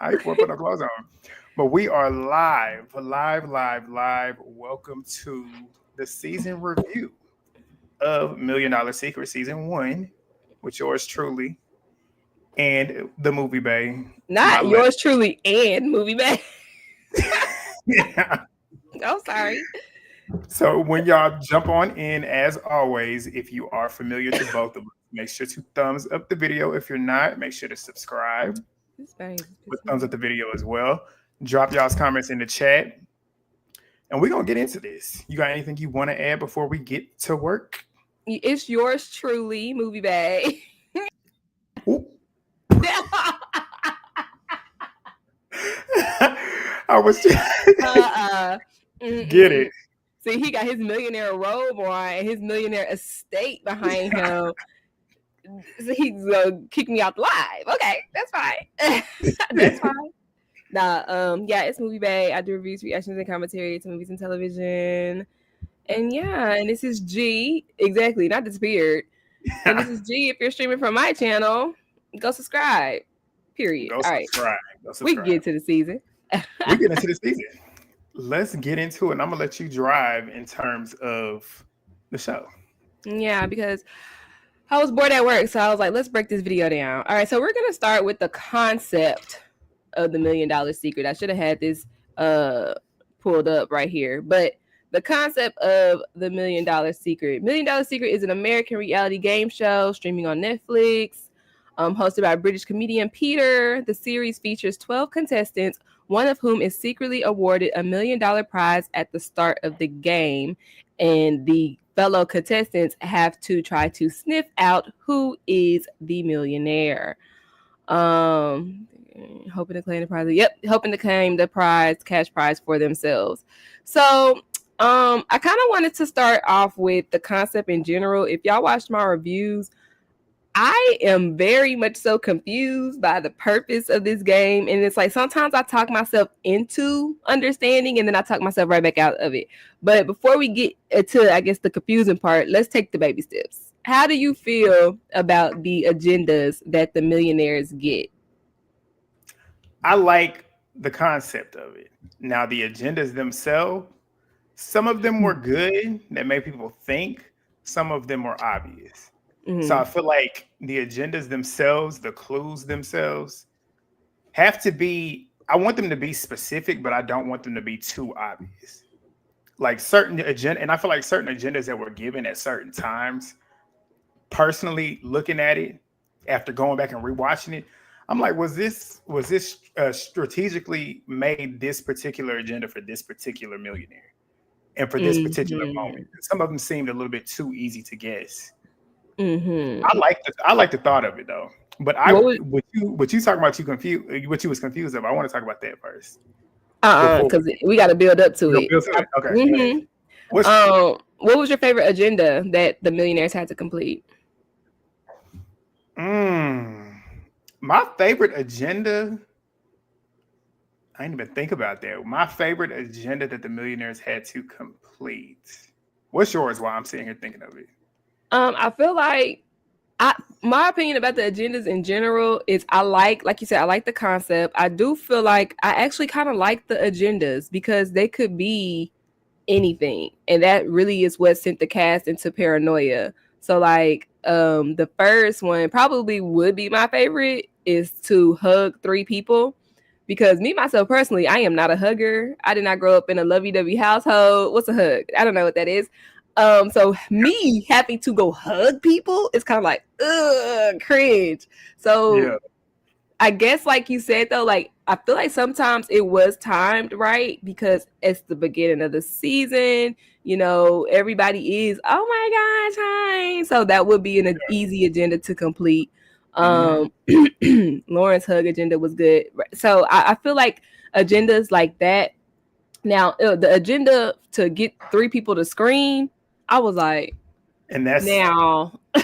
I ain't put no clothes on. But we are live. Welcome to the season review of $1,000,000 Secret Season 1 with yours truly and the movie bay to my Not left. yours truly and movie bag. Yeah. I'm sorry. So when y'all jump on in, as always, if you are familiar to both of us, make sure to thumbs up the video. If you're not, make sure to subscribe. This bag is With pissing me thumbs up off. the video as well. Drop y'all's comments in the chat. And we're going to get into this. You got anything you want to add before we get to work? It's yours truly, movie bag. Ooh. I was just get it. See, he got his millionaire robe on and his millionaire estate behind him. So he's gonna kick me out live. Okay, that's fine. That's fine. Nah, yeah, it's movie bay. I do reviews, reactions, and commentary to movies and television. And yeah, and this is G. Exactly, not disappeared. And this is G. If you're streaming from my channel, go subscribe. Period. Go All right. subscribe. We can get to the season. We get into the season. Let's get into it. And I'm going to let you drive in terms of the show. Yeah, because I was bored at work. So I was like, let's break this video down. All right. So we're going to start with the concept of the $1,000,000 Secret. I should have had this pulled up right here. But the concept of the $1,000,000 Secret. $1,000,000 Secret is an American reality game show streaming on Netflix, hosted by British comedian Peter. The series features 12 contestants, one of whom is secretly awarded a $1,000,000 prize at the start of the game. And the fellow contestants have to try to sniff out who is the millionaire. Hoping to claim the prize. Yep, hoping to claim the cash prize for themselves. So I kind of wanted to start off with the concept in general. If y'all watched my reviews, I am very much so confused by the purpose of this game. And it's like sometimes I talk myself into understanding and then I talk myself right back out of it. But before we get to, I guess, the confusing part, let's take the baby steps. How do you feel about the agendas that the millionaires get? I like the concept of it. Now, the agendas themselves, some of them were good that made people think. Some of them were obvious. Mm-hmm. So I feel like the agendas themselves, the clues themselves, have to be, I want them to be specific, but I don't want them to be too obvious. Like certain agenda, and I feel like certain agendas that were given at certain times, personally looking at it after going back and rewatching it, I'm like, was this strategically made this particular agenda for this particular millionaire and for this particular moment? Some of them seemed a little bit too easy to guess. Mm-hmm. I like the thought of it though. But what you talking about? What you was confused of? I want to talk about that first. Because we got to build up to it. Okay. Mm-hmm. What was your favorite agenda that the millionaires had to complete? My favorite agenda, I didn't even think about that. My favorite agenda that the millionaires had to complete. What's yours while I'm sitting here thinking of it? I feel like my opinion about the agendas in general is like you said, I like the concept. I do feel like I actually kind of like the agendas because they could be anything. And that really is what sent the cast into paranoia. So like the first one probably would be my favorite is to hug 3 people. Because me, myself, personally, I am not a hugger. I did not grow up in a lovey-dovey household. What's a hug? I don't know what that is. So me having to go hug people is kind of like, cringe. So yeah. I guess like you said, though, like, I feel like sometimes it was timed right because it's the beginning of the season, you know, everybody is, oh my gosh, hi. So that would be an easy agenda to complete. Lauren's hug agenda was good. So I feel like agendas like that. Now, the agenda to get 3 people to scream, I was like, and that's now y'all.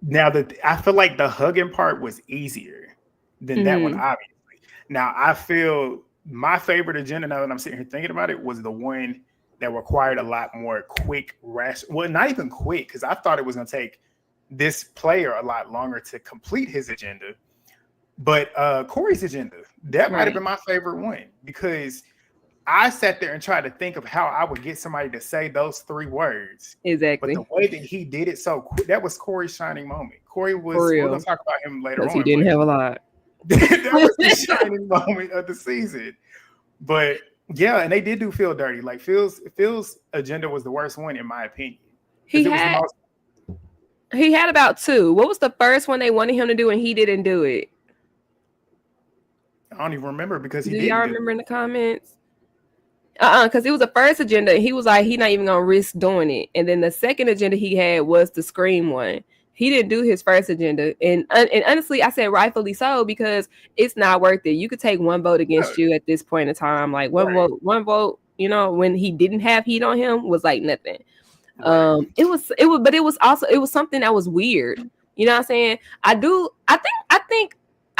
Now that I feel like the hugging part was easier than that one, obviously. Now I feel my favorite agenda, now that I'm sitting here thinking about it, was the one that required a lot more quick well, not even quick, because I thought it was going to take this player a lot longer to complete his agenda. But Corey's agenda, that might have Right. been my favorite one because I sat there and tried to think of how I would get somebody to say those 3 words. But the Exactly. way that he did it so quick, that was Corey's shining moment. Corey For was, we're going real. to talk about him later Because he on, didn't but have a lot. that was the shining moment of the season. But yeah, and they did do Phil dirty. Like Phil's agenda was the worst one in my opinion. He Because it was the had most, about 2. What was the first one they wanted him to do and he didn't do it? I don't even remember because he Do y'all didn't do remember it. in the comments? Because it was the first agenda, and he was like, he not even gonna risk doing it. And then the second agenda he had was the Scream one. He didn't do his first agenda, and honestly, I said rightfully so because it's not worth it. You could take one vote against Yeah, you at this point in time, like right, one vote. You know, when he didn't have heat on him was like nothing. right. But it was also it was something that was weird. You know what I'm saying? I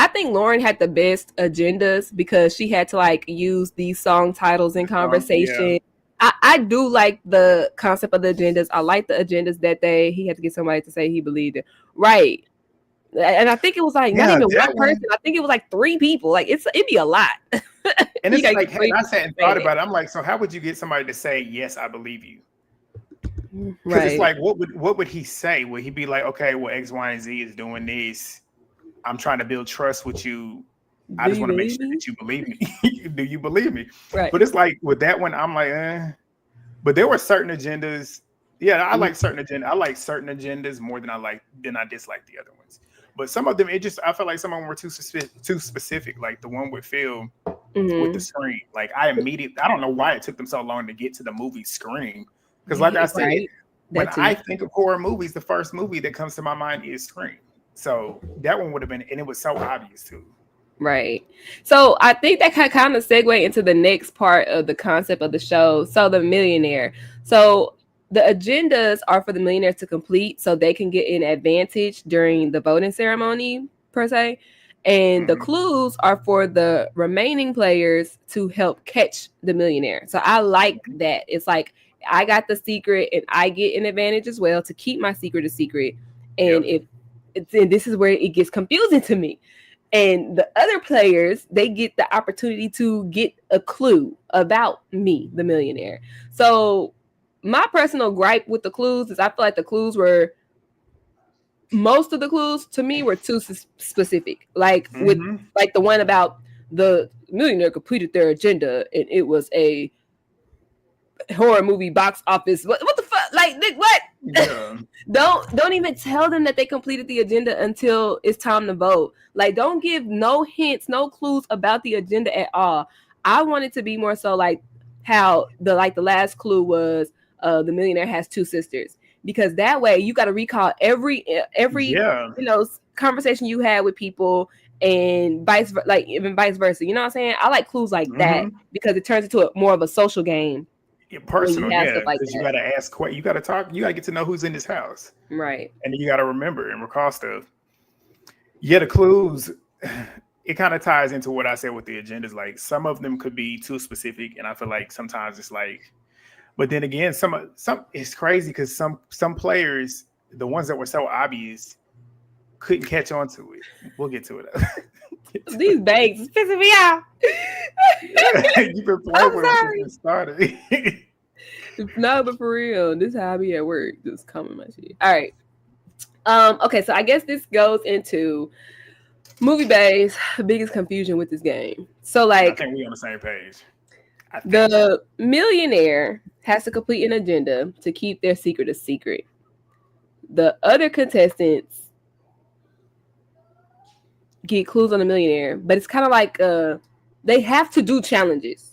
think Lauren had the best agendas because she had to like use these song titles in Yeah, conversation. I do like the concept of the agendas. I like the agendas that he had to get somebody to say he believed in. Right. And I think it was like not yeah, even that one one. person. I think it was like 3 people. Like it'd be a lot. And You it's gotta like, get and 3 I people sat to and say thought it. about it. I'm like, so how would you get somebody to say, yes, I believe you? Because it's Right. like, what would he say? Would he be like, okay, well, X, Y, and Z is doing this. I'm trying to build trust with you. I Do just you want to make believe sure me? that you believe me. Do you believe me? Right. But it's like with that one, I'm like, But there were certain agendas. Yeah, I like certain agenda. I like certain agendas more than I dislike the other ones. But some of them, I felt like some of them were too specific. Like the one with Phil with the Mm-hmm. Scream. Like I don't know why it took them so long to get to the movie Scream. Because like I said, Right. when That I too. think of horror movies, the first movie that comes to my mind is Scream. So that one would have been, and it was so obvious too. Right. So I think that can kind of segue into the next part of the concept of the show. So the millionaire. So the agendas are for the millionaire to complete so they can get an advantage during the voting ceremony, per se. And the Mhm. clues are for the remaining players to help catch the millionaire. So I like that. It's like I got the secret and I get an advantage as well to keep my secret a secret. And Yep. if and this is where it gets confusing to me, and the other players they get the opportunity to get a clue about me, the millionaire. So my personal gripe with the clues is I feel like the clues were most of the clues to me were too specific, like with Hmm. like the one about the millionaire completed their agenda and it was a horror movie box office. What the fuck, like what? Yeah. Don't even tell them that they completed the agenda until it's time to vote. Like don't give no hints, no clues about the agenda at all. I want it to be more so like how the last clue was the millionaire has 2 sisters, because that way you got to recall every Yeah. conversation you had with people, and like even vice versa. You know what I'm saying? I like clues like that Hmm. because it turns into more of a social game when you Personal, have yeah, stuff like because you that. got to ask, you got to talk, you got to get to know who's in this house, Right. and then you got to remember and recall stuff. Yeah, the clues, it kind of ties into what I said with the agendas. Like some of them could be too specific, and I feel like sometimes it's like, but then again, some it's crazy because some players, the ones that were so obvious, couldn't catch on to it. We'll get to it. Get to These bags is pissing me off. it. You've been playing I'm with them since sorry. it started. No, but for real, this is how I be at work. Just coming my shit. All right. Okay, so I guess this goes into movie base biggest confusion with this game. So I like think we on the same page. I think. the millionaire has to complete an agenda to keep their secret a secret. The other contestants get clues on the millionaire, but it's kind of like they have to do challenges.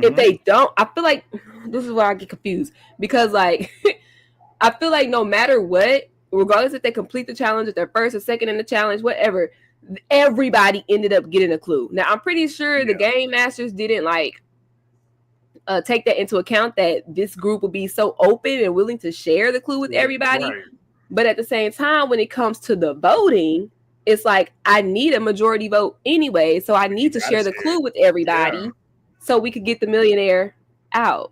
If Hmm. they don't, I feel like this is where I get confused because like I feel like no matter what, regardless if they complete the challenge, if they're first or second in the challenge, whatever, everybody ended up getting a clue. Now I'm pretty sure the Yeah. game masters didn't like take that into account that this group will be so open and willing to share the clue with everybody. Right. But at the same time, when it comes to the voting, it's like I need a majority vote anyway, so I need You to gotta share the share clue it. with Yeah. everybody so we could get the millionaire out.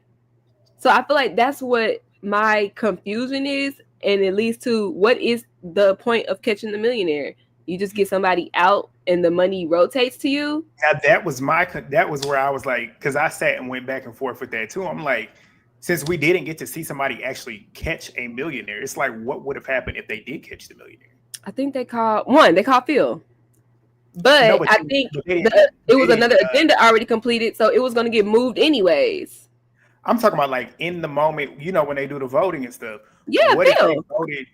So I feel like that's what my confusion is, and it leads to what is the point of catching the millionaire? You just get somebody out and the money rotates to you. Now that was where I was like, because I sat and went back and forth with that too. I'm like, since we didn't get to see somebody actually catch a millionaire, it's like, what would have happened if they did catch the millionaire? I think they called Phil. But, No, but I think it was another agenda already completed, so it was going to get moved anyways. I'm talking about like in the moment, when they do the voting and stuff. Yeah, what if Phil. they voted?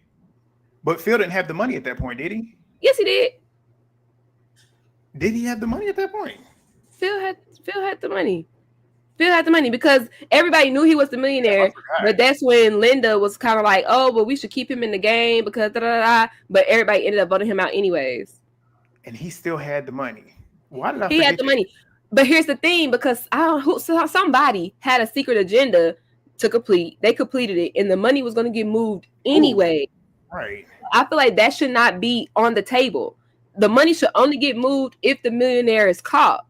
But Phil didn't have the money at that point, did he? Yes, he did. Did he have the money at that point? Phil had the money. Phil had the money because everybody knew he was the millionaire. But that's when Linda was kind of like, oh, but we should keep him in the game because da-da-da-da. But everybody ended up voting him out anyways. And he still had the money. Why did I? He had the money. But here's the thing, because somebody had a secret agenda to complete. They completed it, and the money was going to get moved anyway. Ooh, right. I feel like that should not be on the table. The money should only get moved if the millionaire is caught.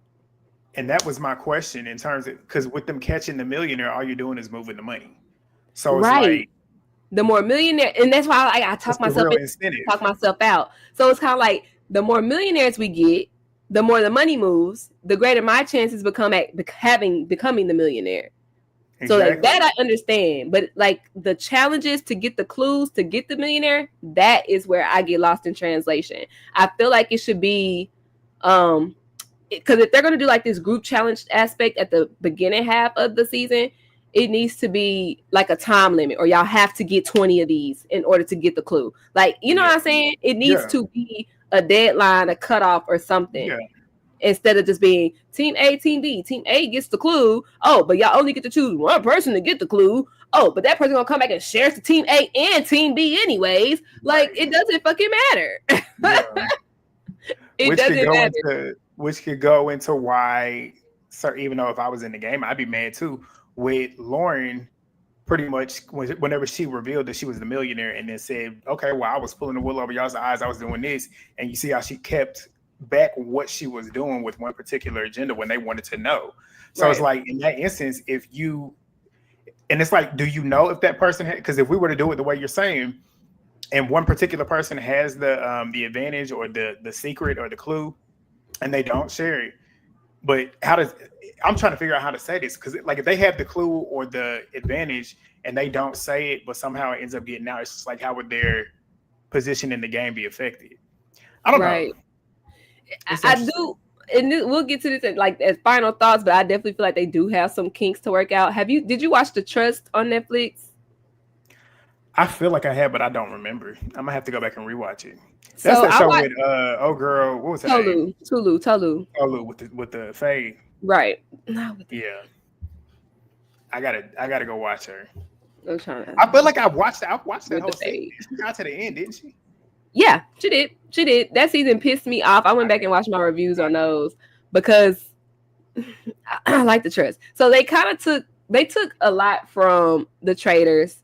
And that was my question in terms of, because with them catching the millionaire, all you're doing is moving the money. So it's like, the more millionaire, and that's why I talk myself out. So it's kind of like the more millionaires we get, the more the money moves, the greater my chances become at becoming the millionaire. Exactly. So like that I understand, but like the challenges to get the clues to get the millionaire, that is where I get lost in translation. I feel like it should be, because if they're going to do like this group challenge aspect at the beginning half of the season, it needs to be like a time limit, or y'all have to get 20 of these in order to get the clue. Like, you know what I'm saying? It needs to be a deadline, a cutoff, or something. Instead of just being team A, team B. Team A gets the clue. Oh, but y'all only get to choose one person to get the clue. Oh, but that person gonna come back and share to team A and team B anyways. Like, it doesn't fucking matter. It doesn't matter. Which could go into why, even though if I was in the game, I'd be mad too. With Lauren, pretty much whenever she revealed that she was the millionaire and then said, okay, well, I was pulling the wool over y'all's eyes, I was doing this. And you see how she kept back what she was doing with one particular agenda when they wanted to know. So it's like, in that instance, and it's like, do you know if that person because if we were to do it the way you're saying, and one particular person has the advantage or the secret or the clue, and they don't share it, but I'm trying to figure out how to say this, because like if they have the clue or the advantage and they don't say it, but somehow it ends up getting out, it's just like, how would their position in the game be affected? I don't know. I do, and we'll get to this like as final thoughts, but I definitely feel like they do have some kinks to work out. Did you watch The Trust on Netflix? I feel like I have, but I don't remember. I'm gonna have to go back and rewatch it. That's that show with girl, what was her name? Tolu with the fade. Right. Yeah. I gotta go watch her. I feel like I watched that whole thing. She got to the end, didn't she? Yeah, she did. That season pissed me off. I went back and watched my reviews on those because I like The Trust. So they took a lot from The Traitors,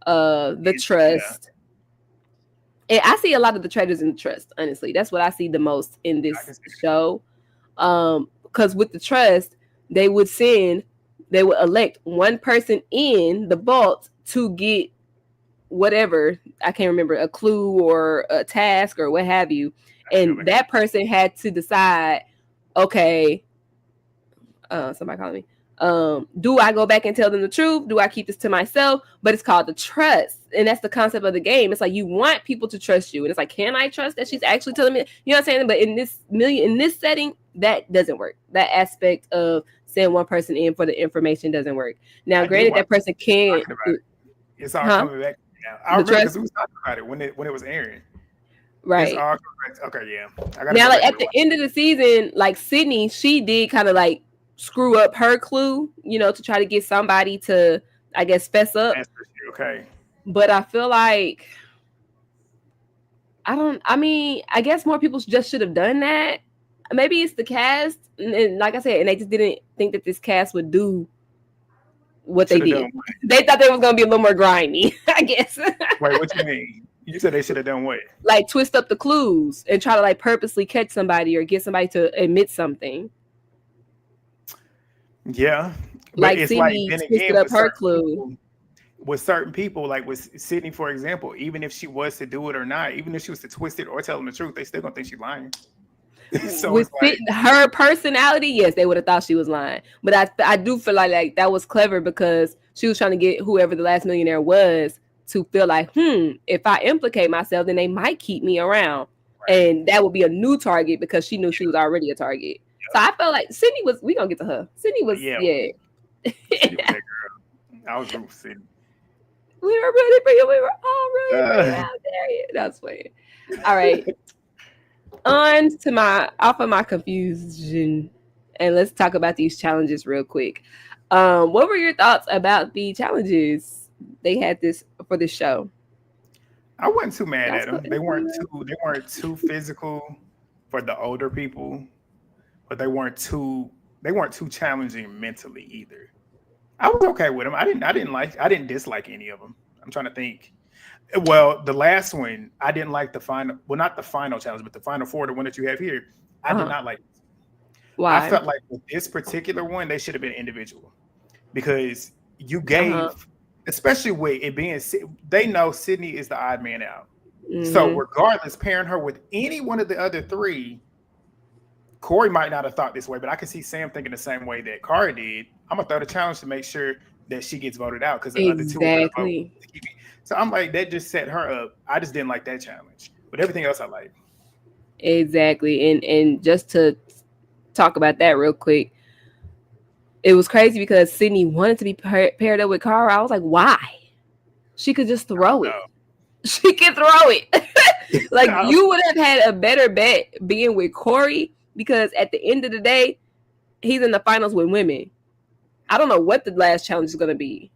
The Trust. And I see a lot of The Traitors in The Trust, honestly. That's what I see the most in this show. Because with The Trust, they would elect one person in the vault to get whatever, I can't remember, a clue or a task or what have you. And that person had to decide, okay, somebody calling me. Do I go back and tell them the truth? Do I keep this to myself? But it's called The Trust. And that's the concept of the game. It's like you want people to trust you. And it's like, can I trust that she's actually telling me? You know what I'm saying? But in this setting, that doesn't work. That aspect of send one person in for the information doesn't work. Now, granted, that person can't. It's all coming back now. I remember because we was talking about it when it was airing. Right. It's all correct. Okay, yeah. Now, like at the end of the season, like Sydney, she did kind of like screw up her clue, to try to get somebody to, I guess, fess up. Okay. But I feel like I guess more people just should have done that. Maybe it's the cast, and like I said, and they just didn't think that this cast would do what they did. They thought they was gonna be a little more grimy, I guess. Wait, what you mean? You said they should have done what? Like twist up the clues and try to like purposely catch somebody or get somebody to admit something. Yeah, like Sydney twisted up her clue. with certain people, like with Sydney, for example, even if she was to do it or not, even if she was to twist it or tell them the truth, they still gonna think she's lying. So With it's like, her personality, yes, they would have thought she was lying. But I do feel like that was clever because she was trying to get whoever the last millionaire was to feel like, if I implicate myself, then they might keep me around. right. And that would be a new target because she knew she was already a target. So I felt like Sydney was, we gonna get to her. Sydney was, Yeah, yeah. Sydney was that girl. I was rooting for Sydney. We were really bringing, we were all really bringing out there. That's funny. All right. On to off of my confusion, and let's talk about these challenges real quick. What were your thoughts about the challenges they had this for this show? I wasn't too mad at them. They weren't too physical for the older people, but they weren't too challenging mentally either. I was okay with them. I didn't dislike any of them. I'm trying to think. Well, the last one, I didn't like the final. Well, not the final challenge, but the final four, the one that you have here. I did not like. Why? I felt like with this particular one, they should have been individual because you gave, especially with it being, they know Sydney is the odd man out. So regardless, pairing her with any one of the other three, Corey might not have thought this way, but I can see Sam thinking the same way that Cara did. I'm gonna throw the challenge to make sure that she gets voted out because the other two are vote. So I'm like, that just set her up. I just didn't like that challenge, but everything else I like. Exactly, and just to talk about that real quick, it was crazy because Sydney wanted to be paired up with Cara. I was like, why? She could just throw it. She could throw it. Like you would have had a better bet being with Corey because at the end of the day, he's in the finals with women. I don't know what the last challenge is going to be.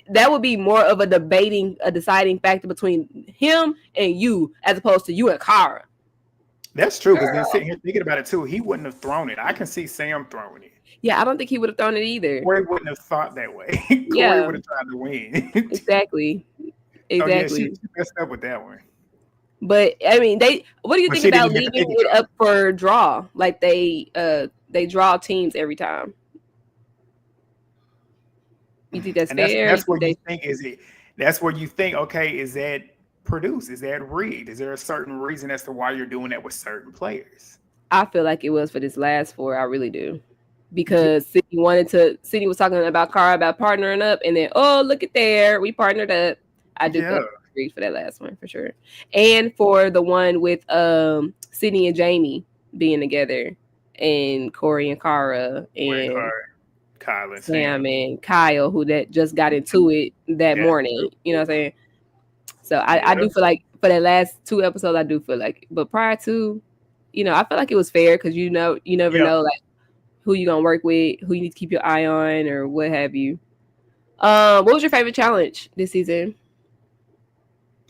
That would be more of a deciding factor between him and you as opposed to you and Cara. That's true because then sitting here thinking about it too, he wouldn't have thrown it. I can see Sam throwing it. Yeah, I don't think he would have thrown it either. Corey wouldn't have thought that way. Corey would have tried to win. Exactly. So yeah, she messed up with that one. But I mean, what do you think about leaving it up for draw? Like they draw teams every time. You think that's fair? That's what you think is it. That's where you think, okay, is that produced? Is that rigged? Is there a certain reason as to why you're doing that with certain players? I feel like it was for this last four. I really do. Because Sydney was talking about Cara about partnering up, and then look at there, we partnered up. I do agree for that last one for sure, and for the one with Sydney and Jamie being together, and Corey and Cara and Kyle and Sam and Kyle, who that just got into it that morning. You know what I'm saying? So I do feel like for the last two episodes, I do feel like, but prior to, I feel like it was fair because you never know like who you gonna work with, who you need to keep your eye on, or what have you. What was your favorite challenge this season?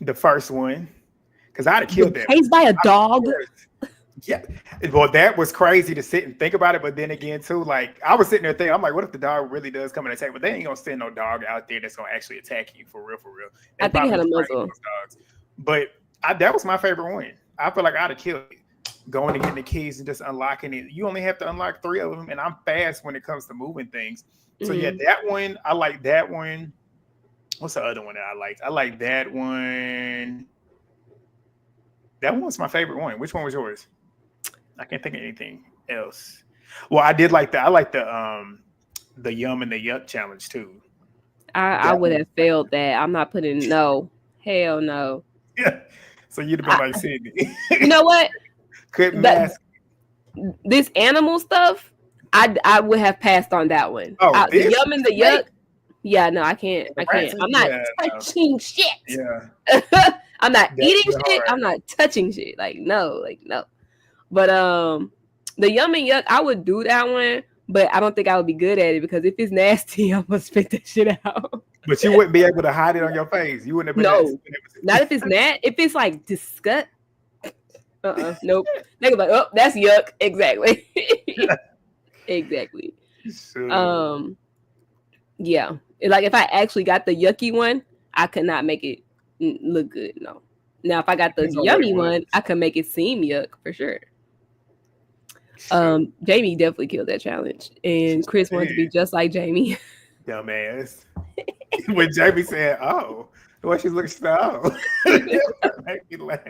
The first one, because I'd have killed that. Chased by a dog. Yeah, well, that was crazy to sit and think about it. But then again, too, like I was sitting there thinking, I'm like, what if the dog really does come and attack? But they ain't gonna send no dog out there that's gonna actually attack you for real. I think it had a muzzle. But that was my favorite one. I feel like I'd have killed it. Going and getting the keys and just unlocking it. You only have to unlock 3 of them, and I'm fast when it comes to moving things. So yeah, that one, I like that one. What's the other one that I liked? I like that one. That one's my favorite one. Which one was yours? I can't think of anything else. Well, I did like that. I like the yum and the yuck challenge too. I would have failed that. I'm not putting hell no. Yeah. So you'd have been like Sydney. You know what? Couldn't mask. This animal stuff, I would have passed on that one. The yum and the yuck. Yeah, no, I can't. I'm not touching shit. Yeah. I'm not eating shit. I'm not touching shit. No. But the yum and yuck, I would do that one, but I don't think I would be good at it because if it's nasty, I'm gonna spit that shit out. But you wouldn't be able to hide it on your face. You wouldn't have been. No, not if it's If it's like disgust. Nope. They go like, oh, that's yuck. Exactly. Exactly. Yeah. Like if I actually got the yucky one, I could not make it look good. No. Now if I got the yummy one, I could make it seem yuck for sure. Jamie definitely killed that challenge, and Chris wanted to be just like Jamie. Dumbass. when Jamie said, "Oh, the way she's looking, she said, oh," make me laugh.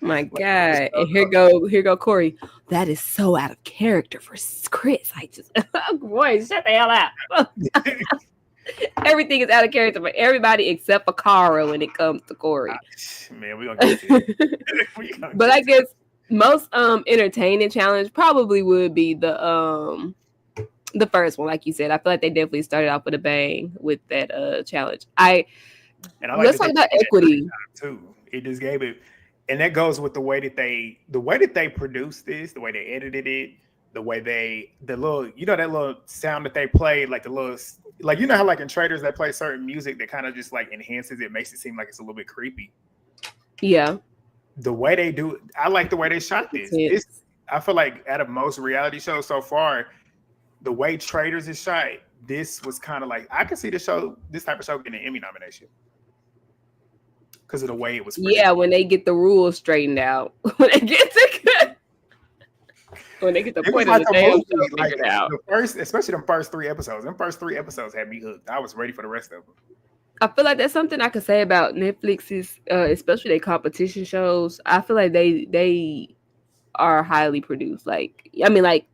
My Like, God. And here go Corey. That is so out of character for Chris. I just boy, shut the hell up. Everything is out of character for everybody except for Cara when it comes to Corey. Man, we're gonna get to it. But I guess most entertaining challenge probably would be the first one, like you said. I feel like they definitely started off with a bang with that challenge. Let's talk about equity too. It just gave it, and that goes with the way that they produced this, the way they edited it, the way the little, that little sound that they played, like the little, like how like in trailers they play certain music that kind of just like enhances it, makes it seem like it's a little bit creepy. Yeah. The way they do, I like the way they shot this. I feel like out of most reality shows so far, the way Traders is shot, this was kind of like, I could see this type of show getting an Emmy nomination because of the way it was produced. Yeah, when they get the rules straightened out, when they get the point of the damn show figured out. Especially the first 3 episodes. Them first 3 episodes had me hooked. I was ready for the rest of them. I feel like that's something I could say about Netflix's, especially their competition shows. I feel like they are highly produced. Like, I mean, like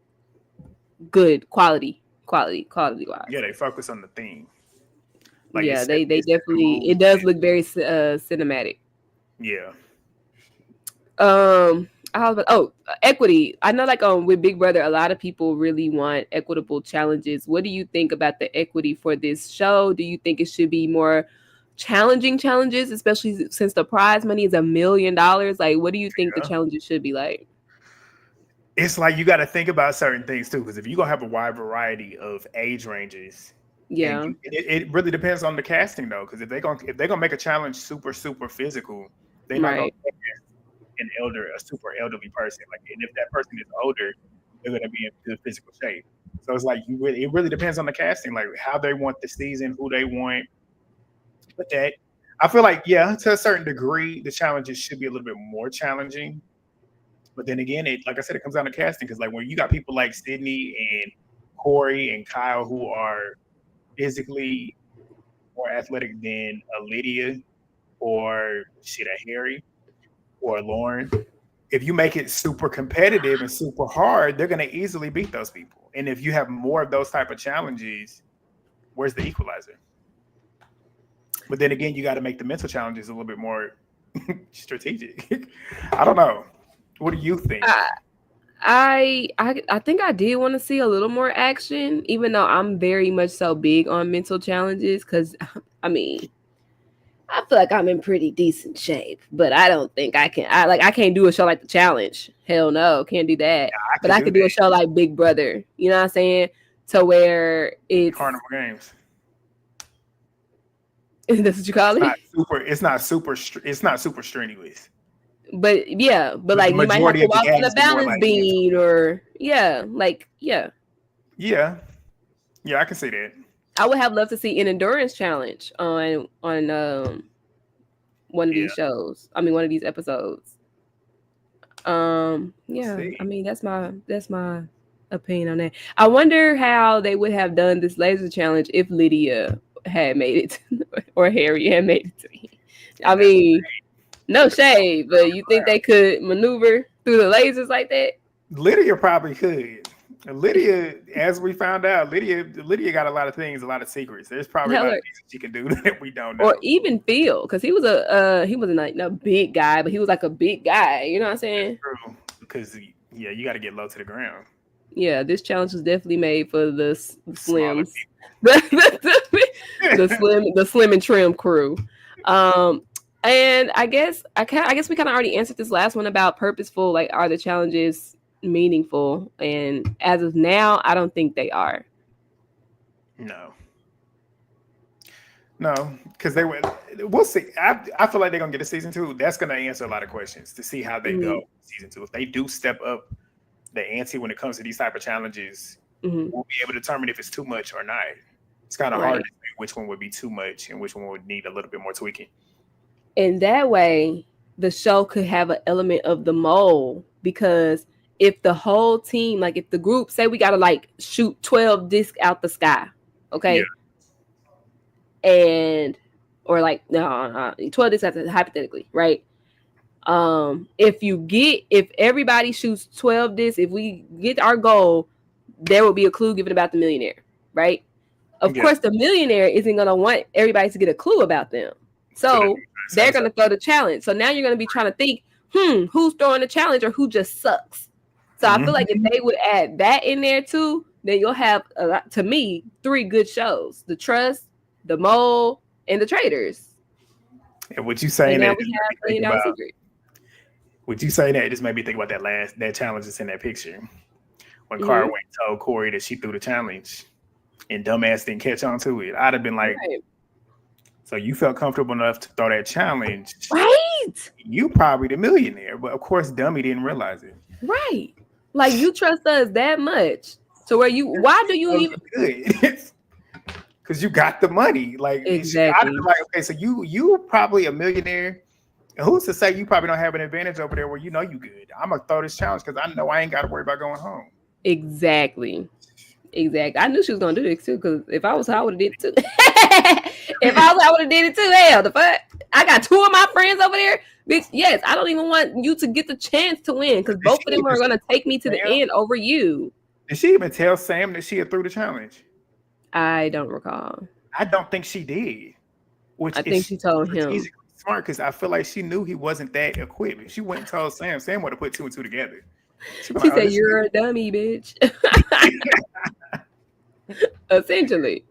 good quality wise. Yeah, they focus on the theme. Like, yeah, they definitely. It does look very cinematic. Yeah. Equity. I know, like with Big Brother, a lot of people really want equitable challenges. What do you think about the equity for this show? Do you think it should be more challenging challenges, especially since the prize money is $1 million? Like, what do you think the challenges should be like? It's like you got to think about certain things too, because if you're gonna have a wide variety of age ranges, it really depends on the casting though. Because if they're gonna make a challenge super physical, they're not gonna a super elderly person. Like, and if that person is older, they're gonna be in good physical shape. So it's like it really depends on the casting, like how they want the season, who they want. But that, I feel like, yeah, to a certain degree, the challenges should be a little bit more challenging. But then again, like I said, it comes down to casting, because like when you got people like Sydney and Corey and Kyle who are physically more athletic than a Lydia or a Harry or Lauren, if you make it super competitive and super hard, they're going to easily beat those people. And if you have more of those type of challenges, where's the equalizer? But then again, you got to make the mental challenges a little bit more strategic. I don't know. What do you think? I think I did want to see a little more action, even though I'm very much so big on mental challenges, because I mean, I feel like I'm in pretty decent shape, but I don't think I can't do a show like The Challenge. Hell no, can't do that. But I could do a show like Big Brother. You know what I'm saying? To where it's Carnival Games. That's what you call it? It's not super strenuous. But yeah, but like you might have to walk on a balance beam, or yeah, I can see that. I would have loved to see an endurance challenge on one of these shows. I mean, one of these episodes. I mean, that's my opinion on that. I wonder how they would have done this laser challenge if Lydia had made it or Harry had made it to me. I mean, no shade, but you think they could maneuver through the lasers like that? Lydia probably could. Lydia, as we found out, Lydia got a lot of things, a lot of secrets. There's probably a lot of things she can do that we don't know. Or even Phil, because he wasn't like no big guy, but he was like a big guy. You know what I'm saying? True. Because you got to get low to the ground. Yeah, this challenge was definitely made for the slims, the slim and trim crew. And I guess we kind of already answered this last one about purposeful. Like, are the challenges meaningful? And as of now, I don't think they are. No, because we'll see. I feel like they're gonna get a season 2. That's gonna answer a lot of questions to see how they go season 2. If they do step up the ante when it comes to these type of challenges, we'll be able to determine if it's too much or not. It's kind of hard to say which one would be too much and which one would need a little bit more tweaking. And that way, the show could have an element of the mole, because if the whole team, like if the group, say we got to like shoot 12 discs out the sky, okay? Yeah. or like no, 12 discs hypothetically, right? If everybody shoots 12 discs, if we get our goal, there will be a clue given about the millionaire, right? Of course, the millionaire isn't going to want everybody to get a clue about them. So they're going to throw the challenge. So now you're going to be trying to think, who's throwing the challenge or who just sucks? So I feel like if they would add that in there too, then you'll have, to me, 3 good shows: The Trust, The Mole, and The Traders. And what you saying now that we have $1 Million Secret. Would you say that? It just made me think about that challenge that's in that picture. When Carway told Corey that she threw the challenge and dumbass didn't catch on to it, I'd have been like, so you felt comfortable enough to throw that challenge. Right. You probably the millionaire, but of course Dummy didn't realize it. Right. Like you trust us that much. So why do you even good? Because you got the money. Like exactly. Like, okay, so you probably a millionaire. And who's to say you probably don't have an advantage over there where you know you good? I'm gonna throw this challenge because I know I ain't got to worry about going home. Exactly. I knew she was gonna do this too. Because if I was her, I would have did it too. If I was, I would have did it too. Hell, the fuck! I got 2 of my friends over there. Bitch, yes, I don't even want you to get the chance to win because both of them are gonna take me to the end over you. Did she even tell Sam that she had threw the challenge? I don't recall. I don't think she did. I think she told him. Smart, because I feel like she knew he wasn't that equipped. She went and told Sam. Sam would have put 2 and 2 together. She said, "You're a dummy, bitch." Essentially.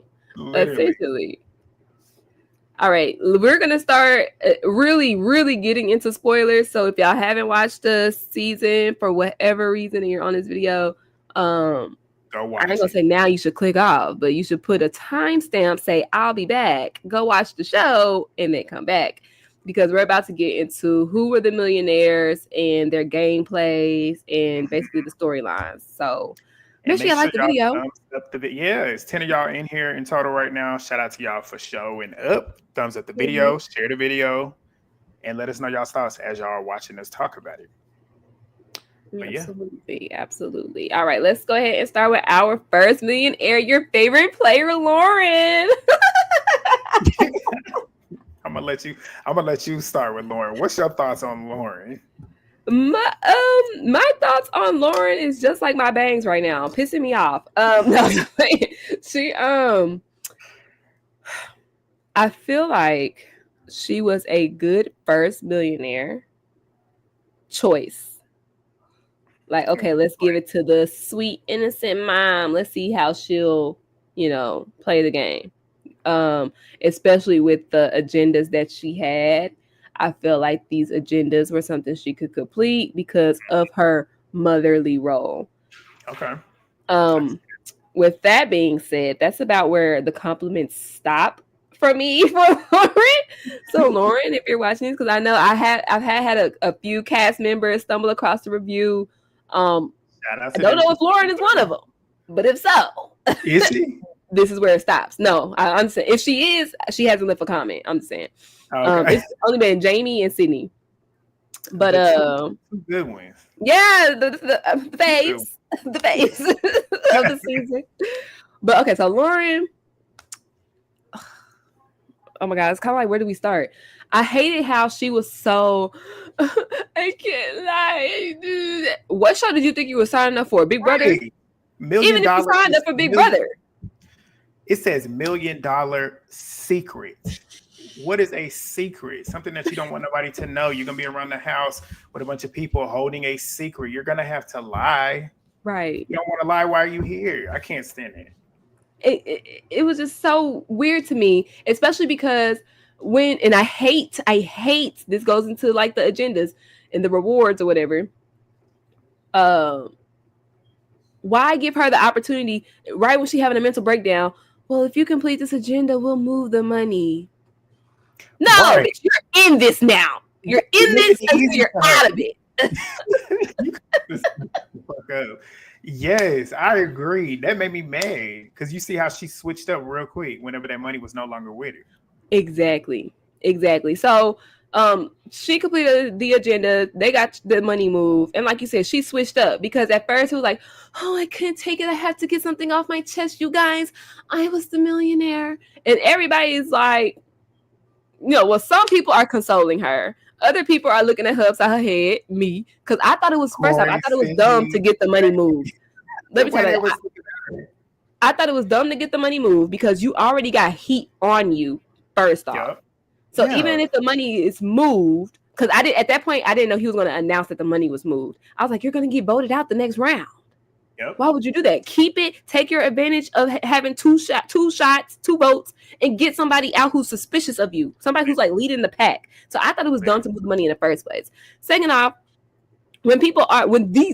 All right, we're gonna start really getting into spoilers. So if y'all haven't watched the season for whatever reason and you're on this video, go watch. I ain't gonna say now you should click off, but you should put a timestamp, say I'll be back, go watch the show, and then come back. Because we're about to get into who were the millionaires and their gameplays and basically the storylines. So make sure you like the video. Yeah, it's 10 of y'all in here in total right now. Shout out to y'all for showing up. Thumbs up the video, share the video, and let us know y'all's thoughts as y'all are watching us talk about it. But absolutely. All right, let's go ahead and start with our first millionaire, your favorite player, Lauren. I'm gonna let you start with Lauren. What's your thoughts on Lauren? My thoughts on Lauren is just like my bangs right now, pissing me off. She I feel like she was a good first millionaire choice. Like, okay, let's give it to the sweet, innocent mom. Let's see how she'll, play the game. Especially with the agendas that she had. I feel like these agendas were something she could complete because of her motherly role. Okay. With that being said, that's about where the compliments stop for me for Lauren. So Lauren, if you're watching this, because I know I've had a few cast members stumble across the review. I don't know if Lauren is one of them, but if so, is she? This is where it stops. No, I understand. If she is, she hasn't left a comment. I'm just saying. Okay. It's only been Jamie and Sydney. But two good ones. Yeah, the face of the season. But okay, so Lauren. Oh my God, it's kind of like, where do we start? I hated how she was so. I can't lie. What show did you think you were signing up for? Big Brother. Right. Even if you signed up for Big Brother. It says $1 Million Secret. What is a secret? Something that you don't want nobody to know. You're going to be around the house with a bunch of people holding a secret. You're going to have to lie. Right. You don't want to lie. Why are you here? I can't stand it. It was just so weird to me, especially because I hate, this goes into like the agendas and the rewards or whatever. Why give her the opportunity right when she's having a mental breakdown? Well, if you complete this agenda, we'll move the money. No, right. You're in this now. You're in this until you're out of it. Yes, I agree. That made me mad because you see how she switched up real quick whenever that money was no longer with her. Exactly. So She completed the agenda. They got the money moved, and like you said, she switched up because at first it was like, "Oh, I couldn't take it. I had to get something off my chest, you guys. I was the millionaire," and everybody's like, well, some people are consoling her. Other people are looking at her upside her head, me, because I thought it was first off, I Corey, thought it was dumb to Sydney, get the money moved. Let the me tell way you, they was I thought it was dumb to get the money moved because you already got heat on you first off. Yep. So even Yeah. if the money is moved, because I did at that point, I didn't know he was going to announce that the money was moved. I was like, you're going to get voted out the next round. Yep. Why would you do that? Keep it. Take your advantage of having two shots, 2 votes, and get somebody out who's suspicious of you. Somebody who's like leading the pack. So I thought it was dumb to move the money in the first place. Second off, when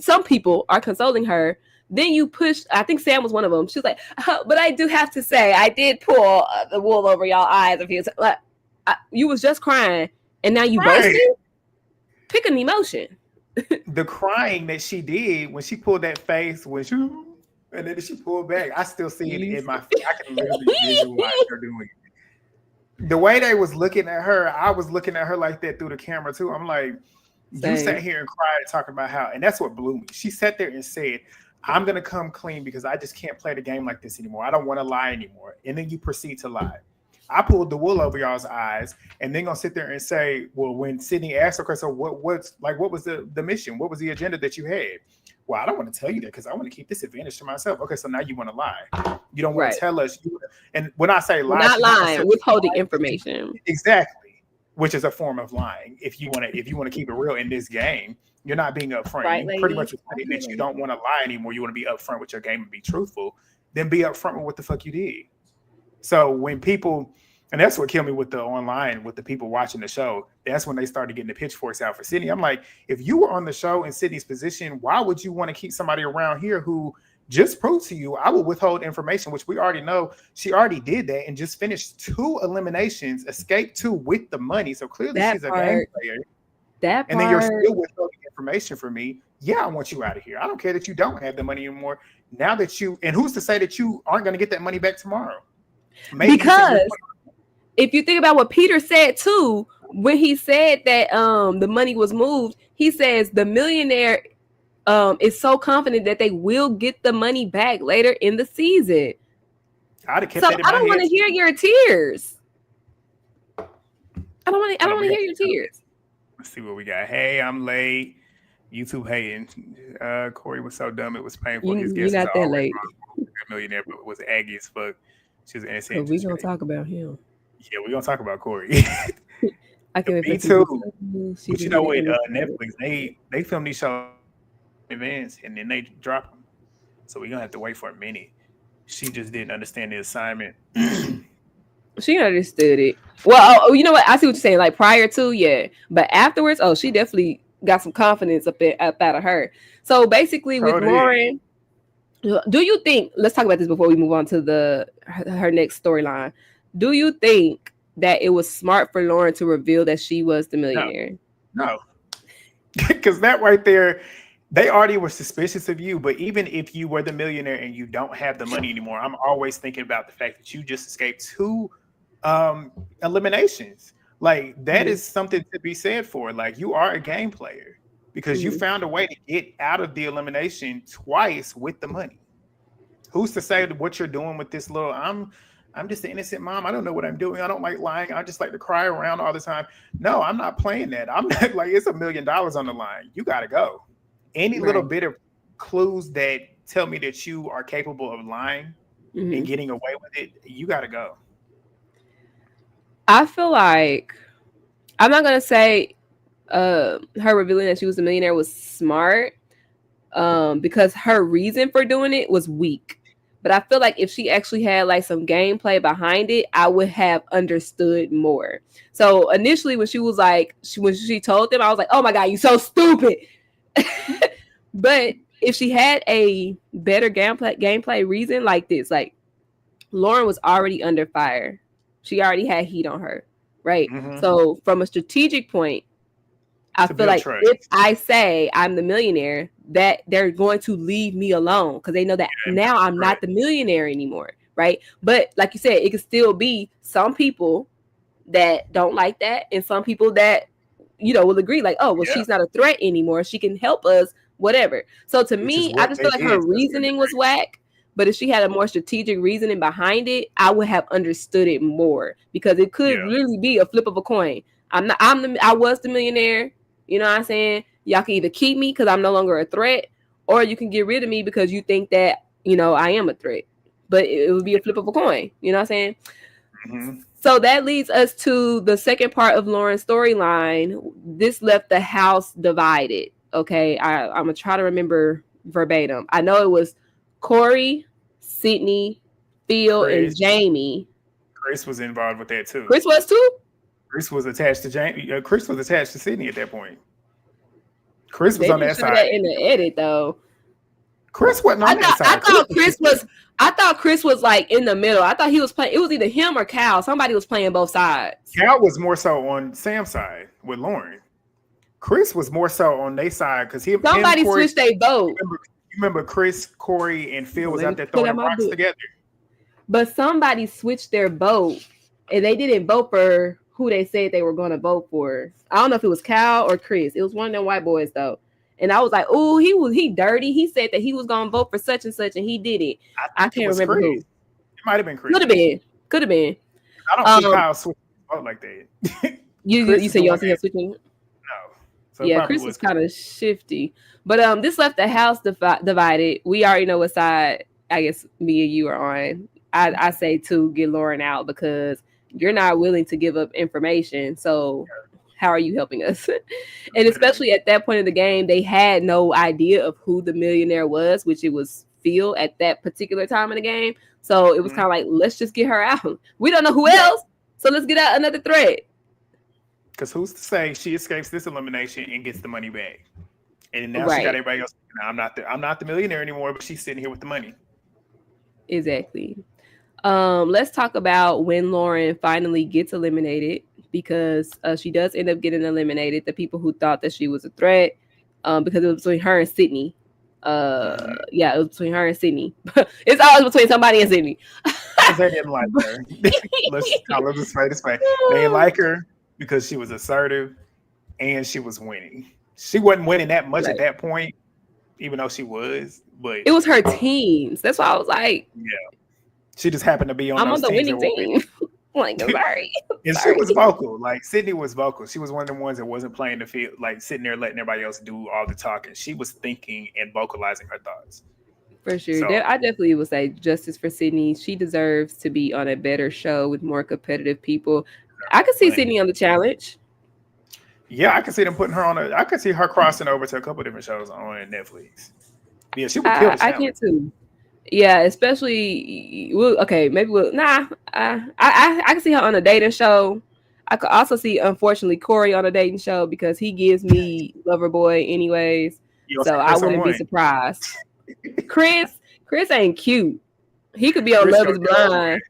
some people are consoling her, then you push. I think Sam was one of them. She was like, "But I do have to say, I did pull the wool over y'all eyes a few times. Like, you was just crying, and now you boasting. Pick an emotion." The crying that she did when she pulled that face, when she, and then she pulled back, I still see it in my face. I can literally visualize her doing it. The way they was looking at her, I was looking at her like that through the camera too. I'm like, you sat here and cried talking about how, and that's what blew me. She sat there and said, I'm going to come clean because I just can't play the game like this anymore. I don't want to lie anymore. And then you proceed to lie. I pulled the wool over y'all's eyes, and then gonna sit there and say, well, when Sydney asked her, so what was the mission? What was the agenda that you had? Well, I don't want to tell you that because I want to keep this advantage to myself. Okay, so now you want to lie. You don't want to tell us. And when I say lie, not lying, withholding information. Exactly, which is a form of lying. If you want to keep it real in this game, you're not being upfront. Right, you pretty much saying that you don't want to lie anymore. You want to be upfront with your game and be truthful. Then be upfront with what the fuck you did. So when people, and that's what killed me with the online, with the people watching the show, that's when they started getting the pitchforks out for Sydney. I'm like, if you were on the show in Sydney's position, why would you want to keep somebody around here who just proved to you I will withhold information, which we already know she already did that and just finished 2 eliminations, escaped 2 with the money. So clearly she's a game player. And then you're still withholding information from me. Yeah, I want you out of here. I don't care that you don't have the money anymore. Now that you, and who's to say that you aren't going to get that money back tomorrow? Maybe because if you think about what Peter said too, when he said that the money was moved, he says the millionaire is so confident that they will get the money back later in the season. I don't want to hear your tears. I don't want to hear your tears. Let's see what we got. Hey, I'm late. YouTube hating. Corey was so dumb it was painful. His guess you're not that late. Millionaire, but was aggy as fuck. She was innocent. We're gonna talk about him. Yeah, we're gonna talk about Corey. I can Me too. But you know what? Netflix they film these shows in advance and then they drop them. So we're gonna have to wait for a minute. She just didn't understand the assignment. She understood it. Well, you know what? I see what you're saying. Like prior to, yeah, but afterwards, she definitely got some confidence up out of her. So basically, with Lauren. Do you think, let's talk about this before we move on to her next storyline. Do you think that it was smart for Lauren to reveal that she was the millionaire? No. Because that right there, they already were suspicious of you. But even if you were the millionaire and you don't have the money anymore, I'm always thinking about the fact that you just escaped 2 eliminations. Like that is something to be said for. Like you are a game player. Because you found a way to get out of the elimination twice with the money. Who's to say that what you're doing with this little, I'm just an innocent mom. I don't know what I'm doing. I don't like lying. I just like to cry around all the time. No, I'm not playing that. I'm not like, it's $1 million on the line. You got to go. Any little bit of clues that tell me that you are capable of lying and getting away with it, you got to go. I feel like, I'm not going to say, her revealing that she was a millionaire was smart because her reason for doing it was weak. But I feel like if she actually had like some gameplay behind it, I would have understood more. So initially when she was like, when she told them, I was like, oh my God, you so stupid. But if she had a better gameplay reason like this, like Lauren was already under fire. She already had heat on her, right? So from a strategic point, I feel like if I say I'm the millionaire, that they're going to leave me alone because they know that now I'm not the millionaire anymore, right? But like you said, it could still be some people that don't like that, and some people that will agree like, oh well, Yeah. she's not a threat anymore. She can help us, whatever. So to Which is me, I what just they feel like her did to a certain reasoning was whack. But if she had a more strategic reasoning behind it, I would have understood it more because it could Yeah. literally be a flip of a coin. I was the millionaire. You know what I'm saying? Y'all can either keep me because I'm no longer a threat, or you can get rid of me because you think that I am a threat. But it would be a flip of a coin. You know what I'm saying? Mm-hmm. So that leads us to the second part of Lauren's storyline. This left the house divided. Okay, I'm gonna try to remember verbatim. I know it was Corey, Sydney, Phil, and Chris. Jamie. Chris was involved with that too. Chris was too. Chris was attached to Jamie. Chris was attached to Sydney at that point. Chris was They on didn't that show side. that in the edit though. Chris wasn't on that side. I thought Chris was like in the middle. I thought he was playing. It was either him or Cal. Somebody was playing both sides. Cal was more so on Sam's side with Lauren. Chris was more so on their side because somebody Corey, switched their vote. You remember Chris, Corey, and Phil was out there Put throwing my rocks book. together. But somebody switched their vote, and they didn't vote for who they said they were going to vote for. I don't know if it was Cal or Chris. It was one of them white boys though. And I was like, "Oh, he dirty." He said that he was going to vote for such and such, and he did it. I can't remember Chris. who. It might have been Chris. Could have been. I don't see Kyle switching his vote like that. You said you don't see him switching? No. So yeah, Chris was kind of shifty. But this left the house divided. We already know what side I guess me and you are on. I say to get Lauren out because you're not willing to give up information. So how are you helping us? And especially at that point in the game, they had no idea of who the millionaire was, which it was Phil at that particular time in the game. So it was kind of like, let's just get her out. We don't know who else. So let's get out another threat. Because who's to say she escapes this elimination and gets the money back? And now she got everybody else. I'm not the millionaire anymore, but she's sitting here with the money. Exactly. Let's talk about when Lauren finally gets eliminated because she does end up getting eliminated. The people who thought that she was a threat, because it was between her and Sydney. Yeah, it was between her and Sydney. It's always between somebody and Sydney. Because they didn't like her. Let's just say this way. They didn't like her because she was assertive and she was winning. She wasn't winning that much at that point, even though she was. But it was her teams. That's why I was like, yeah. She just happened to be on. I'm on the winning team. Like, I'm sorry. And she was vocal. Like Sydney was vocal. She was one of the ones that wasn't playing the field, like sitting there letting everybody else do all the talking. She was thinking and vocalizing her thoughts. For sure. So, I definitely would say justice for Sydney. She deserves to be on a better show with more competitive people. I could see Sydney on the challenge. Yeah, I could see them putting her on I could see her crossing over to a couple different shows on Netflix. Yeah, she would kill the challenge. I can too. Yeah, especially maybe I can see her on a dating show. I could also see, unfortunately, Corey on a dating show because he gives me lover boy anyways. So I wouldn't be surprised. Chris ain't cute. He could be on Love Is Blind.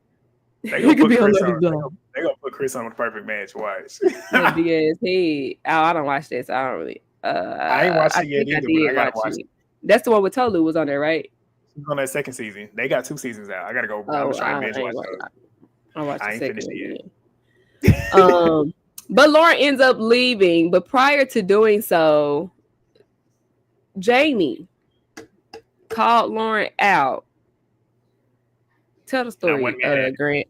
He could be on Love Is Blind. They're gonna put Chris on with Perfect Match. Watch. Big ass head. I don't watch this. I don't really. I ain't watched it yet either. But I gotta watch it. That's the one with Tolu was on there, right? She's on that second season. They got 2 seasons out. I gotta go. I'm trying to binge watch it. I ain't finished it yet. But Lauren ends up leaving. But prior to doing so, Jamie called Lauren out. Tell the story, Grant.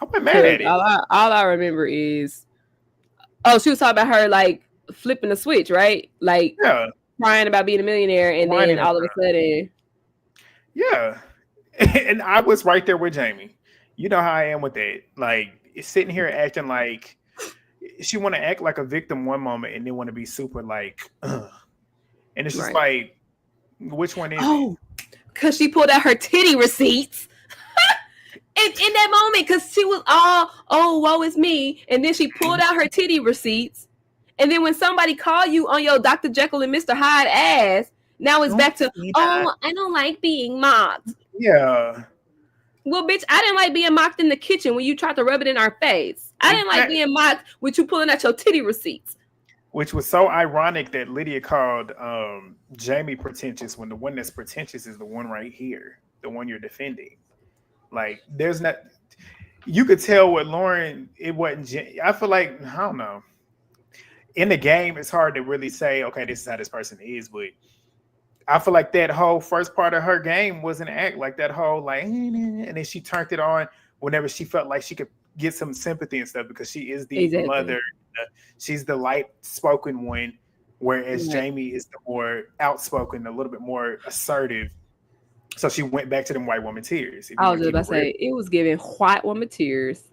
I wasn't mad at it. All I remember is, she was talking about her like flipping the switch, right? Like crying about being a millionaire, and then all of a sudden, and I was right there with Jamie. You know how I am with that. Like sitting here acting like she want to act like a victim one moment, and then want to be super like, and it's just like, which one is it? Because she pulled out her titty receipts. In that moment, because she was woe is me. And then she pulled out her titty receipts. And then when somebody called you on your Dr. Jekyll and Mr. Hyde ass, now it's back to, I don't like being mocked. Yeah. Well, bitch, I didn't like being mocked in the kitchen when you tried to rub it in our face. I didn't like being mocked with you pulling out your titty receipts. Which was so ironic that Lydia called Jamie pretentious when the one that's pretentious is the one right here, the one you're defending. Like, there's not. you could tell with Lauren, it wasn't. I feel like I don't know. In the game, it's hard to really say, okay, this is how this person is, but I feel like that whole first part of her game was an act, like that whole like, and then she turned it on whenever she felt like she could get some sympathy and stuff because she is the Exactly. mother, she's the light spoken one, whereas Right. Jamie is the more outspoken, a little bit more assertive. So she went back to them white woman tears. If you I want was to just keep about it to real, say it was giving white woman tears.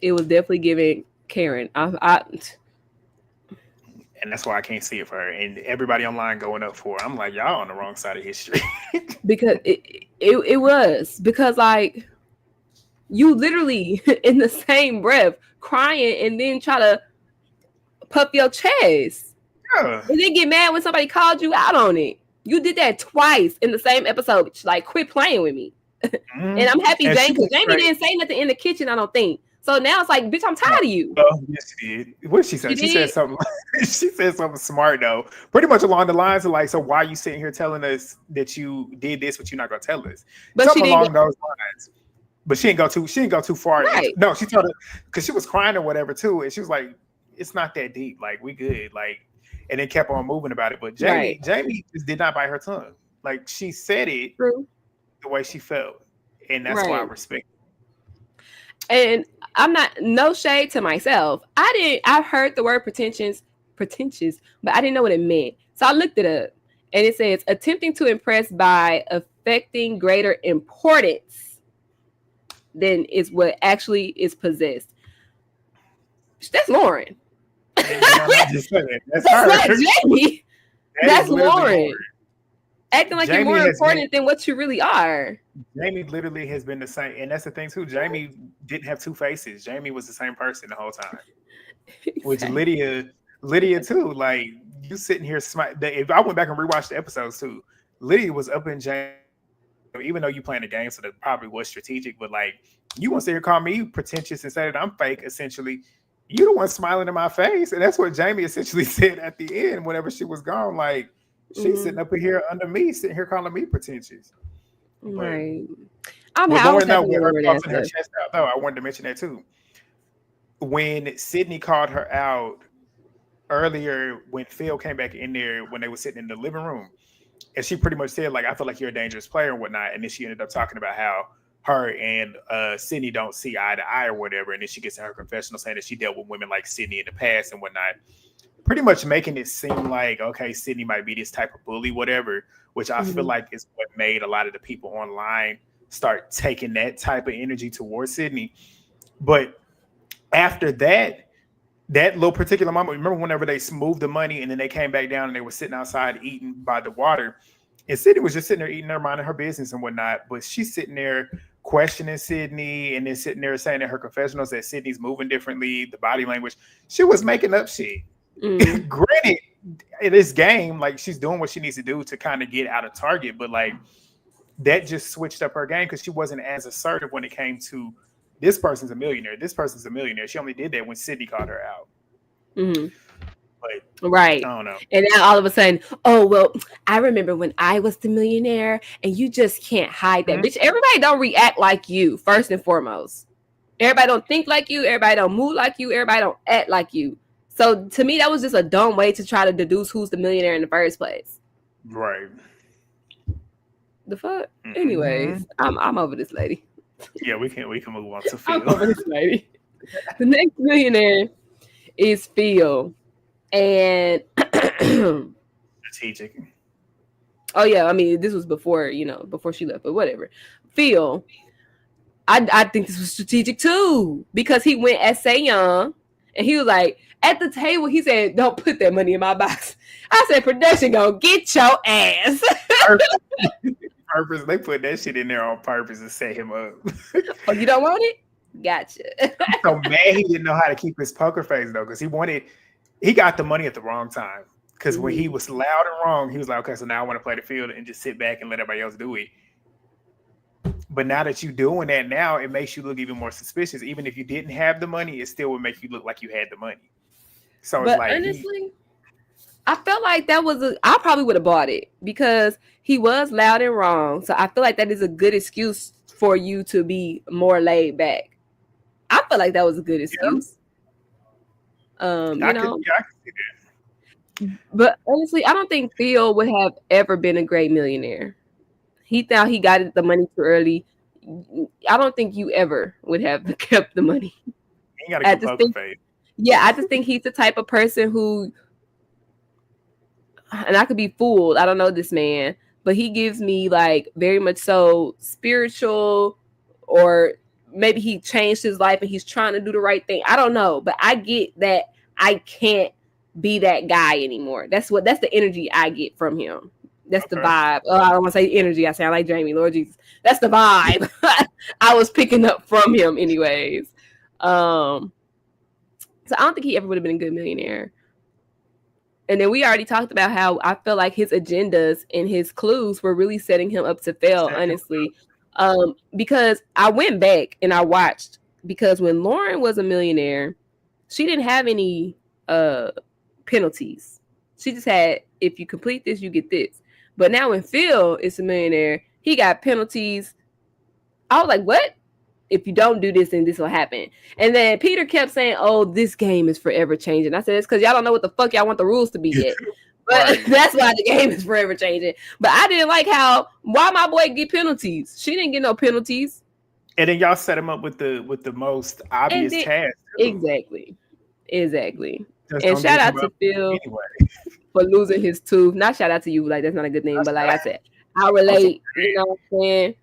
It was definitely giving Karen. and that's why I can't see it for her. And everybody online going up for her. I'm like, y'all on the wrong side of history. Because it was because like you literally in the same breath crying and then try to puff your chest Yeah. and then get mad when somebody called you out on it. You did that twice in the same episode. Like, quit playing with me. And I'm happy And she Jamie, because went Jamie straight. didn't say nothing in the kitchen, I don't think. So now it's like, bitch, I'm tired of you. Yes, she did. What she She said? She said did, something. She said something smart though. Pretty much along the lines of like, so why are you sitting here telling us that you did this, but you're not gonna tell us? but she Something didn't along those lines. But she didn't go too. She didn't go too far. go right, No, she told her because she was crying or whatever too, and she was like, "It's not that deep. Like we good." Like, and then kept on moving about it. But right. Jamie just did not bite her tongue. Like she said it True. the way she felt, and that's why I Right. respect. And I'm not, no shade to myself. I've heard the word pretentious, but I didn't know what it meant. So I looked it up and it says attempting to impress by affecting greater importance than is what actually is possessed. That's Lauren. And I'm not just saying that's That's not her. Jamie. That is That's literally Lauren. Lauren. Acting like you're Jamie more has been important than what you really are. Jamie literally has been the same, and that's the thing too. Jamie didn't have two faces. Jamie was the same person the whole time. Which Exactly. Lydia too. Like you sitting here, if I went back and rewatched the episodes too, Lydia was up in Jamie. Even though you playing the game, so that probably was strategic. But like you want to sit here call me pretentious and say that I'm fake. Essentially, you the one smiling in my face, and that's what Jamie essentially said at the end. Whenever she was gone, like she's sitting Mm, up here under me, sitting here calling me pretentious. But right. with I was Lauren though, happy to with her remember that puffing her stuff. chest out though, I wanted to mention that too. When Sydney called her out earlier, when Phil came back in there when they were sitting in the living room, and she pretty much said like, "I feel like you're a dangerous player and whatnot," and then she ended up talking about how her and Sydney don't see eye to eye or whatever, and then she gets in her confessional saying that she dealt with women like Sydney in the past and whatnot, pretty much making it seem like okay, Sydney might be this type of bully, whatever, which I feel Mhm. like is what made a lot of the people online start taking that type of energy towards Sydney. But after that little particular moment, remember whenever they moved the money and then they came back down and they were sitting outside eating by the water, and Sydney was just sitting there eating her, minding her business and whatnot, but she's sitting there questioning Sydney and then sitting there saying in her confessionals that Sydney's moving differently, the body language. She was making up shit. Mm. Granted, in this game, like she's doing what she needs to do to kind of get out of target, but like that just switched up her game because she wasn't as assertive when it came to this person's a millionaire. This person's a millionaire. She only did that when Sydney called her out. Mhm. But Right. I don't know. And now all of a sudden, oh well, I remember when I was the millionaire, and you just can't hide that, Mhm. bitch. Everybody don't react like you. First and foremost, everybody don't think like you. Everybody don't move like you. Everybody don't act like you. So to me, that was just a dumb way to try to deduce who's the millionaire in the first place. Right. The fuck. Mhm. Anyways, I'm over this lady. Yeah, we can move on to I'm Phil. over this lady. The next millionaire is Phil, and Strategic. oh yeah, I mean this was before before she left, but whatever. Phil, I think this was strategic too because he went at Say Young and he was like at the table. He said, "Don't put that money in my box." I said, "Production gonna get your ass." Purpose. They put that shit in there on purpose to set him up. Oh, you don't want it? Gotcha. I'm so mad he didn't know how to keep his poker face though, because he got the money at the wrong time. Because when he Mhm. was loud and wrong, he was like, okay, so now I want to play the field and just sit back and let everybody else do it. But now that you're doing that now, it makes you look even more suspicious. Even if you didn't have the money, it still would make you look like you had the money. So it's But like honestly, I felt like that was I probably would have bought it because he was loud and wrong. So I feel like that is a good excuse for you to be more laid back. I feel like that was a good excuse. I You could, know, yeah, I could see that. but honestly, I don't think Phil would have ever been a great millionaire. He thought he got the money too early. I don't think you ever would have kept the money. He ain't got a I good just poker think, face. yeah, I just think he's the type of person who, and I could be fooled. I don't know this man, but he gives me like very much so spiritual, or maybe he changed his life and he's trying to do the right thing. I don't know, but I get that I can't be that guy anymore. That's the energy I get from him. That's the Okay. vibe. Oh, I don't want to say energy. I sound like Jamie. Lord Jesus, that's the vibe I was picking up from him, anyways. So I don't think he ever would have been a good millionaire. And then we already talked about how I feel like his agendas and his clues were really setting him up to fail, Set him honestly. Because I went back and I watched, because when Lauren was a millionaire, she didn't have any penalties. She just had, if you complete this, you get this. But now when Phil is a millionaire, he got penalties. I was like, what? If you don't do this, then this will happen. And then Peter kept saying, oh, this game is forever changing. I said, it's because y'all don't know what the fuck y'all want the rules to be yet. But Right. that's why the game is forever changing. But I didn't like why my boy get penalties. She didn't get no penalties. And then y'all set him up with the most obvious then, task. Too. Exactly. Just And don't shout get out him to up Phil anyway. for losing his tooth. Not shout out to you, like that's not a good name, but like I said, I relate. You know what I'm saying?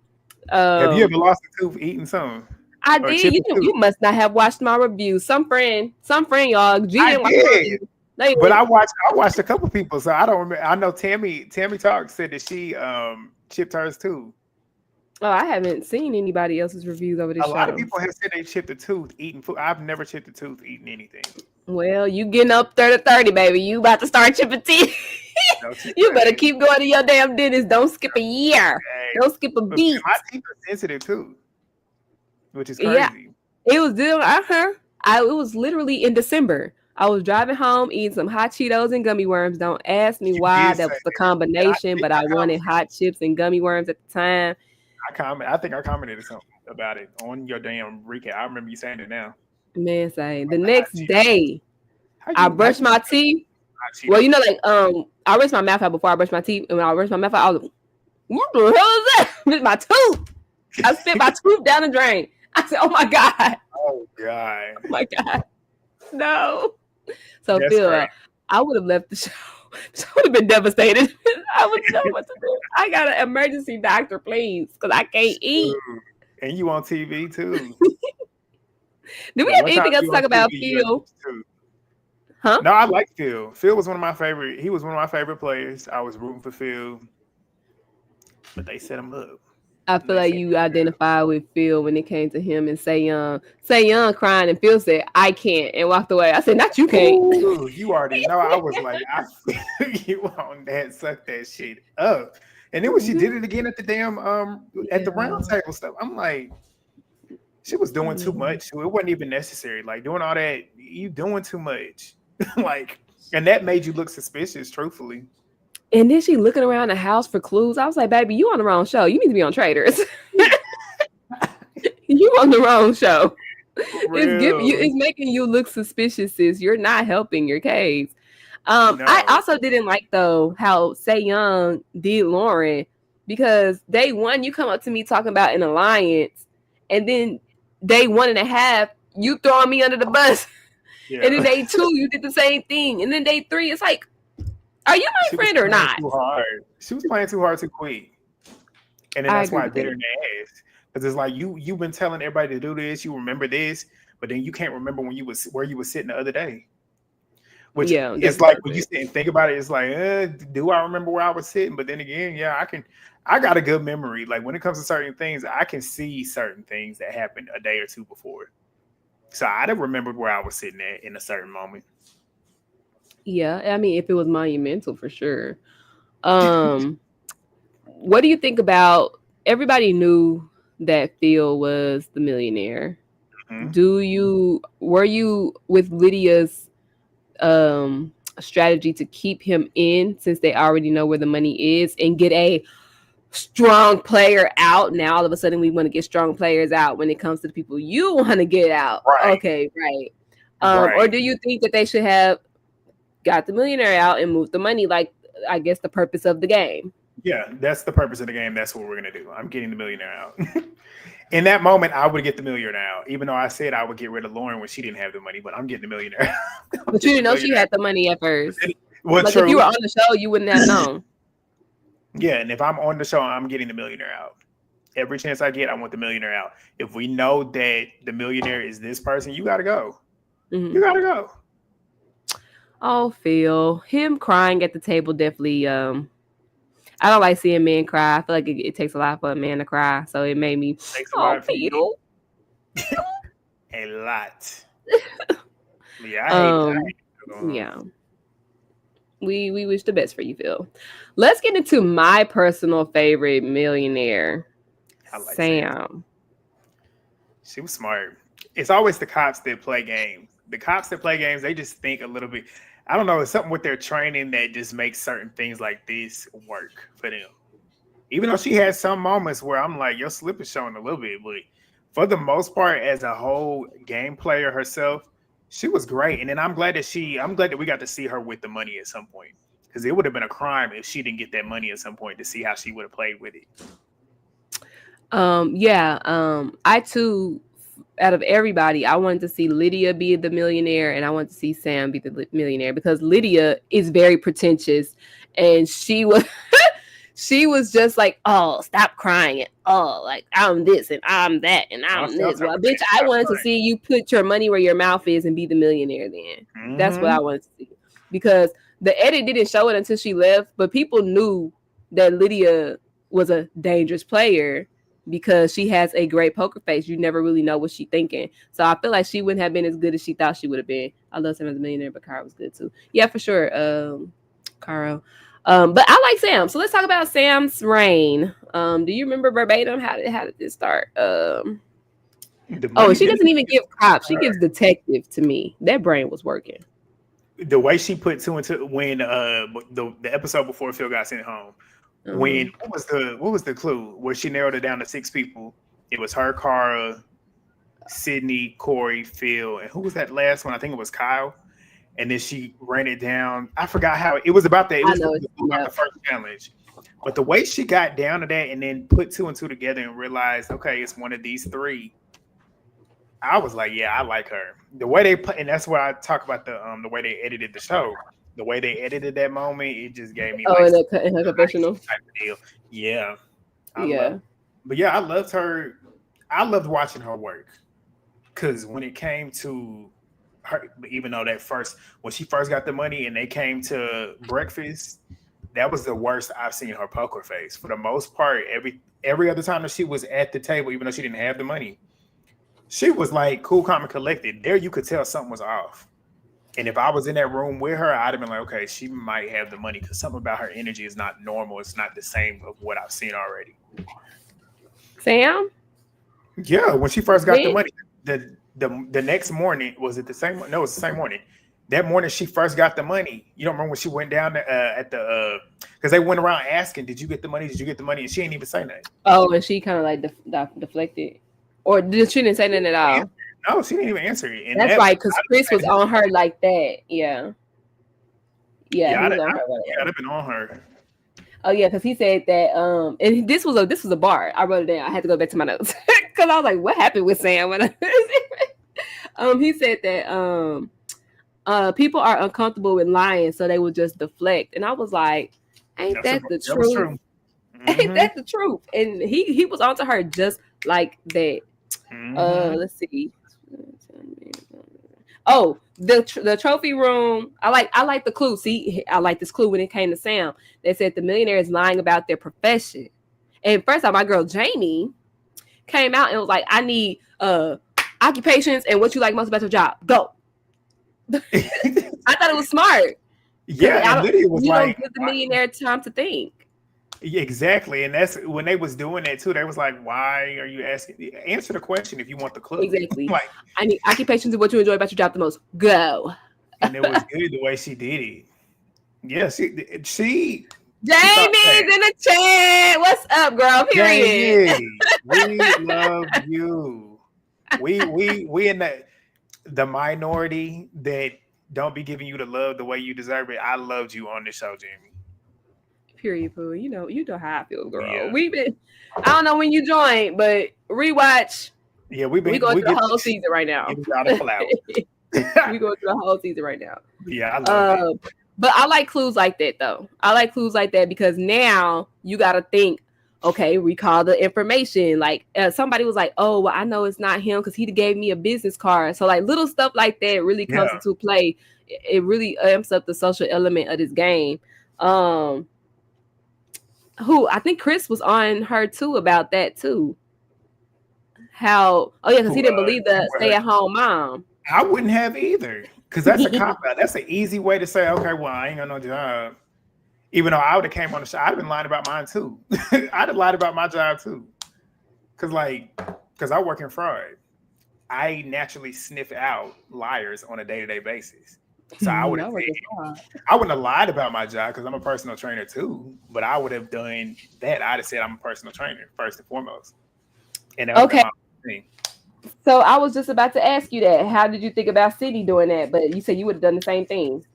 Have you ever lost a tooth eating something? I Or did. chipped a tooth? You must not have watched my review. Some friend, y'all. G I didn't watch my did. review. But I watched a couple people, so I don't remember. I know Tammy Talk said that she chipped hers too. Oh, I haven't seen anybody else's reviews over this A show. lot of people have said they chipped a tooth eating food. I've never chipped a tooth eating anything. Well, you getting up 30, baby. You about to start chipping teeth. No, You better keep going to your damn dentist. Don't skip a year. Don't skip a beat. My teeth are sensitive too, which is crazy. Yeah, it was it was literally in December. I was driving home eating some hot Cheetos and gummy worms. Don't ask me why that was the combination, but I wanted hot chips and gummy worms at the time. I think I commented something about it on your damn recap. I remember you saying it now. Man, say the next day, I brushed my teeth. Well, you know, like I rinsed my mouth out before I brushed my teeth, and when I rinsed my mouth out, I was like, "What the hell is that?" It's my tooth. I spit my tooth down the drain. I said, "Oh my god! Oh god! Oh my god! No!" So Phil, I would have left the show. I would have been devastated. I wouldn't know what to do. I got an emergency doctor, please, because I can't eat. And you on TV too. Do we have anything else to talk about, Phil? Huh? No, I like Phil. Phil was one of my favorite. He was one of my favorite players. I was rooting for Phil, but they set him up. I feel like you identify with Phil when it came to him and Say Young crying, and Phil said, "I can't," and walked away. I said, "Not you can't." Ooh, you already know. I was like, I feel you on that. Suck that shit up. And then when she did it again at the damn at the round table stuff, I'm like, she was doing too much. It wasn't even necessary. Like doing all that, you doing too much. Like, and that made you look suspicious, truthfully. And then she looking around the house for clues. I was like, baby, you on the wrong show. You need to be on Traders. You on the wrong show. It's making you look suspicious, sis. You're not helping your case. No. I also didn't like, though, how Say Young did Lauren, because day one, you come up to me talking about an alliance, and then day 1.5, you throwing me under the bus. Yeah. And then day 2, you did the same thing. And then day 3, it's like, are you my friend or not? Too hard. She was playing too hard too quick. And then that's why I bit her in the ass. Because it's like you've been telling everybody to do this, you remember this, but then you can't remember where you were sitting the other day. Which it's like when you sit and think about it, it's like, do I remember where I was sitting? But then again, yeah, I got a good memory. Like when it comes to certain things, I can see certain things that happened a day or two before. So I'd have remembered where I was sitting at in a certain moment. Yeah, I mean, if it was monumental, for sure. What do you think about, everybody knew that Phil was the millionaire. Mm-hmm. Were you with Lydia's strategy to keep him in, since they already know where the money is, and get a strong player out. Now all of a sudden we want to get strong players out when it comes to the people you want to get out. Right. Okay, right. Right. Or do you think that they should have got the millionaire out and moved the money, like I guess the purpose of the game? Yeah, that's the purpose of the game. That's what we're gonna do. I'm getting the millionaire out. In that moment, I would get the millionaire out, even though I said I would get rid of Lauren when she didn't have the money. But I'm getting the millionaire. But you didn't know she had the money at first. Well, like true. if you were on the show, you wouldn't have known. Yeah, and if I'm on the show, I'm getting the millionaire out. Every chance I get, I want the millionaire out. If we know that the millionaire is this person, you gotta go. Mm-hmm. You gotta go. Oh, Phil, him crying at the table definitely. I don't like seeing men cry. I feel like it takes a lot for a man to cry, so it made me. Oh, Phil. A lot. Yeah, I hate that. Yeah. We wish the best for you, Phil. Let's get into my personal favorite millionaire, like Sam. She was smart. It's always the cops that play games. The cops that play games, they just think a little bit. I don't know, it's something with their training that just makes certain things like this work for them. Even though she had some moments where I'm like, your slip is showing a little bit, but for the most part, as a whole game player herself, she was great. And then I'm glad that we got to see her with the money at some point. Because it would have been a crime if she didn't get that money at some point to see how she would have played with it. I too, out of everybody, I wanted to see Lydia be the millionaire and I wanted to see Sam be the millionaire because Lydia is very pretentious and she was just like, oh, stop crying and oh, like I'm this and I'm that and I'm this. Well, bitch, I wanted to see you put your money where your mouth is and be the millionaire then. Mm-hmm. That's what I wanted to see. Because the edit didn't show it until she left, but people knew that Lydia was a dangerous player because she has a great poker face. You never really know what she's thinking. So I feel like she wouldn't have been as good as she thought she would have been. I love Sam as a millionaire, but Cara was good too. Yeah, for sure. Cara. But I like Sam. So let's talk about Sam's reign. Do you remember verbatim how did this start? She doesn't even give cops. She gives detective to me. That brain was working. The way she put two and two when the episode before Phil got sent home. When what was the clue where she narrowed it down to 6 people? It was her, Cara, Sydney, Corey, Phil, and who was that last one? I think it was Kyle. And then she ran it down. I forgot how it was about that. It was about the first challenge. But the way she got down to that and then put 2 and 2 together and realized, okay, it's one of these 3. I was like, yeah, I like her. The way they put, and that's why I talk about the way they edited the show. The way they edited that moment, it just gave me in her confessional type of deal. Yeah. But yeah, I loved her. I loved watching her work. Because when it came to her, even though when she first got the money and they came to breakfast, that was the worst I've seen her poker face. For the most part, every other time that she was at the table, even though she didn't have the money, she was like cool, calm, and collected. There you could tell something was off. And if I was in that room with her, I'd have been like, okay, she might have the money because something about her energy is not normal. It's not the same of what I've seen already. Sam? Yeah, when she first got the money, the next morning, was it the same? No, it was the same morning. That morning she first got the money. You don't remember when she went down at the because they went around asking, "Did you get the money? Did you get the money?" And she didn't even say nothing. Oh, and she kind of like deflected, or she didn't say nothing at all. No, she didn't even answer it. And that's right, because Chris was on her like that. Yeah, I'd have been on her. Oh yeah, because he said that. And this was a bar. I wrote it down. I had to go back to my notes because I was like, "What happened with Sam?" He said that people are uncomfortable with lying, so they will just deflect. And I was like, "Ain't that the truth? Mm-hmm. Ain't that the truth?" And he was onto her just like that. Mm-hmm. Let's see. Oh, the trophy room. I like the clue. See, I like this clue when it came to Sam. They said the millionaire is lying about their profession. And first time, my girl Jamie came out and was like, "I need occupations and what you like most about your job. Go." I thought it was smart. Yeah, and Lydia was like, "Don't give the millionaire time to think." Yeah, exactly, and that's when they was doing that too. They was like, "Why are you asking? Answer the question if you want the clue." Exactly. Like, I need occupations and what you enjoy about your job the most. Go. And it was good the way she did it. Yeah, She thought Jamie's in that. the chat. What's up, girl? Period. Jamie, we love you. We in the minority that don't be giving you the love the way you deserve it. I loved you on this show, Jamie. Period, Pooh. You know how I feel, girl. Yeah. We've been, I don't know when you joined, but rewatch. Yeah, We going we through get the whole season right now. giving y'all the clout. We going through the whole season right now. Yeah, I love it. But I like clues like that though. I like clues like that because now you got to think. Okay, recall the information. Like somebody was like, "Oh, well, I know it's not him because he gave me a business card." So like little stuff like that really comes Yeah. into play. It really amps up the social element of this game. Who I think Chris was on her too about that too. How? Oh yeah, because he didn't believe the stay-at-home mom. I wouldn't have either, because that's a cop out. That's an easy way to say, okay, well, I ain't got no job. Even though I would have came on the show, I'd have been lying about mine too. I'd have lied about my job too, because I work in fraud. I naturally sniff out liars on a day-to-day basis. So I wouldn't have lied about my job because I'm a personal trainer too. But I would have done that. I'd have said I'm a personal trainer first and foremost. And that okay. my thing. So I was just about to ask you that. How did you think about Sydney doing that? But you said you would have done the same thing.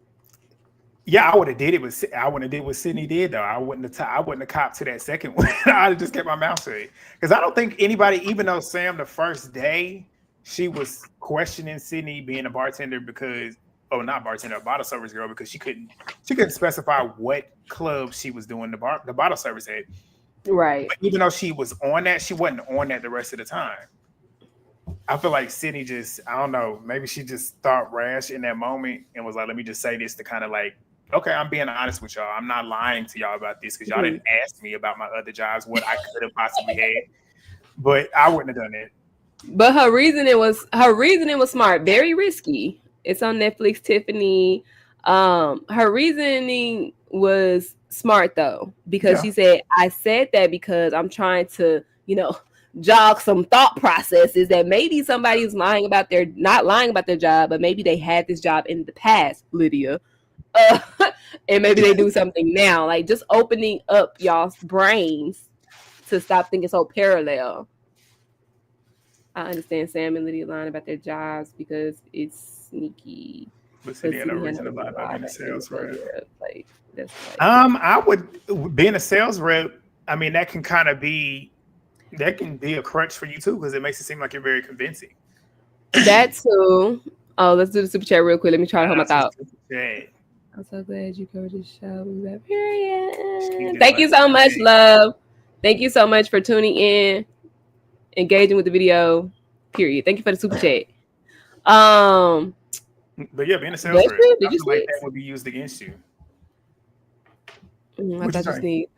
Yeah, I would have did it. I wouldn't have did what Sydney did though. I wouldn't have copped to that second one. I'd have just kept my mouth shut because I don't think anybody, even though Sam the first day she was questioning Sydney being a bartender because, not bartender, a bottle service girl because she couldn't specify what club she was doing the bottle service at. Right. But even though she was on that, she wasn't on that the rest of the time. I feel like Sydney just, I don't know, maybe she just thought rash in that moment and was like, let me just say this to kind of like, okay, I'm being honest with y'all. I'm not lying to y'all about this because y'all didn't ask me about my other jobs, what I could have possibly had. But I wouldn't have done it. But her reasoning was smart, very risky. It's on Netflix, Tiffany. Her reasoning was smart though, because she said, I said that because I'm trying to, jog some thought processes that maybe somebody's not lying about their job, but maybe they had this job in the past, Lydia. And maybe they do something now, like just opening up y'all's brains to stop thinking so parallel. I understand Sam and Lydia lying about their jobs because it's sneaky. But Sydney had no reason to lie about being a sales rep. I would being a sales rep. I mean, that can be a crutch for you too because it makes it seem like you're very convincing. That too. Oh, let's do the super chat real quick. Let me try to hold my thought. I'm so glad you covered this show. Period. Thank you so much, love. Thank you so much for tuning in, engaging with the video. Period. Thank you for the super chat. But yeah, being a sales rep, I feel like that would be used against you. I thought you sneezed.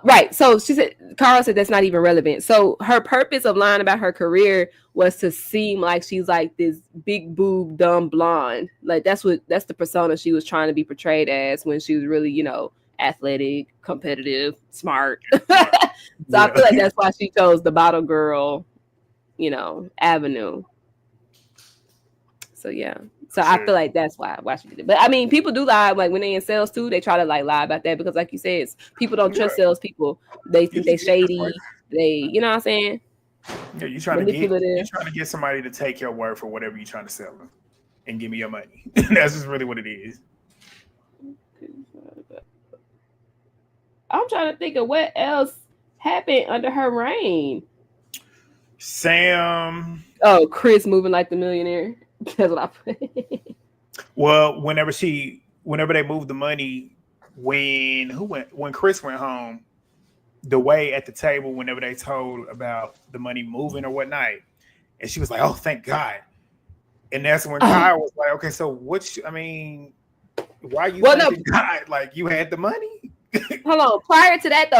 Right. So she said, Carl said that's not even relevant. So her purpose of lying about her career was to seem like she's like this big boob, dumb blonde. Like that's the persona she was trying to be portrayed as when she was really, athletic, competitive, smart. So I feel like that's why she chose the bottle girl, avenue. So yeah. So I feel like that's why she did it. But I mean, people do lie. Like when they in sales too, they try to like lie about that because, like you said, people don't trust salespeople. They think they shady. They, you know what I'm saying? Yeah, you're trying to get somebody to take your word for whatever you're trying to sell them, and give me your money. That's just really what it is. I'm trying to think of what else happened under her reign. Sam. Oh, Chris moving like the millionaire. That's what I put. Well, whenever they moved the money, when Chris went home, the way at the table, whenever they told about the money moving or whatnot, and she was like, "Oh, thank God." And that's when Kyle was like, "Okay, so why you thanking God? Like you had the money?" Hold on. Prior to that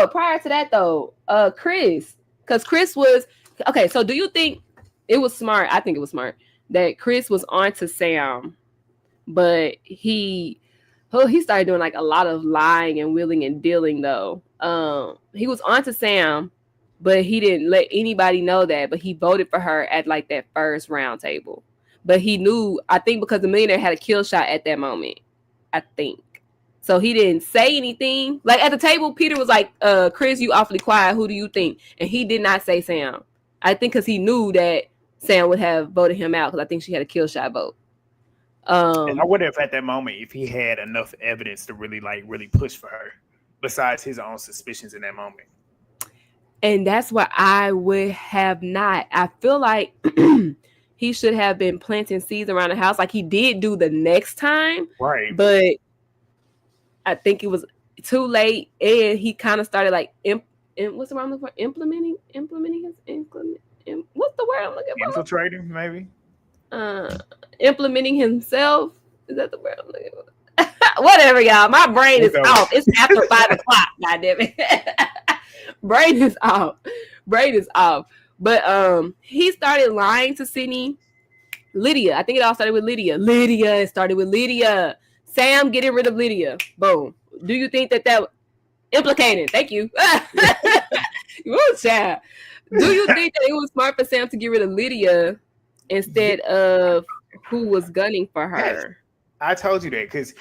though, Chris, because Chris was okay. So do you think it was smart? I think it was smart that Chris was on to Sam, but he started doing like a lot of lying and wheeling and dealing though. He was on to Sam, but he didn't let anybody know that, but he voted for her at like that first round table. But he knew, I think because the millionaire had a kill shot at that moment, I think. So he didn't say anything. Like at the table, Peter was like, Chris, you awfully quiet. Who do you think? And he did not say Sam. I think because he knew that Sam would have voted him out because I think she had a kill shot vote. And I wonder if at that moment, if he had enough evidence to really push for her, besides his own suspicions in that moment. And that's what I would have not. I feel like he should have been planting seeds around the house like he did do the next time. Right. But I think it was too late, and he kind of started like what's the word I'm looking for? Implementing what's the word I'm looking for? Infiltrating, maybe. Implementing himself. Is that the word I'm looking for? Whatever, y'all. My brain is off. It's after 5 o'clock. Goddamn it. Brain is off. But he started lying to Sydney. Lydia. I think it all started with Lydia. It started with Lydia. Sam getting rid of Lydia. Boom. Do you think that implicated? Thank you. Woo, child. Do you think that it was smart for Sam to get rid of Lydia instead of who was gunning for her? Yes. I told you that because,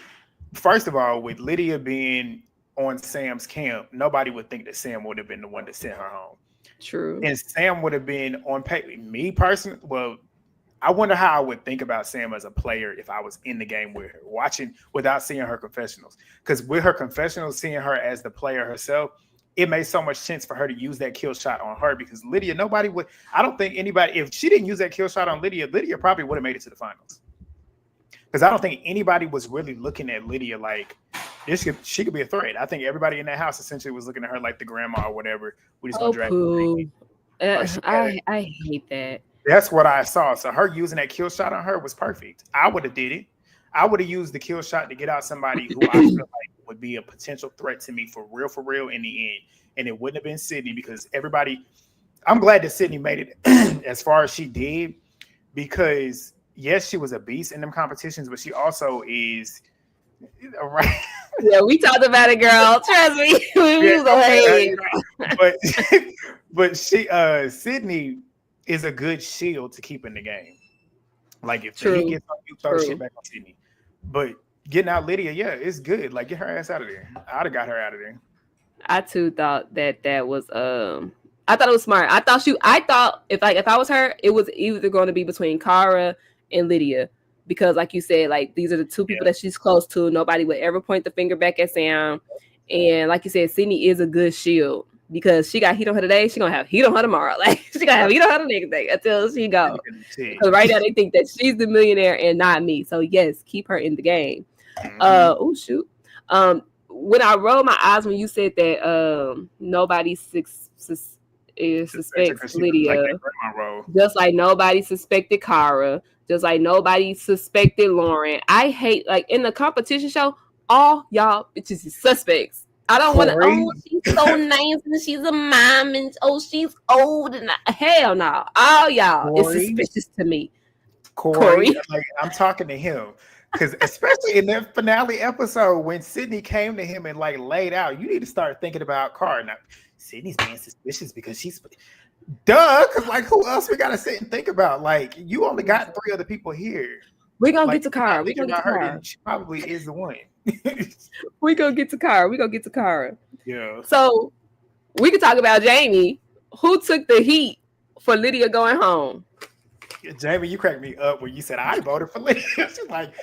first of all, with Lydia being on Sam's camp, nobody would think that Sam would have been the one to send her home. True. And Sam would have been on paper. Me personally, well, I wonder how I would think about Sam as a player if I was in the game with her, watching without seeing her confessionals. Because with her confessionals, seeing her as the player herself, it made so much sense for her to use that kill shot on her because Lydia, nobody would, I don't think anybody, if she didn't use that kill shot on Lydia, Lydia probably would have made it to the finals. Because I don't think anybody was really looking at Lydia like she could be a threat. I think everybody in that house essentially was looking at her like the grandma or whatever. We just gonna drag her. I hate that. That's what I saw. So her using that kill shot on her was perfect. I would have did it. I would have used the kill shot to get out somebody who I feel like would be a potential threat to me for real in the end. And it wouldn't have been Sydney because I'm glad that Sydney made it as far as she did because yes, she was a beast in them competitions, but she also is right. Yeah, we talked about it, girl. Trust me. But she Sydney is a good shield to keep in the game. Like if he gets on you, throw the shit back on Sydney. But getting out Lydia, yeah, it's good. Like get her ass out of there. I'd have got her out of there. I too thought that was I thought it was smart. I thought if I was her, it was either going to be between Cara and Lydia. Because like you said, like these are the two people that she's close to. Nobody would ever point the finger back at Sam. And like you said, Sydney is a good shield because she got heat on her today. She's gonna have heat on her tomorrow. Like she gonna have heat on her the next day until she goes. Because right now they think that she's the millionaire and not me. So yes, keep her in the game. Oh shoot. When I rolled my eyes when you said that nobody suspects Lydia, just like nobody suspected Cara. Just like nobody suspected Lauren. I hate, like, in the competition show, all y'all bitches is suspects. I don't want to, oh, she's so nice and she's a mom and, oh, she's old. And hell no. All y'all is suspicious to me. Corey. Like, I'm talking to him. Because especially in that finale episode when Sydney came to him and, like, laid out, you need to start thinking about Cara. Now, Sydney's being suspicious because she's... Duh, because like who else we gotta sit and think about? Like you only got 3 other people here. We're gonna get to Cara. We're gonna get to Cara. She probably is the one. We're gonna get to Cara. Yeah. So we could talk about Jamie, who took the heat for Lydia going home. Yeah, Jamie, you cracked me up when you said I voted for Lydia. She's like,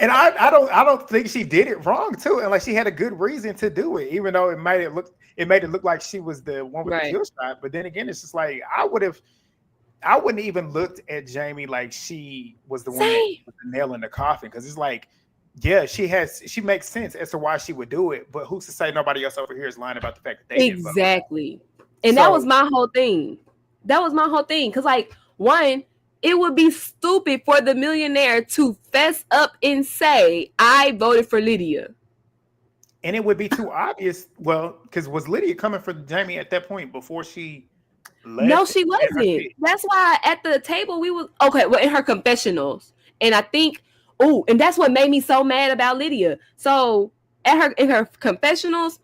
and I don't think she did it wrong too. And like she had a good reason to do it, even though it made it look like she was the one with the kill shot. But then again, it's just like I wouldn't even looked at Jamie like she was the one that was the nail in the coffin. Because it's like, yeah, she makes sense as to why she would do it. But who's to say nobody else over here is lying about the fact that they exactly. And that was my whole thing. Because like one, it would be stupid for the millionaire to fess up and say, I voted for Lydia. And it would be too obvious. Well, because was Lydia coming for Jamie at that point before she left? No, she wasn't. That's why at the table we was okay. Well, in her confessionals, and I think, and that's what made me so mad about Lydia. So in her confessionals,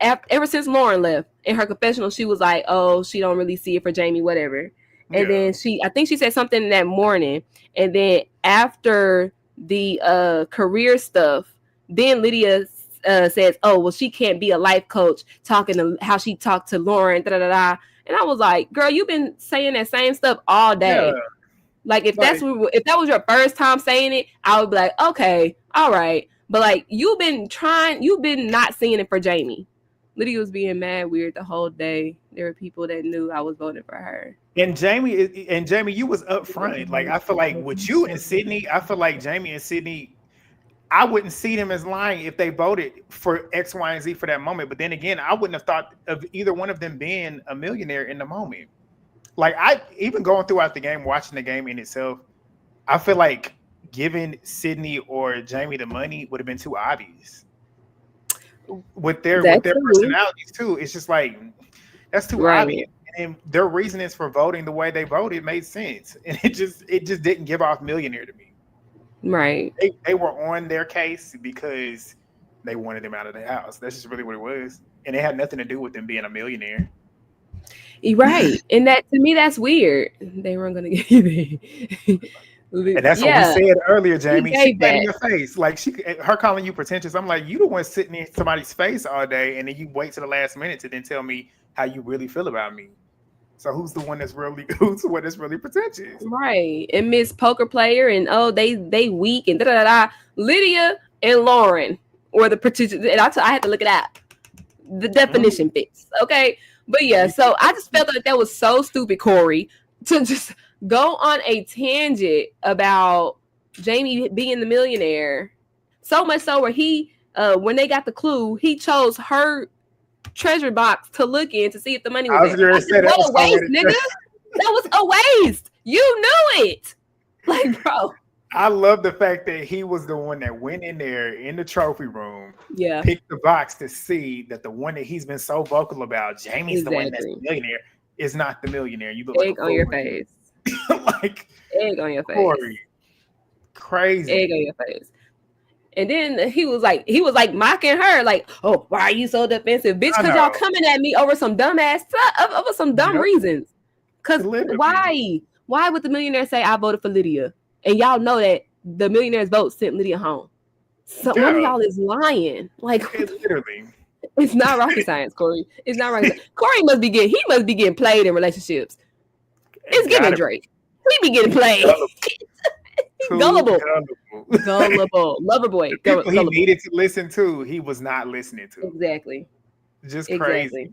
ever since Lauren left, in her confessional, she was like, "Oh, she don't really see it for Jamie, whatever." And then I think she said something that morning, and then after the career stuff, then Lydia says, "Oh, well, she can't be a life coach," talking to how she talked to Lauren, da da da. And I was like, "Girl, you've been saying that same stuff all day." Yeah. Like if that was your first time saying it, I would be like, "Okay, all right." But like you've been not seeing it for Jamie. Lydia was being mad weird the whole day. There were people that knew I was voting for her. And Jamie, you was up front. Like I feel like with you and Sydney, I feel like Jamie and Sydney, I wouldn't see them as lying if they voted for X, Y, and Z for that moment. But then again, I wouldn't have thought of either one of them being a millionaire in the moment. Like I even going throughout the game, watching the game in itself, I feel like giving Sydney or Jamie the money would have been too obvious. With their personalities too, it's just like that's too obvious. And their reasonings for voting the way they voted made sense, and it just didn't give off millionaire to me. Right? They were on their case because they wanted them out of the house. That's just really what it was, and it had nothing to do with them being a millionaire. Right, and that to me that's weird. They weren't going to give you and that's what we said earlier, Jamie. She said in your face, like her calling you pretentious. I'm like, you the one sitting in somebody's face all day, and then you wait to the last minute to then tell me how you really feel about me. So who's the one that's really pretentious? Right. And Miss Poker Player and they weak and da da da. Lydia and Lauren were the pretentious, and I had to look it up. The definition fits. Okay. But yeah, so I just felt like that was so stupid, Corey, to just go on a tangent about Jamie being the millionaire. So much so where he when they got the clue, he chose her treasure box to look in to see if the money was there. What a waste, nigga. That was a waste. You knew it. Like, bro. I love the fact that he was the one that went in there in the trophy room, picked the box to see that the one that he's been so vocal about, Jamie's the one that's the millionaire, is not the millionaire. You look egg on your face. Like egg on your face. Corey. Crazy. Egg on your face. And then he was like mocking her, like, "Oh, why are you so defensive, bitch? Because y'all coming at me over some dumbass stuff, over some dumb reasons. Because why would the millionaire say I voted for Lydia? And y'all know that the millionaire's vote sent Lydia home. So one of y'all is lying. Like literally. It's not rocket science, Corey. It's not rocket science. Corey must be getting played in relationships. It's giving Drake. He be getting played. Gullible. Lover boy. He needed to listen to, he was not listening to. Exactly. Just crazy.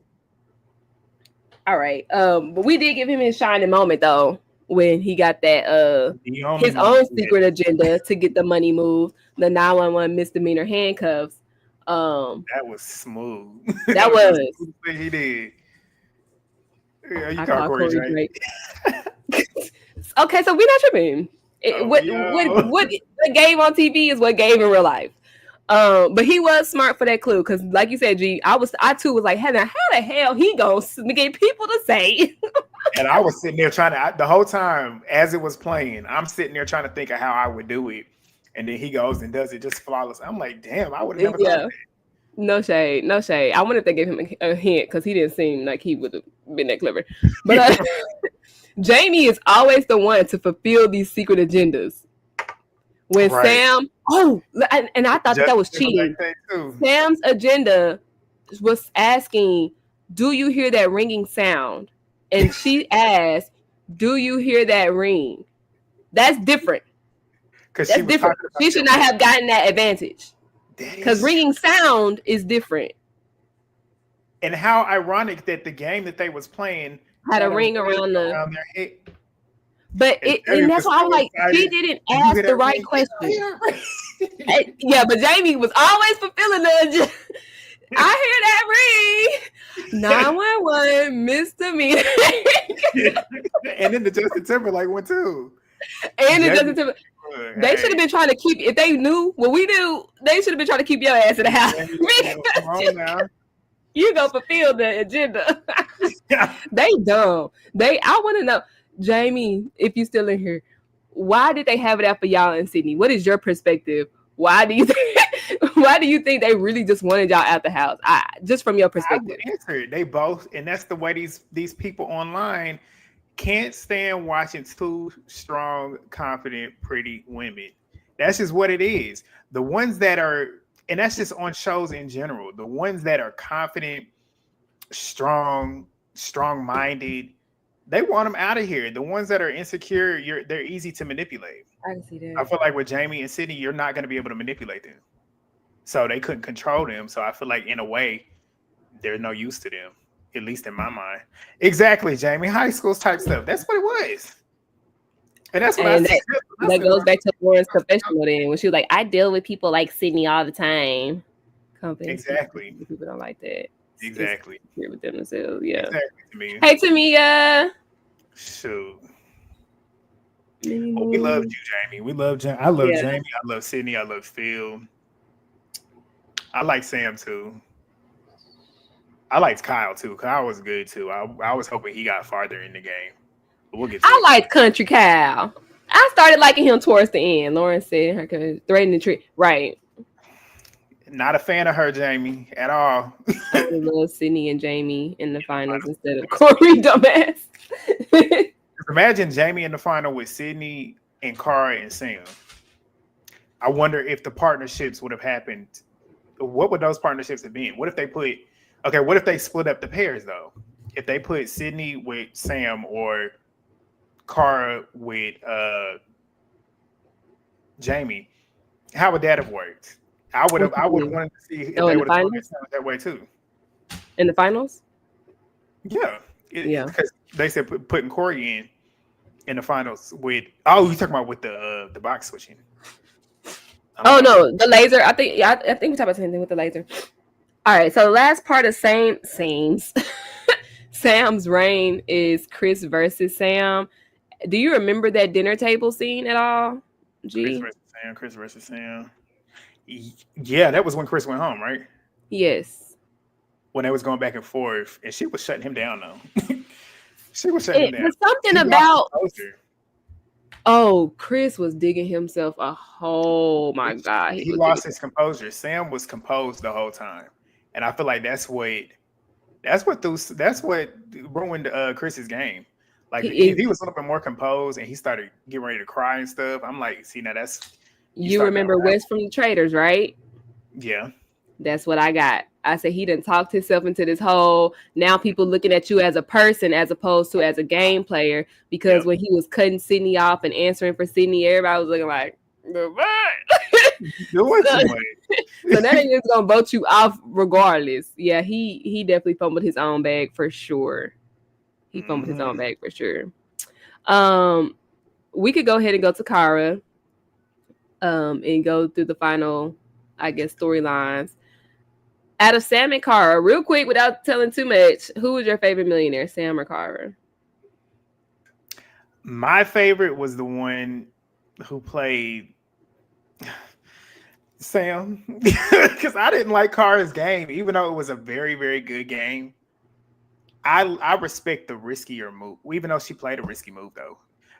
All right. But we did give him his shining moment though, when he got that his own secret agenda to get the money moved, the 911 misdemeanor handcuffs. That was smooth. That was he did. Yeah, you call Corey Drake. Okay, so we're not tripping. What gave on TV is what gave in real life. But he was smart for that clue because, like you said, G, I too was like, how the hell he gonna get people to say? And I was sitting there the whole time as it was playing, I'm sitting there trying to think of how I would do it, and then he goes and does it just flawless. I'm like, damn, I would have never thought that. No shade. I wanted to give him a hint because he didn't seem like he would have been that clever. But Jamie is always the one to fulfill these secret agendas. When Sam, and I thought that was cheating. Sam's agenda was asking, "Do you hear that ringing sound?" And she asked, "Do you hear that ring?" That's different. That's different. She should not have gotten that advantage. Because ringing sound is different. And how ironic that the game that they was playing had a ring around their head. But and that's why I was like, she didn't ask the right question. Yeah, but Jamie was always fulfilling the. I hear that ring. 911 misdemeanor. And then the Justin Timberlake one too. And the Justin Timberlake. They should have been trying to keep, if they knew what we knew, they should have been trying to keep your ass in the house. You go fulfill the agenda. They dumb. I want to know, Jamie, if you still in here, why did they have it out for y'all in Sydney? What is your perspective? Why do you think they really just wanted y'all out the house? Just from your perspective. They both, and that's the way these people online can't stand watching two strong, confident, pretty women. That's just what it is. The ones that are and that's just on shows in general. The ones that are confident, strong-minded, they want them out of here. The ones that are insecure, they're easy to manipulate. I can see I that. feel like with Jamie and Sydney, you're not going to be able to manipulate them. So they couldn't control them. So I feel like in a way, there's no use to them, at least in my mind. Exactly, Jamie. High school type stuff. That's what it was. And that's what I And said. that goes back to Lauren's confessional then when she was like, I deal with people like Sydney all the time. Exactly. People don't like that. Exactly. It's with them themselves. Yeah. Exactly, Tamia. Hey, Tamia. Shoot. Well, we love you, Jamie. We love Jamie. I love Jamie. I love Sydney. I love Phil. I like Sam too. I liked Kyle too. Kyle was good too. I was hoping he got farther in the game. But we'll get to I like Country Kyle. I started liking him towards the end. Lauren said her threading the tree. Right. Not a fan of her, Jamie, at all. I love Sydney and Jamie in the finals instead of Corey, dumbass. Imagine Jamie in the final with Sydney and Cara and Sam. I wonder if the partnerships would have happened. What would those partnerships have been? What if they what if they split up the pairs though? If they put Sydney with Sam or Cara with Jamie, how would that have worked? I would have wanted to see if they would have done that way too. In the finals? Yeah. Because they said putting Corey in the finals with you talking about with the box switching. Oh no, the laser. I think we talked about the same thing with the laser. All right, so the last part of Sam's reign is Chris versus Sam. Do you remember that dinner table scene at all? G? Chris versus Sam. Yeah, that was when Chris went home, right? Yes. When they was going back and forth, and she was shutting him down though. She was shutting him down. There's something about. Oh, Chris was digging himself a hole. My God, he lost his composure. Sam was composed the whole time, and I feel like that's what ruined Chris's game. Like if he was a little bit more composed and he started getting ready to cry and stuff, I'm like, see, now that's. You remember Wes from the Traders, right? Yeah. That's what I got. I said he done talked himself into this hole. Now people looking at you as a person as opposed to as a game player. Because when he was cutting Sydney off and answering for Sydney, everybody was looking like, so that nigga's gonna vote you off regardless. Yeah, he definitely fumbled his own bag for sure. He fumbled his own bag for sure. We could go ahead and go to Cara. And go through the final, I guess, storylines. Out of Sam and Cara, real quick, without telling too much, who was your favorite millionaire, Sam or Cara? My favorite was the one who played Sam, because I didn't like Cara's game, even though it was a very, very good game. I respect the riskier move, even though she played a risky move, though.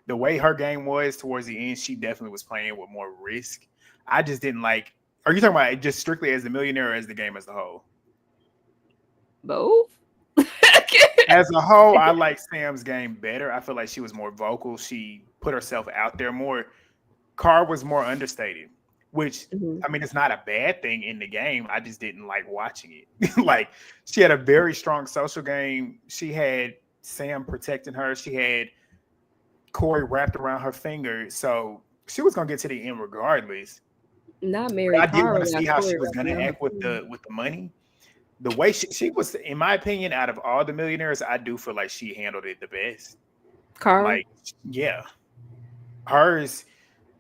The way her game was towards the end, she definitely was playing with more risk. I just didn't like. Are you talking about just strictly as the millionaire or as the game as a whole? Both. As a whole, I like Sam's game better. I feel like she was more vocal. She put herself out there more. Cara was more understated, which, I mean, it's not a bad thing in the game. I just didn't like watching it. Like, she had a very strong social game. She had Sam protecting her. She had Corey wrapped around her finger. So she was going to get to the end regardless. Not married. I did want to see how she was going to act with the money. The way she was, in my opinion, out of all the millionaires, I do feel like she handled it the best. Cara? Like, yeah. Hers,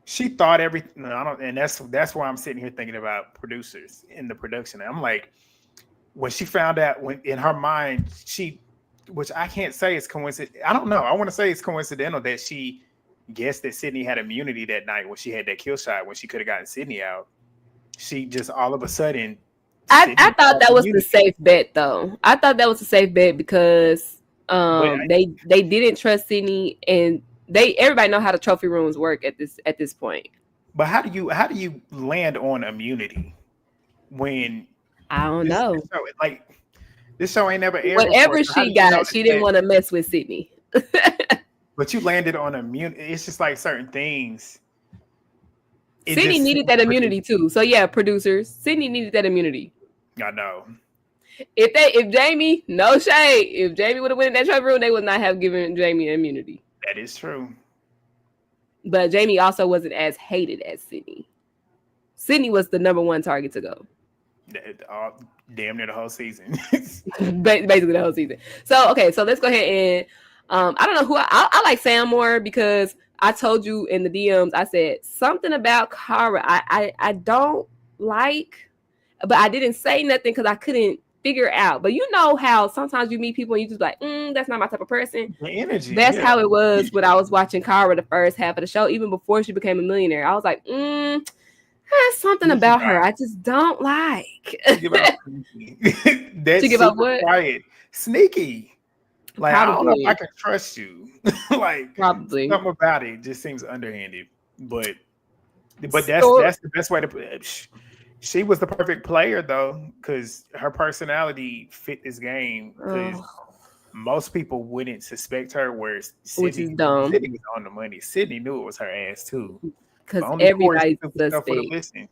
she thought everything. And that's why I'm sitting here thinking about producers in the production. I'm like, when she found out, when in her mind, which I can't say is coincidental. I don't know. I want to say it's coincidental that she guessed that Sydney had immunity that night when she had that kill shot when she could have gotten Sydney out. She just all of a sudden. I thought that was the safe bet, though. I thought that was a safe bet because they didn't trust Sydney, and everybody know how the trophy rooms work at this point. But how do you land on immunity when I don't know? This show ain't never aired. Whatever she got, she didn't want to mess with Sydney. But you landed on immunity. It's just like certain things. Sydney needed that immunity too. So yeah, producers, Sydney needed that immunity. I know. If Jamie, no shade, if Jamie would have went in that trophy room, they would not have given Jamie immunity. That is true. But Jamie also wasn't as hated as Sydney. Sydney was the number one target to go. Damn near the whole season. Basically the whole season. So okay, so let's go ahead and I don't know who I like Sam more because I told you in the DMs, I said something about Cara I don't like, but I didn't say nothing because I couldn't figure out. But you know how sometimes you meet people and you just like, that's not my type of person. The energy. That's how it was when I was watching Cara the first half of the show, even before she became a millionaire. I was like, there's something about her I just don't like. She give up what? Quiet. Sneaky. Like, probably. I don't know if I can trust you. Like, probably something about it just seems underhanded. But that's the best way to put it. She was the perfect player though, because her personality fit this game. Because most people wouldn't suspect her, whereas which is dumb. Sydney was on the money. Sydney knew it was her ass too. Because everybody's suspect.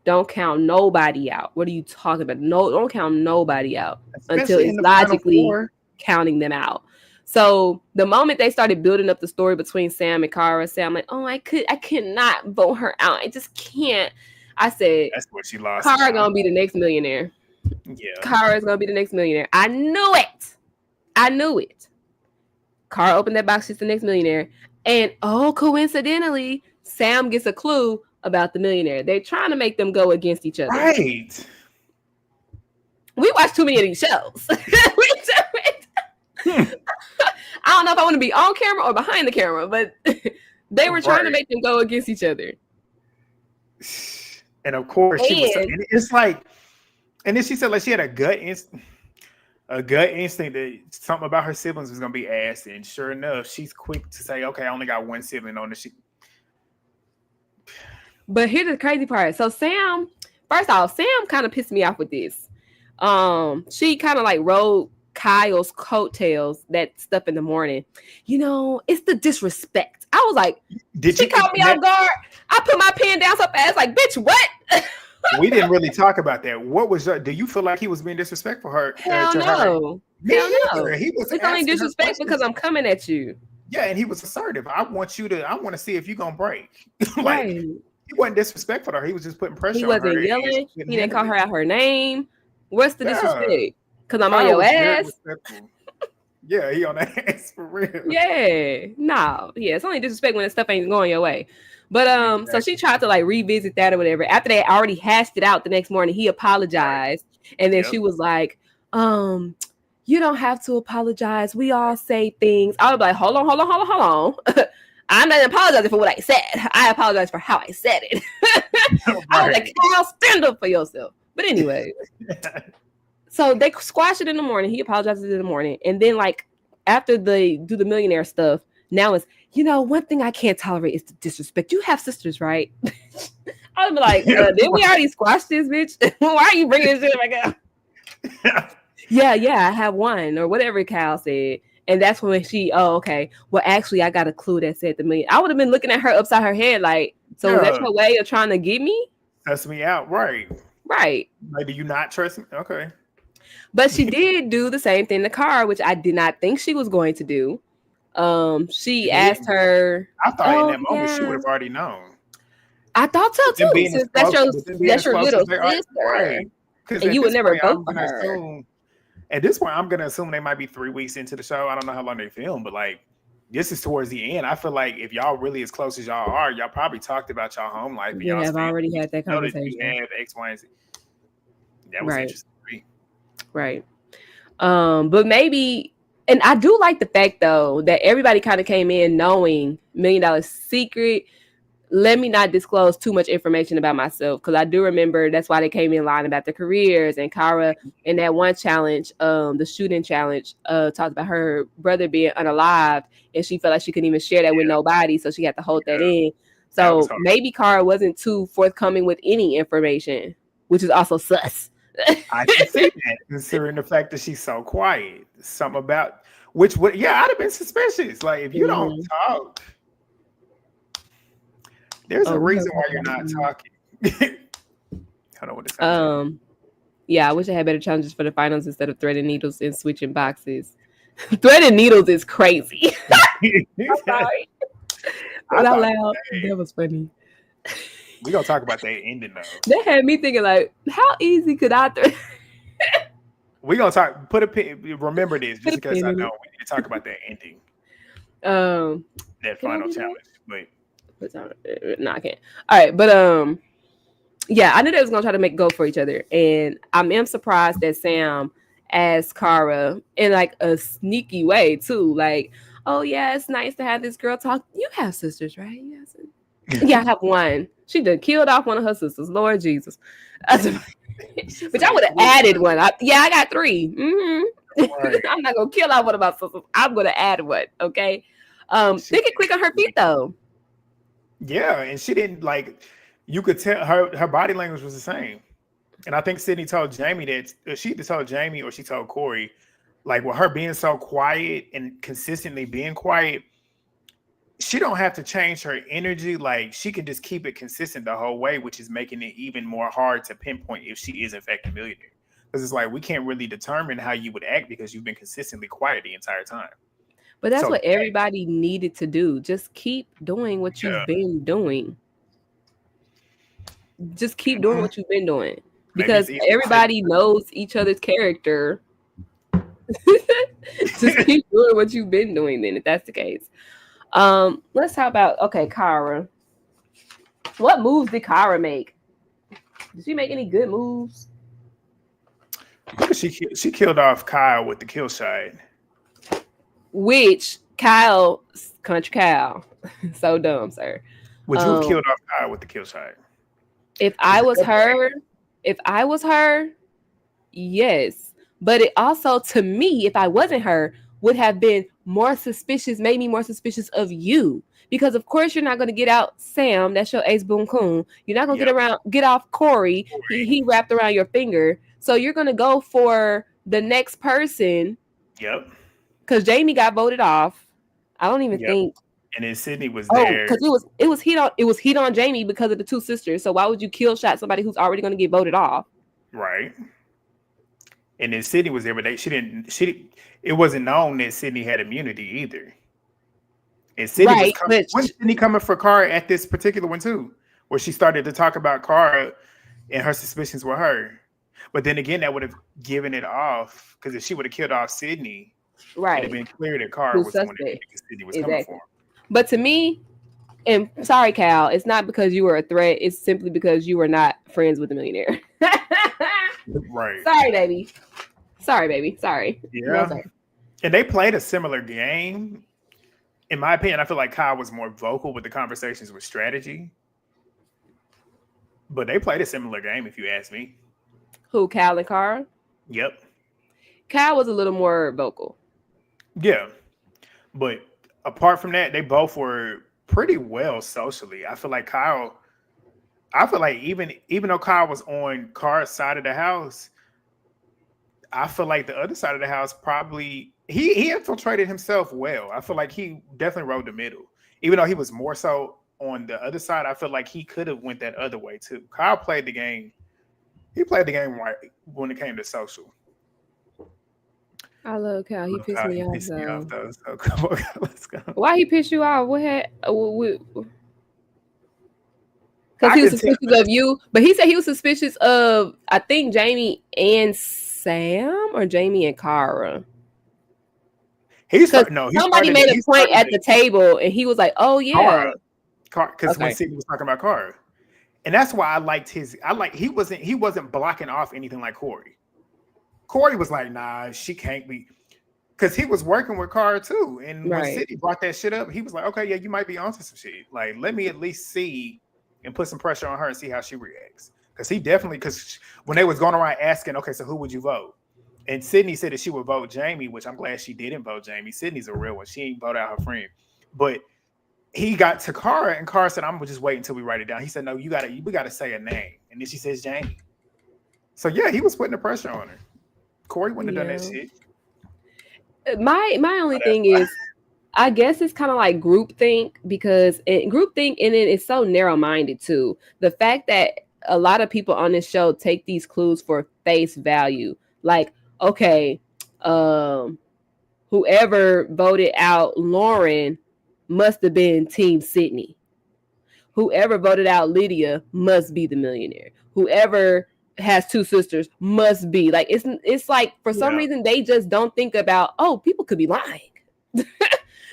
Don't count nobody out. What are you talking about? No, don't count nobody out. Especially until it's logically counting them out. So the moment they started building up the story between Sam and Cara, Sam like, I cannot vote her out. I just can't. I said, that's what she lost. Cara gonna be the next millionaire. Yeah, Cara's gonna be the next millionaire. I knew it. Cara opened that box. She's the next millionaire, and coincidentally, Sam gets a clue about the millionaire. They're trying to make them go against each other. Right. We watch too many of these shows. I don't know if I want to be on camera or behind the camera, but they were trying to make them go against each other. And of course, it's like, and then she said like she had a gut instinct that something about her siblings was gonna be asked, and sure enough, she's quick to say, "Okay, I only got one sibling on the sheet." But here's the crazy part. So Sam, first off, Sam kind of pissed me off with this. She kind of like rode Kyle's coattails, that stuff in the morning. You know, it's the disrespect. I was like, she caught me off guard. I put my pen down so fast, like, bitch, what? We didn't really talk about that. What was do you feel like he was being disrespectful her? Hell no. Hell no. He was only disrespect because I'm coming at you. Yeah, and he was assertive. I want to see if you're gonna break. Like, right. He wasn't disrespectful to her. He was just putting pressure on her. He wasn't yelling. He didn't call her out her name. What's the disrespect? Because I'm on your ass. Yeah, he on that ass for real. Yeah. No. Yeah, it's only disrespect when the stuff ain't going your way. But so she tried to like revisit that or whatever. After they already hashed it out the next morning, he apologized. Right. And then she was like, you don't have to apologize. We all say things. I was like, hold on. I'm not apologizing for what I said. I apologize for how I said it. I was like, Kyle, stand up for yourself. But anyway. So they squash it in the morning. He apologizes in the morning. And then like after they do the millionaire stuff, now it's, one thing I can't tolerate is the disrespect. You have sisters, right? I was like, didn't we already squash this, bitch? Why are you bringing this shit back up? Yeah, I have one, or whatever Cal said. And that's when she, okay. Well, actually, I got a clue that said the million. I would have been looking at her upside her head like, so is that your way of trying to get me? Test me out, right. Right. Like, do you not trust me? Okay. But she did do the same thing to Cara, which I did not think she was going to do. She asked her. I thought in that moment she would have already known. I thought so too. Since that's your little sister, right? And you would never vote for her. At this point, I'm gonna assume they might be 3 weeks into the show. I don't know how long they film, but like this is towards the end. I feel like if y'all really as close as y'all are, y'all probably talked about y'all home life. Yeah, I've already had that conversation. You have X, Y, and Z. That was interesting. Right. But maybe, and I do like the fact though that everybody kind of came in knowing $1 Million Secret. Let me not disclose too much information about myself, because I do remember that's why they came in line about their careers. And Cara in that one challenge, the shooting challenge, talked about her brother being unalived, and she felt like she couldn't even share that with nobody, so she had to hold that in. So maybe Cara wasn't too forthcoming with any information, which is also sus. I can see that, considering the fact that she's so quiet. Something about which would I'd have been suspicious. Like if you don't talk, There's a we reason don't why talk you're about not it. talking. I don't know what to say. Yeah, I wish I had better challenges for the finals instead of threading needles and switching boxes. Threading needles is crazy. I'm sorry. I But out thought loud, that was funny. we gonna talk about that ending though. That had me thinking like, how easy could I thread? We gonna talk. Put a pin. Remember this, Put just a because pin I in know it. we need to talk about that ending, that Can I final do that? challenge. But No, I can't. All right, but yeah, I knew they was gonna try to make go for each other, and I am surprised that Sam asked Kara in like a sneaky way too, like, "Oh yeah, it's nice to have this girl talk. You have sisters, right? You have sisters? Yeah, I have one. She done killed off one of her sisters. Lord Jesus." Which I would have added one. I got 3. Right. I'm not gonna kill off one of my sisters. I'm gonna add one. Okay. They get quick on her feet though. Yeah, and she didn't like. You could tell her body language was the same. And I think Sydney told Jamie that she either told Jamie or she told Corey, like with her being so quiet and consistently being quiet, she don't have to change her energy. Like she can just keep it consistent the whole way, which is making it even more hard to pinpoint if she is in fact a millionaire. Because it's like we can't really determine how you would act because you've been consistently quiet the entire time. But that's So what everybody needed to do. Just keep doing what you've been doing. Just keep doing what you've been doing. Because everybody knows each other's character. Just keep doing what you've been doing then, if that's the case. Let's talk about Kara. What moves did Kara make? Did she make any good moves? She killed off Kyle with the kill shot. Which Kyle, country Kyle, so dumb, sir. Would you have killed off Kyle with the kill shot? If I was her, yes. But it also, to me, if I wasn't her, would have been more suspicious, made me more suspicious of you. Because of course you're not going to get out Sam, that's your ace boom coon. You're not going to get off Corey. He wrapped around your finger. So you're going to go for the next person. Yep. Because Jamie got voted off. I don't even think. And then Sydney was there. Because it was heat on Jamie because of the 2 sisters. So why would you kill shot somebody who's already going to get voted off? Right. And then Sydney was there, but it wasn't known that Sydney had immunity either. And Sydney was Sydney coming for Cara at this particular one too, where she started to talk about Cara and her suspicions were her. But then again, that would have given it off because if she would have killed off Sydney, it'd have been clear that Cara was the one that Sydney was coming for. But to me, and sorry, Cal, it's not because you were a threat. It's simply because you were not friends with the millionaire. Right. Sorry, baby. Sorry. Yeah. No, and they played a similar game. In my opinion, I feel like Kyle was more vocal with the conversations with strategy. But they played a similar game, if you ask me. Who, Kyle and Cara? Yep. Kyle was a little more vocal. Yeah. But apart from that, they both were pretty well socially. I feel like even though Kyle was on Cara's side of the house, I feel like the other side of the house probably he infiltrated himself well. I feel like he definitely rode the middle. Even though he was more so on the other side, I feel like he could have went that other way too. Kyle played the game. He played the game right when it came to social. I love Kyle. He pissed me off though. So come on, let's go. Why he pissed you off? What had? Because he was suspicious of you, but he said he was suspicious of, I think, Jamie and Sam or Jamie and Cara. Somebody made a point at the table, and he was like, "Oh yeah," because when Sydney was talking about Cara, and that's why I liked he wasn't blocking off anything like Corey. Corey was like, "Nah, she can't be," because he was working with Cara too, and when Sydney brought that shit up, he was like, "Okay, yeah, you might be onto some shit. Like, let me at least see." And put some pressure on her and see how she reacts. Because when they was going around asking, okay, so who would you vote? And Sydney said that she would vote Jamie, which I'm glad she didn't vote Jamie. Sydney's a real one. She ain't vote out her friend. But he got to Cara, and Cara said, I'm gonna just wait until we write it down. He said, no, we gotta say a name. And then she says Jamie. So yeah, he was putting the pressure on her. Corey wouldn't have done that shit. My only thing is, I guess it's kind of like groupthink because groupthink and it is so narrow minded too. The fact that a lot of people on this show take these clues for face value, like okay, um, whoever voted out Lauren must have been Team Sydney. Whoever voted out Lydia must be the millionaire. Whoever has two sisters must be like it's like for some reason they just don't think about people could be lying.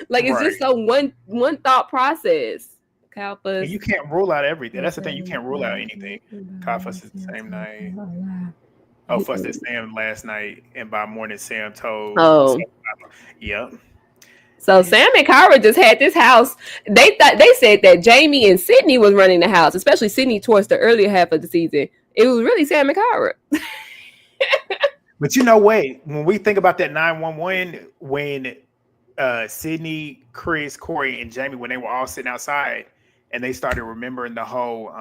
Like it's just so one thought process. And you can't rule out everything. That's the thing. You can't rule out anything. Kalfas is the same night. Oh, fussed at Sam last night, and by morning Sam told. Yep. So Sam and Kyra just had this house. They said that Jamie and Sydney was running the house, especially Sydney towards the earlier half of the season. It was really Sam and Kyra. But you know what? When we think about that 911, when Sydney, Chris, Corey, and Jamie, when they were all sitting outside, and they started remembering the whole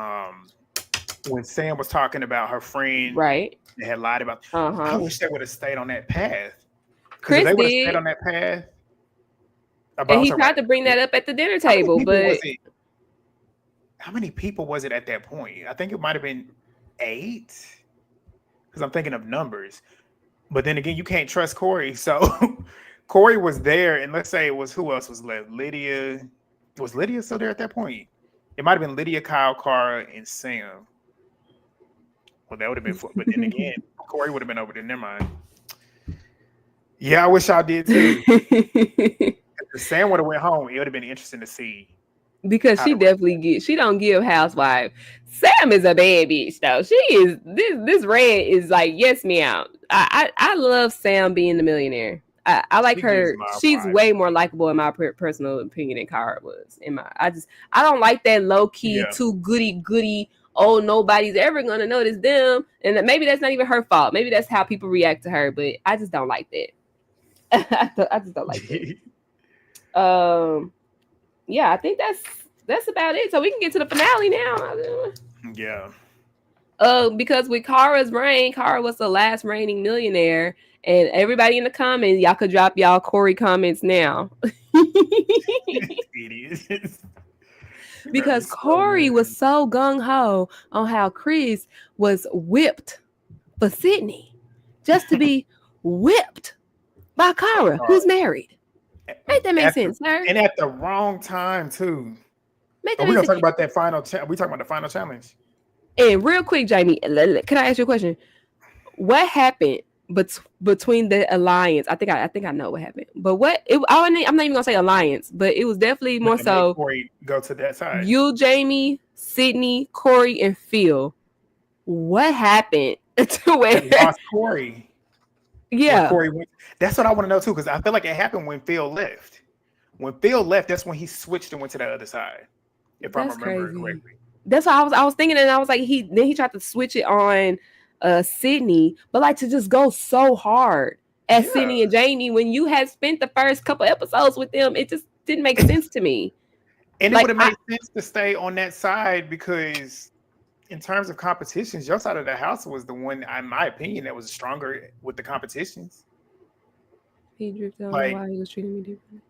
when Sam was talking about her friend, right? They had lied about. I wish they would have stayed on that path. Chris if they would have did. stayed on that path. And he tried to bring that up at the dinner table, but how many people was it at that point? I think it might have been 8, because I'm thinking of numbers. But then again, you can't trust Corey. So Corey was there, and let's say it was who else was left? Lydia. Was Lydia still there at that point? It might have been Lydia, Kyle, Cara, and Sam. Well, that would have been fun. But then again, Corey would have been over there. Never mind. Yeah, I wish y'all did too. If Sam would have went home, it would have been interesting to see. Because she definitely she don't give housewife. Sam is a bad bitch though. She is this red is like yes meow. I love Sam being the millionaire. I like her. She's way more likable in my personal opinion than Cara was. I don't like that low key too goody. Oh, nobody's ever gonna notice them, and maybe that's not even her fault. Maybe that's how people react to her. But I just don't like that. I just don't like that. Yeah, I think that's about it. So we can get to the finale now. Yeah. Because with Cara's reign, Cara was the last reigning millionaire, and everybody in the comments, y'all could drop y'all Corey comments now. Because Corey was so gung ho on how Chris was whipped for Sydney, just to be whipped by Cara, who's married. Make that make sense, sir? And at the wrong time too. We're gonna talk about that final. We talking about the final challenge. And real quick, Jamie, can I ask you a question? What happened between the alliance? I think I know what happened. But I'm not even gonna say alliance, but it was definitely more so. Corey go to that side. You, Jamie, Sydney, Corey, and Phil. What happened to where they lost Corey? Yeah, Corey went. That's what I want to know too, because I feel like it happened when Phil left. When Phil left, that's when he switched and went to the other side. If I remember correctly. That's what I was thinking, and I was like, he tried to switch it on Sydney, but like to just go so hard at Sydney and Jamie when you had spent the first couple episodes with them, it just didn't make sense to me. And it would have made sense to stay on that side because in terms of competitions, your side of the house was the one, in my opinion, that was stronger with the competitions. He drifted. I don't know why he was treating me differently.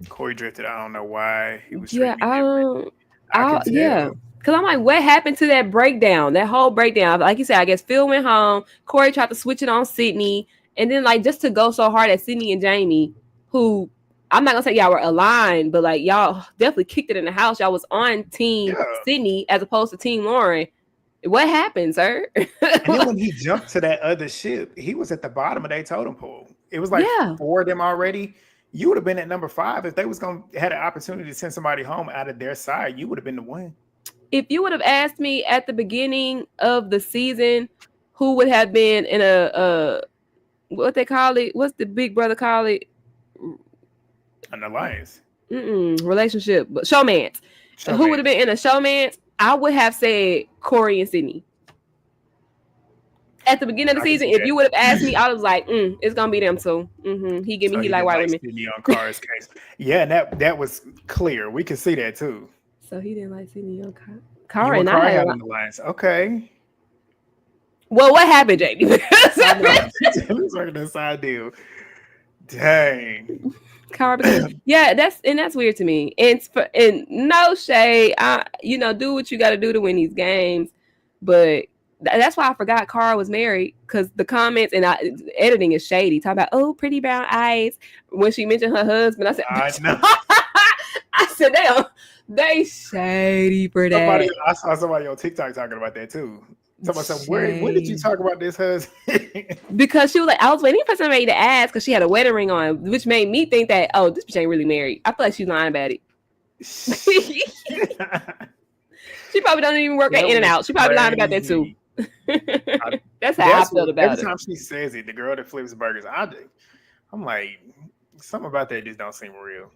Corey drifted. I don't know why he was treating me different. Because I'm like, what happened to that breakdown? That whole breakdown. Like you said, I guess Phil went home. Corey tried to switch it on Sydney. And then, like, just to go so hard at Sydney and Jamie, who I'm not going to say y'all were aligned, but, like, y'all definitely kicked it in the house. Y'all was on Team Sydney as opposed to Team Lauren. What happened, sir? And then when he jumped to that other ship, he was at the bottom of their totem pole. It was like 4 of them already. You would have been at number 5. If they was going to had an opportunity to send somebody home out of their side, you would have been the one. If you would have asked me at the beginning of the season who would have been in a what they call it, what's the Big Brother call it? An alliance. Relationship, but showmance. Who would have been in a showmance? I would have said Corey and Sydney. At the beginning of the season, if you would have asked me, I was like, it's gonna be them too. He give me he like white women. Sydney on Cara's case. Yeah, and that was clear. We can see that too. So he didn't like Sydney on Cara and I had an alliance. Okay. Well, what happened, JD? Let's work this side deal. Dang. Car because that's weird to me. And no shade, do what you got to do to win these games, but that's why I forgot Cara was married because the comments and editing is shady. Talk about pretty brown eyes when she mentioned her husband. I said, I know. I said they shady for that. I saw somebody on TikTok talking about that too. When did you talk about this husband? Because she was like, I was waiting for somebody to ask because she had a wedding ring on, which made me think that, this bitch ain't really married. I feel like she's lying about it. She probably don't even work at In-N-Out. She probably lying about that too. That's how I felt about it. Every time she says it, the girl that flips burgers, I'm like, something about that just don't seem real.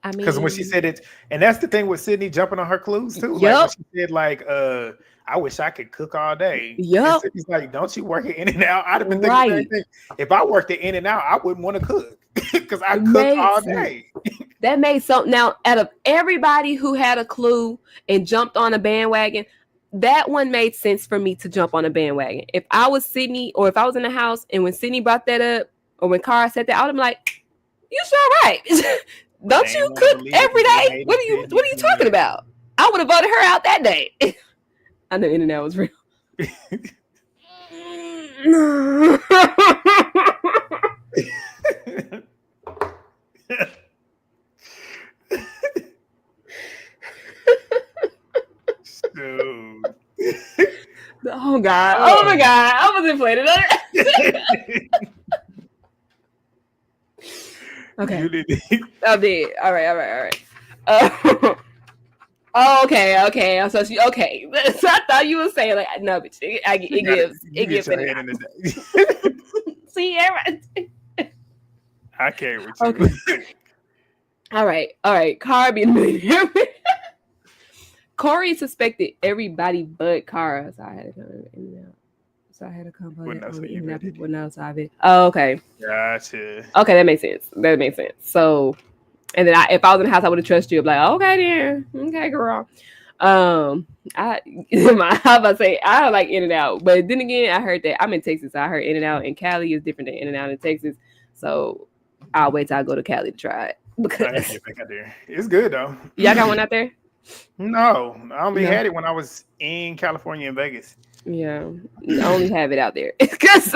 I mean, because when she said it, and that's the thing with Sydney jumping on her clues too. Yep. Like when she said, I wish I could cook all day. Yep. Sydney's like, don't you work at In-N-Out? I'd have been thinking the same thing. If I worked at In-N-Out, I wouldn't want to cook because I cook all day. That made so. Now, out of everybody who had a clue and jumped on a bandwagon, that one made sense for me to jump on a bandwagon. If I was Sydney, or if I was in the house, and when Sydney brought that up, or when Cara said that, I would have been like, "You sure right? Don't you cook every day? What are you talking about?" I would have voted her out that day. I know In-N-Out was real. Oh God! Oh my God! I was inflated. Okay. You did. I did. All right. Okay. So she okay. So I thought you were saying like no, but it gives it. See, everybody. I can't with you. Okay. All right. Cara being a millionaire. Corey suspected everybody but Cara, so I had to come in and out. So I had to come in and people know so it. Oh, okay. Gotcha. Okay, that makes sense. So, and then if I was in the house, I would have trusted you. I'd be like, okay, then, okay, girl. I about to say I like In-N-Out, but then again, I heard that I'm in Texas. So I heard In-N-Out in Cali is different than In-N-Out in Texas. So I'll wait till I go to Cali to try it because I gotta get back out there. It's good though. Y'all got one out there? No, I only had it when I was in California and Vegas. Yeah, I only have it out there because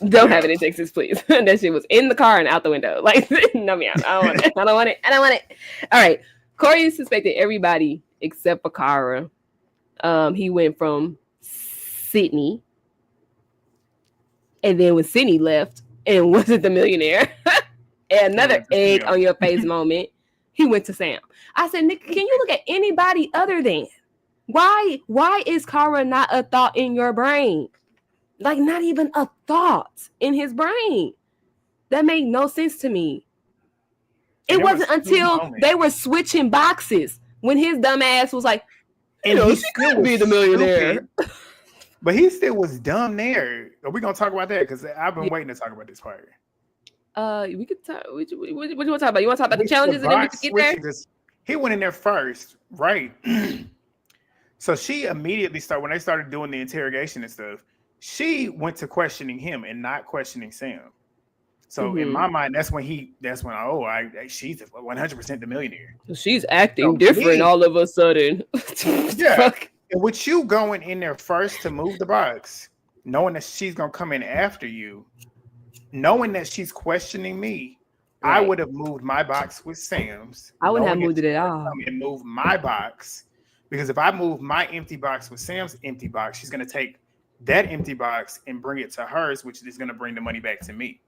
don't have it in Texas, please. That shit was in the car and out the window. Like, no, me out. I don't want it. All right, Corey suspected everybody except for Cara. He went from Sydney, and then when Sydney left and wasn't the millionaire, and another egg on your face moment, he went to Sam. I said, Nick, can you look at anybody other than? Why is Cara not a thought in your brain? Like, not even a thought in his brain. That made no sense to me. It wasn't until they were switching boxes when his dumb ass was like, she could be the millionaire. But he still was dumb there. Are we going to talk about that? Because I've been waiting to talk about this part. We could talk. What do you want to talk about? You want to talk about the challenges and then we can get there? He went in there first, right? So she immediately started, when they started doing the interrogation and stuff, she went to questioning him and not questioning Sam. So in my mind, that's when she's 100% the millionaire. She's acting different all of a sudden. Yeah. And with you going in there first to move the box, knowing that she's going to come in after you, knowing that she's questioning me, right. I would have moved my box with Sam's. I wouldn't have moved it at all. And moved my box. Because if I move my empty box with Sam's empty box, she's going to take that empty box and bring it to hers, which is going to bring the money back to me.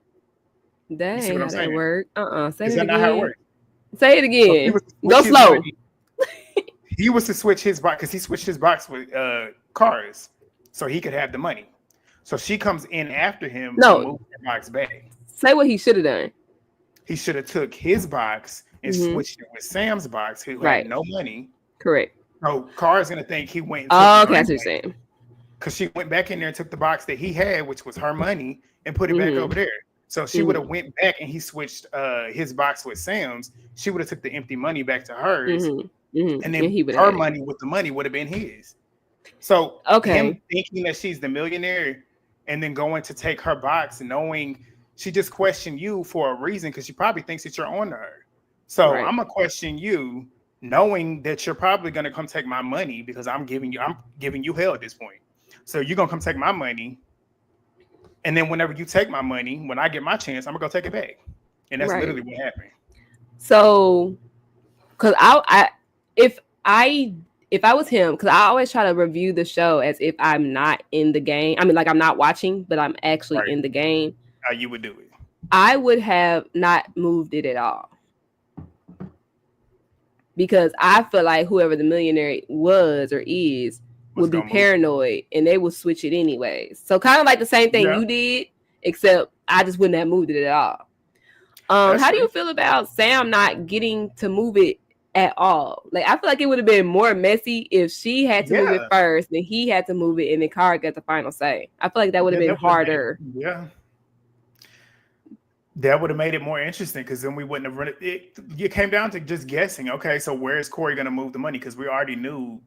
That ain't how that works. Say is it that again. Not how it works? Say it again. Go slow. He was to switch his box because he switched his box with cars so he could have the money. So she comes in after him to move the box back. Say what he should have done. He should have took his box and switched it with Sam's box, who had no money. Correct. So Car's gonna think he went. Okay, that's what you're saying. Because she went back in there and took the box that he had, which was her money, and put it back over there. So she would have went back and he switched his box with Sam's. She would have took the empty money back to hers, and then her money with the money would have been his. So him thinking that she's the millionaire, and then going to take her box, knowing She just questioned you for a reason because she probably thinks that you're on to her. So Right. I'm gonna question you, knowing that you're probably gonna come take my money because I'm giving you hell at this point. So you're gonna come take my money, and then whenever you take my money, when I get my chance, I'm gonna go take it back. And that's Right. literally what happened. So, because if I if I was him, because I always try to review the show as if I'm not in the game. I mean, like I'm not watching, but I'm actually Right. in the game. How you would do it. I would have not moved it at all. Because I feel like whoever the millionaire was or is would be paranoid and they would switch it anyways. So kind of like the same thing you did, except I just wouldn't have moved it at all. How do you feel about Sam not getting to move it at all? Like, I feel like it would have been more messy if she had to move it first, then he had to move it, and then Cara got the final say. I feel like that would have been harder. That would have made it more interesting because then we wouldn't have run it. It came down to just guessing. Okay, so where is Corey going to move the money? Because we already knew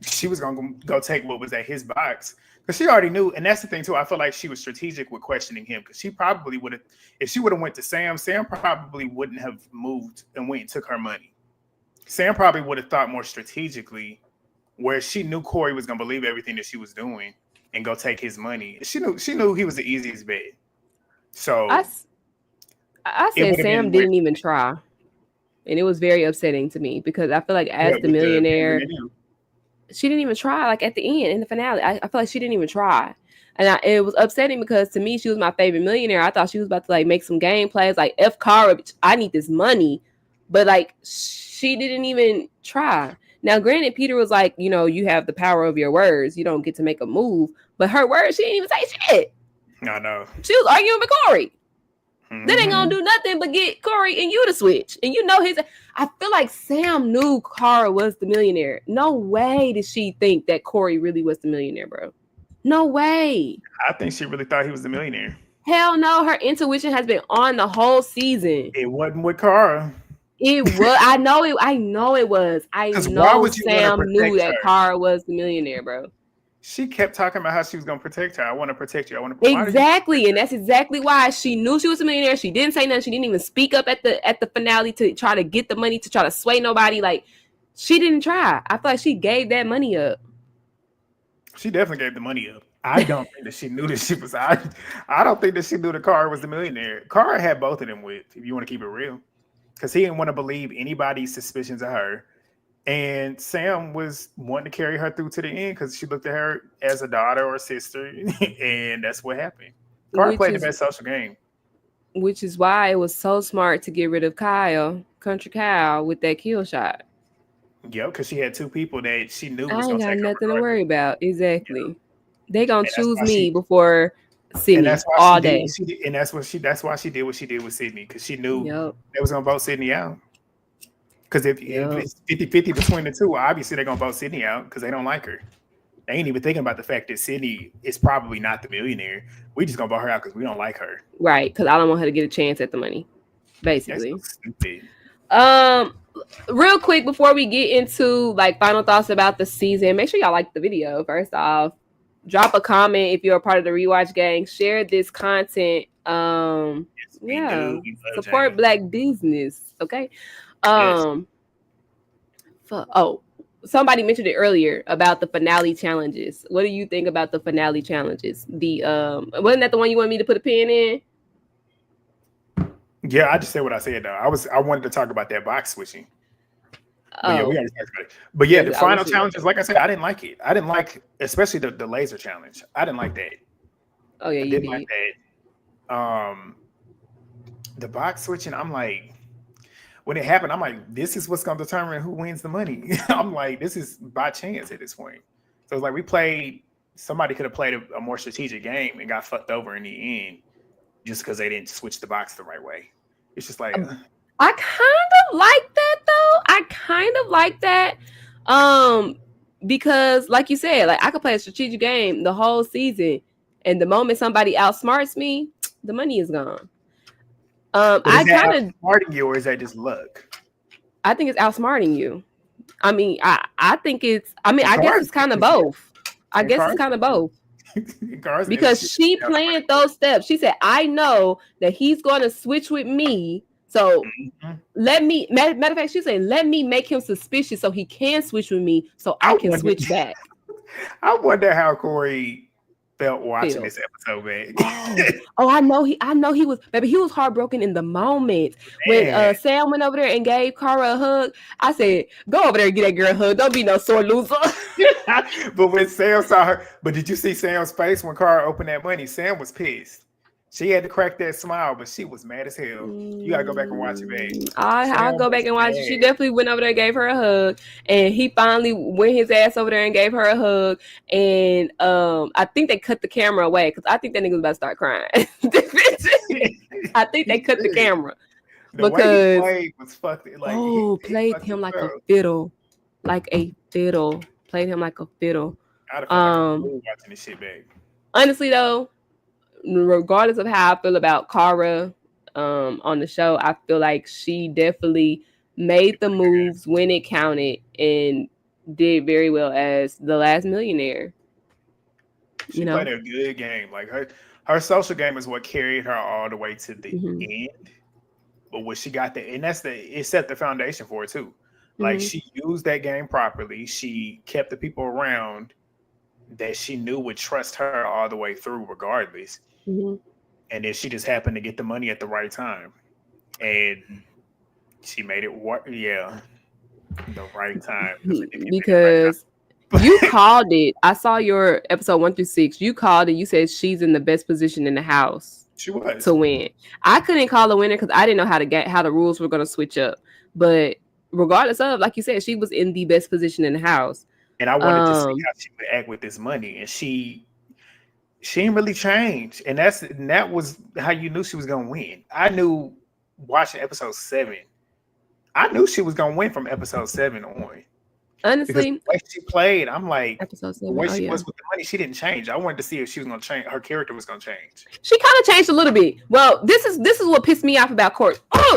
she was going to go take what was at his box. Because she already knew, and that's the thing too. I feel like she was strategic with questioning him because she probably would have, if she would have went to Sam, Sam probably wouldn't have moved and went and took her money. Sam probably would have thought more strategically, where she knew Corey was going to believe everything that she was doing and go take his money. She knew he was the easiest bet. So I said Sam didn't even try. And it was very upsetting to me because I feel like as the millionaire, she didn't even try. Like at the end, in the finale, I feel like she didn't even try. And it was upsetting because to me, she was my favorite millionaire. I thought she was about to like make some game plays like F Cara, I need this money. But like she didn't even try. Now, granted, Peter was like, you know, you have the power of your words. You don't get to make a move. But her words, she didn't even say shit. I know. She was arguing with Corey. That ain't gonna do nothing but get Corey and you to switch. And you know I feel like Sam knew Cara was the millionaire. No way did she think that Corey really was the millionaire, bro. No way. I think she really thought he was the millionaire. Hell no, her intuition has been on the whole season. It wasn't with Cara. It was. I know it was. I know Sam knew that Cara was the millionaire, bro. She kept talking about how she was going to protect her. I want to protect you. I want to exactly, and that's exactly why she knew she was a millionaire. She didn't say nothing. She didn't even speak up at the finale to try to get the money, to try to sway nobody. Like she didn't try. I feel like she gave that money up. She definitely gave the money up. I don't think that she knew that she was. I don't think that she knew that Cara was the millionaire. Cara had both of them with, if you want to keep it real, because he didn't want to believe anybody's suspicions of her. And Sam was wanting to carry her through to the end because she looked at her as a daughter or a sister, and that's what happened. Cara played the best social game. Which is why it was so smart to get rid of Country Kyle, with that kill shot. Yeah, because she had two people that she knew was going to take nothing to worry about. Exactly. Yep. They going to choose me before Sydney all day. That's why she did what she did with Sydney, because she knew they was going to vote Sydney out. Because if it's 50-50 between the two, obviously they're going to vote Sydney out because they don't like her. They ain't even thinking about the fact that Sydney is probably not the millionaire. We just going to vote her out because we don't like her. Right, because I don't want her to get a chance at the money, basically. That's so stupid. Real quick, before we get into like final thoughts about the season, make sure y'all like the video. First off, drop a comment if you're a part of the Rewatch gang. Share this content. Support Black business. Okay. Somebody mentioned it earlier about the finale challenges. What do you think about the finale challenges? Wasn't that the one you wanted me to put a pin in? Yeah, I just said what I said though. I wanted to talk about that box switching. But yeah, we already talked about it. But yeah, the final challenges, like I said, I didn't like it. I didn't like, especially the laser challenge. I didn't like that. Oh yeah, you didn't like that. The box switching, I'm like, when it happened, I'm like, this is what's going to determine who wins the money. I'm like, this is by chance at this point. So it's like somebody could have played a more strategic game and got fucked over in the end just because they didn't switch the box the right way. It's just like... I kind of like that, though. I kind of like that. Because, like you said, like I could play a strategic game the whole season, and the moment somebody outsmarts me, the money is gone. I kind of outsmarting you, or is that just luck? I think it's outsmarting you. I mean, I think it's. I mean, I guess it's kind of both. I guess it's kind of both. Because she planned those steps. She said, I know that he's going to switch with me. So let me, matter of fact, she said, let me make him suspicious so he can switch with me so I can switch back. I wonder how Corey felt watching this episode, man. I know he was, baby, he was heartbroken in the moment. Man. When Sam went over there and gave Cara a hug, I said, go over there and get that girl a hug. Don't be no sore loser. But when Sam saw her, but did you see Sam's face when Cara opened that money? Sam was pissed. She had to crack that smile, but she was mad as hell. You gotta go back and watch it, babe. I'll go back and watch it. She definitely went over there and gave her a hug, and he finally went his ass over there and gave her a hug. And I think they cut the camera away because I think that nigga was about to start crying. I think they cut the camera because way he played was fucked. Like, played him like a fiddle, Played him like a fiddle. I'd have watching this shit, babe. Honestly, though, regardless of how I feel about Cara on the show, I feel like she definitely made the moves when it counted and did very well as the last millionaire. She played a good game. Like her social game is what carried her all the way to the end. But what she got there, and it set the foundation for it too. Like she used that game properly. She kept the people around that she knew would trust her all the way through regardless. And then she just happened to get the money at the right time. And she made it work. Yeah. The right time. Because you called it. I saw your episode 1 through 6. You called it. You said she's in the best position in the house. She was. To win. I couldn't call a winner because I didn't know how the rules were going to switch up. But regardless of, like you said, she was in the best position in the house. And I wanted to see how she would act with this money. And she didn't really change. And that was how you knew she was going to win. I knew watching episode 7. I knew she was going to win from episode 7 on. Honestly, because the way she played, I'm like, episode 7, the way she was with the money, she didn't change. I wanted to see if she was going to change. Her character was going to change. She kind of changed a little bit. Well, this is what pissed me off about Corey.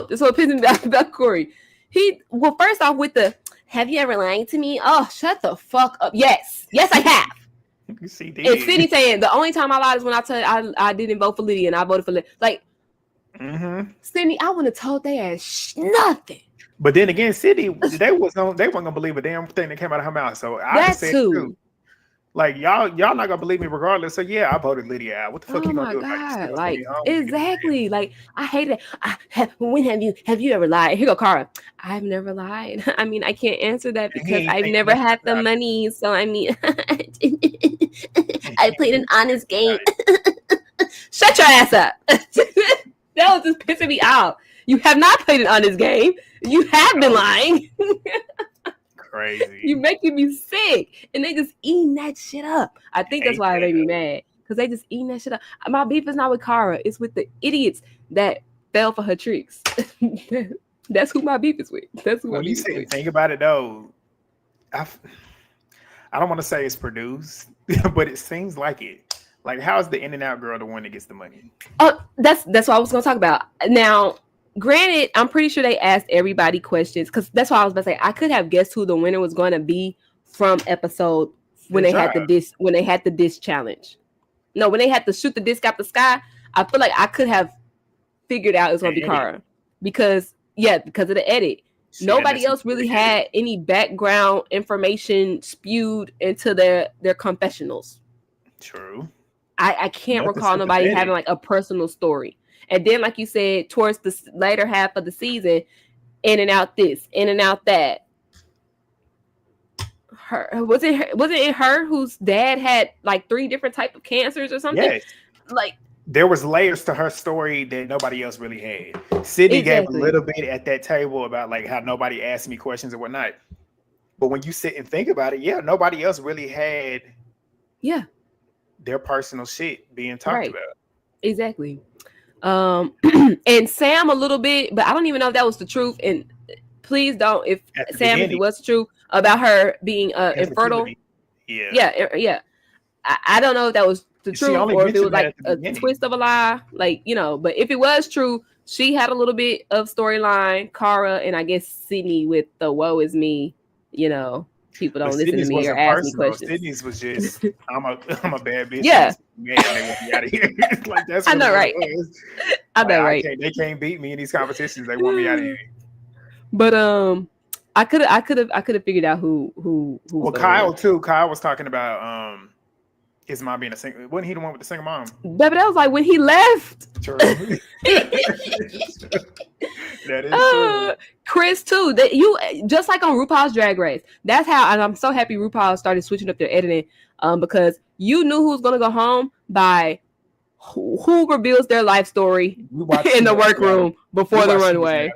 This is what pissed me off about Corey. Well, first off, with the, have you ever lied to me? Oh, shut the fuck up. Yes, I have. She did. And Sydney saying the only time I lied is when I tell I didn't vote for Lydia and I voted for Lydia. Like, Sydney, I wouldn't have told they ass nothing. But then again, Sydney, they weren't gonna believe a damn thing that came out of her mouth. So I said too. Like y'all not gonna believe me regardless. So yeah, I voted Lydia out. What the fuck you gonna do? God. Like exactly. Like I hate it. When have you ever lied? Here go Cara. I've never lied. I mean, I can't answer that because I've never had the money. So I mean, I played an honest game. Shut your ass up. That was just pissing me off. You have not played an honest game. You have been lying. Crazy. You making me sick. And they just eating that shit up. I think that's why it made me mad. Because they just eating that shit up. My beef is not with Cara. It's with the idiots that fell for her tricks. That's who my beef is with. That's who when you say think about it though, I don't want to say it's produced, but it seems like it. Like, how is the In-N-Out girl the one that gets the money? Oh, that's what I was gonna talk about. Now, granted, I'm pretty sure they asked everybody questions because that's what I was about to say. I could have guessed who the winner was going to be from episode when they had the disc challenge. No, when they had to shoot the disc out the sky. I feel like I could have figured out it was going to be Cara because of the edit. Nobody else really had any background information spewed into their confessionals. True. I can't recall nobody having like a personal story. And then, like you said, towards the later half of the season, in and out this, in and out that. Was it her whose dad had like 3 different types of cancers or something? Yes. Like there was layers to her story that nobody else really had. Sydney gave a little bit at that table about like how nobody asked me questions and whatnot. But when you sit and think about it, nobody else really had their personal shit being talked about. Exactly. And Sam a little bit, but I don't even know if that was the truth. And please don't, if Sam, if it was true about her being infertile. Yeah. I don't know if that was the truth or if it was like a twist of a lie, like, you know, but if it was true, she had a little bit of storyline, Cara, and I guess Sydney with the woe is me, you know, People But don't listen to Sydney's me or wasn't ask me personal. questions. Sydney's was just I'm a bad bitch and Yeah, this man they want me out of here. Like that's I really know, what right? it was. I Like know, right? they can't beat me in these competitions. They want me out of here. But I could have figured out who was Well, gonna win. Kyle too. Kyle was talking about his mom being a single. Wasn't he the one with the single mom? But that was like when he left. True. That is true. Chris too. That you just like on RuPaul's Drag Race. That's how, and I'm so happy RuPaul started switching up their editing, because you knew who was gonna go home by who reveals their life story in the workroom before the runway.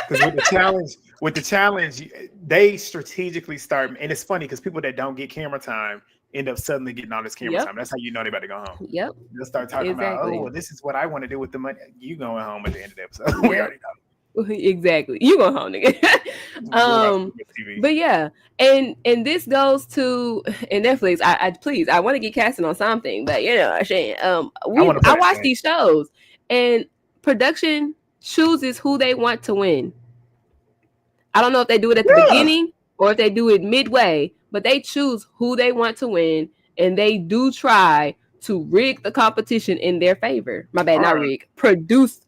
Because with the challenge, they strategically start, and it's funny because people that don't get camera time end up suddenly getting all this camera time. That's how you know they about to go home. Yep. They'll start talking about, oh, well, this is what I want to do with the money. You going home at the end of the episode. We already know. Exactly. You go home, nigga. But yeah, and this goes to and Netflix. I want to get casting on something, but you know, I watch these shows, and production chooses who they want to win. I don't know if they do it at the beginning or if they do it midway, but they choose who they want to win, and they do try to rig the competition in their favor. My bad, not rig. Produce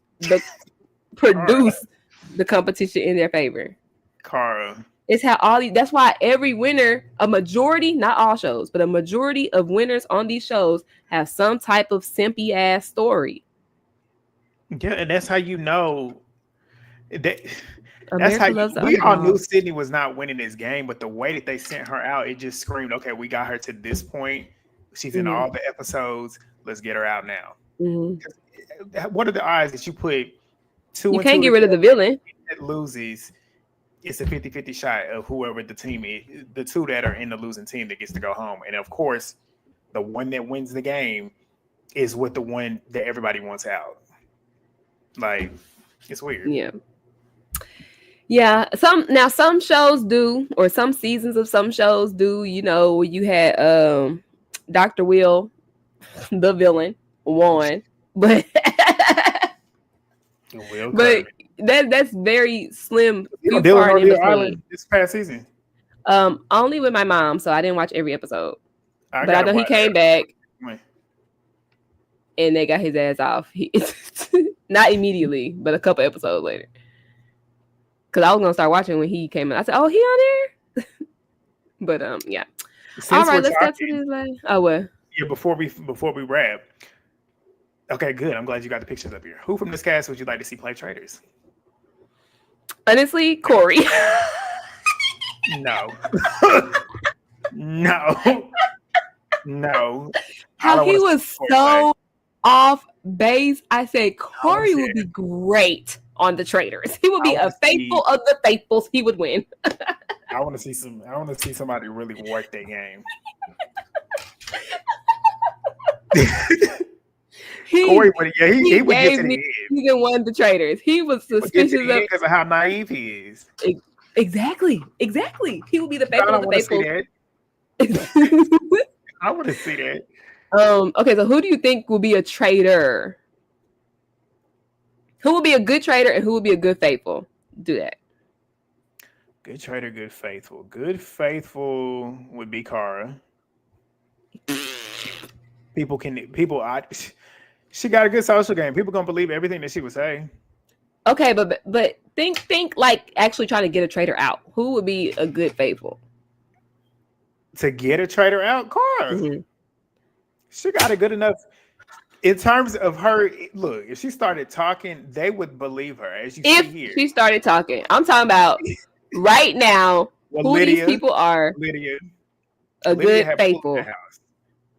the competition in their favor. Cara. It's how that's why every winner, a majority, not all shows, but a majority of winners on these shows have some type of simpy ass story. Yeah, and that's how you know that. America That's how we all knew Sydney was not winning this game, but the way that they sent her out, it just screamed, okay, we got her to this point. She's in all the episodes. Let's get her out now. What are the odds that you put two? You can't get rid of the villain. That loses. It's a 50-50 shot of whoever the team is, the two that are in the losing team that gets to go home. And of course, the one that wins the game is with the one that everybody wants out. Like, it's weird. Yeah. Some shows do, or some seasons of some shows do, you know, you had Dr. Will, the villain, won. But that's very slim. You dealing on your island this past season? Only with my mom, so I didn't watch every episode. But I know he came back, and they got his ass off. Not immediately, but a couple episodes later. Because I was gonna start watching when he came in. I said, "Oh, he on there?" But yeah. All right, let's get to this. Oh well. Yeah, before we wrap. Okay, good. I'm glad you got the pictures up here. Who from this cast would you like to see play traitors? Honestly, Corey. No. No. How he was so off base. I said Corey would be great on the traitors. He would be a faithful of the faithfuls. He would win. I want to see somebody really work their game. Corey, he would get to the end. Season 1 the traitors. He was suspicious of because of how naive he is. Exactly. He would be the faithful of the faithful. I want to see that. Okay, so who do you think will be a traitor? Who will be a good traitor and who will be a good faithful? Do that. Good traitor, good faithful. Good faithful would be Cara. She got a good social game. People gonna believe everything that she would say. Okay, but think like actually trying to get a traitor out. Who would be a good faithful? To get a traitor out, Cara. She got a good enough. In terms of her, look, if she started talking, they would believe her. As you see here, she started talking, I'm talking about right now. Who these people are? Lydia, good faithful.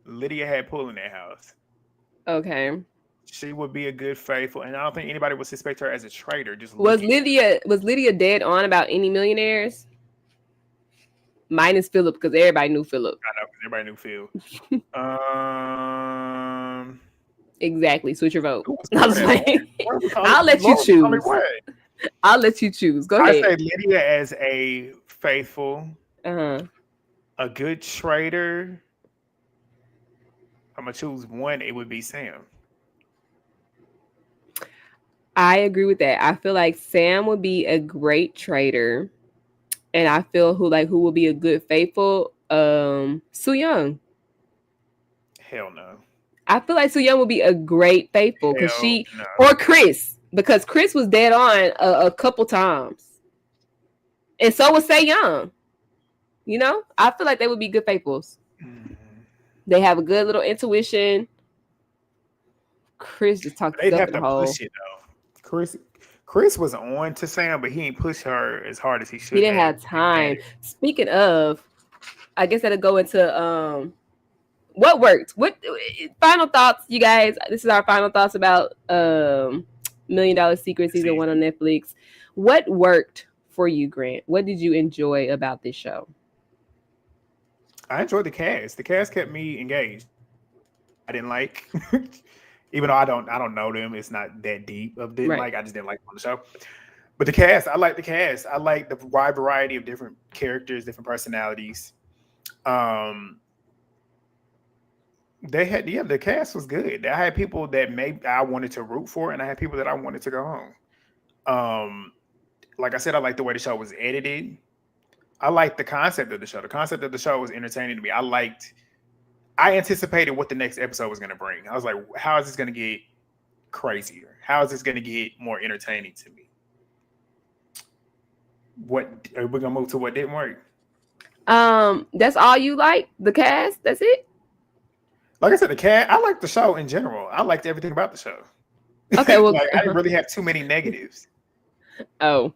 Lydia had Pool in that house. Okay, she would be a good faithful, and I don't think anybody would suspect her as a traitor. Was Lydia dead on about any millionaires? Minus Philip, because everybody knew Philip. I know, everybody knew Phil. Exactly. Switch your vote. I'll let you choose. I'll let you choose. Go ahead. I say Lydia as a faithful. A good traitor. I'm gonna choose one. It would be Sam. I agree with that. I feel like Sam would be a great traitor. and I feel who will be a good faithful. Soo Young. Hell no. I feel like Soo Young will be a great faithful because Hell she no. or Chris because Chris was dead on a couple times, and so was Say Young. You know, I feel like they would be good faithfuls. Mm. They have a good little intuition. Chris just talked They'd up have in the to hole. push it though. Chris was on to Sam, but he ain't push her as hard as he He should didn't have. have time. Speaking of, I guess that'll go into what worked. What final thoughts, you guys? This is our final thoughts about $1 Million Secret season 1 on Netflix. What worked for you, Grant? What did you enjoy about this show? I enjoyed the cast. The cast kept me engaged. I didn't like, even though I don't know them. It's not that deep of didn't Right. like. I just didn't like them on the show. But the cast, I like the cast. I like the wide variety of different characters, different personalities. They had the cast was good. I had people that maybe I wanted to root for, and I had people that I wanted to go home. Like I said, I like the way the show was edited. I liked the concept of the show. The concept of the show was entertaining to me. I anticipated what the next episode was going to bring. I was like, how is this going to get crazier? How is this going to get more entertaining to me? What are we going to move to what didn't work? That's all you like? The cast? That's it? Like I said, the cast, I liked the show in general. I liked everything about the show. Okay, well, like, I didn't really have too many negatives. Oh.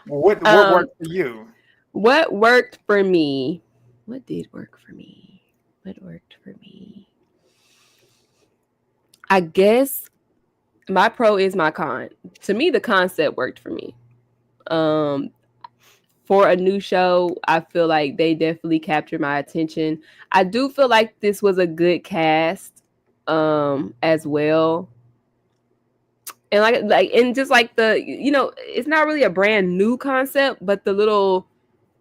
What worked for you? What worked for me? What did work for me? What worked for me? I guess my pro is my con. To me, the concept worked for me. For a new show, I feel like they definitely captured my attention. I do feel like this was a good cast, as well. And and just like it's not really a brand new concept, but the little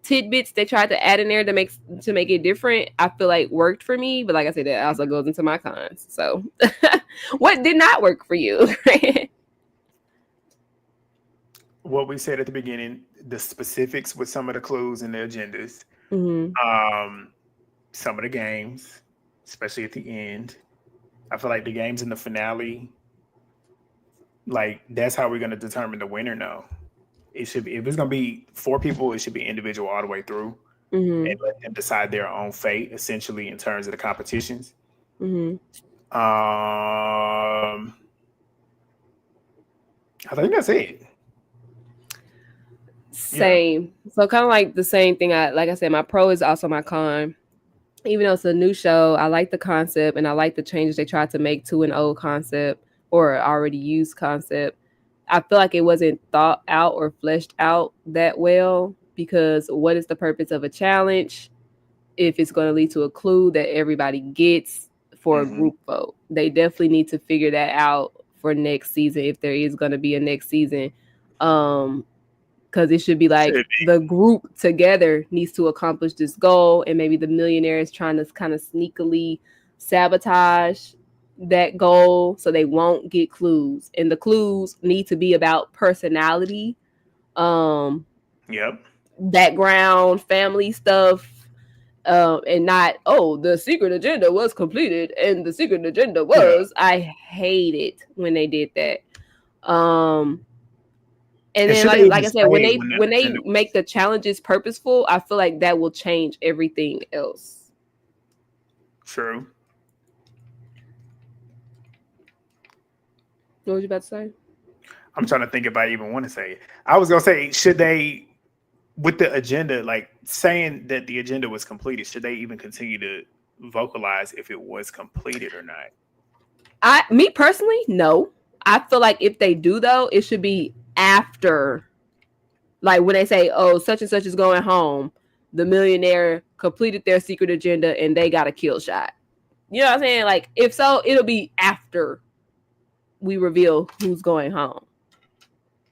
tidbits they tried to add in there to make it different, I feel like worked for me. But like I said, that also goes into my cons. So what did not work for you? What we said at the beginning, the specifics with some of the clues and the agendas, some of the games, especially at the end. I feel like the games in the finale, like that's how we're going to determine the winner now. It should be, if it's going to be 4 people, it should be individual all the way through, and let them decide their own fate, essentially, in terms of the competitions. I think that's it. Same. Yeah. So kind of like the same thing. Like I said, my pro is also my con. Even though it's a new show, I like the concept and I like the changes they tried to make to an old concept or already used concept. I feel like it wasn't thought out or fleshed out that well, because what is the purpose of a challenge if it's going to lead to a clue that everybody gets for a group vote? They definitely need to figure that out for next season, if there is going to be a next season. Because it should be like the group together needs to accomplish this goal, and maybe the millionaire is trying to kind of sneakily sabotage that goal so they won't get clues. And the clues need to be about personality, background, family stuff, and not, the secret agenda was completed and the secret agenda was. I hate it when they did that. And then, like I said, when they make the challenges purposeful, I feel like that will change everything else. True. What was you about to say? I'm trying to think if I even want to say it. I was going to say, should they, with the agenda, like saying that the agenda was completed, should they even continue to vocalize if it was completed or not? Me personally, no. I feel like if they do, though, it should be after, like when they say, such and such is going home, the millionaire completed their secret agenda and they got a kill shot. You know what I'm saying? Like, if so, it'll be after we reveal who's going home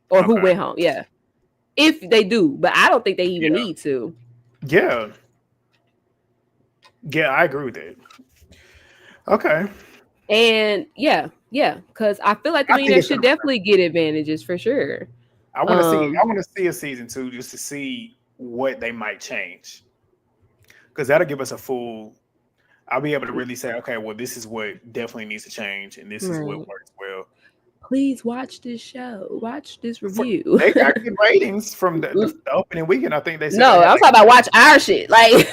or who went home. Yeah. If they do, but I don't think they even need to. Yeah. Yeah, I agree with that. Okay. And yeah, because I feel like the millionaire should definitely get advantages for sure. I want to see. I want to see a season 2 just to see what they might change, because that'll give us a full. I'll be able to really say, okay, well, this is what definitely needs to change, and this is what Right. works well. Please watch this show. Watch this For, review. they got good ratings from the opening weekend. I think they said No, they had I'm talking about watch our shit. Like,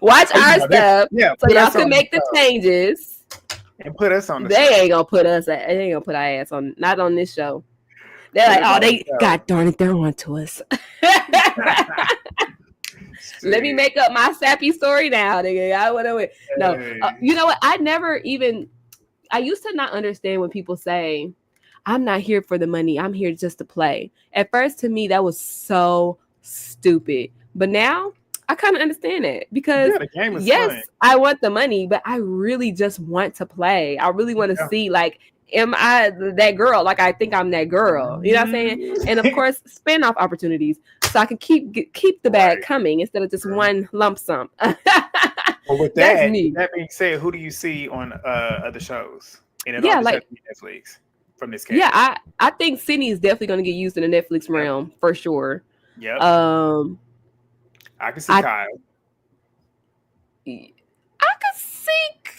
watch our stuff, so y'all can make the changes. And put us on the They show. ain't gonna put us. They ain't gonna put our ass on. Not on this show. They're like, oh, they. God darn it, they're on to us. Let me make up my sappy story now, nigga. I want to. No, you know what? I used to not understand when people say, I'm not here for the money. I'm here just to play. At first, to me, that was so stupid. But now, I kind of understand it because, the game is yes, fun. I want the money, but I really just want to play. I really want to see, like, am I that girl? Like, I think I'm that girl. You know what I'm saying? And, of course, spin-off opportunities. So I can keep the bag coming instead of just one lump sum. Well, with that being said, who do you see on other shows? And it all like Netflix from this case. Yeah, I think Sydney is definitely going to get used in the Netflix realm for sure. Yep. I can see Kyle.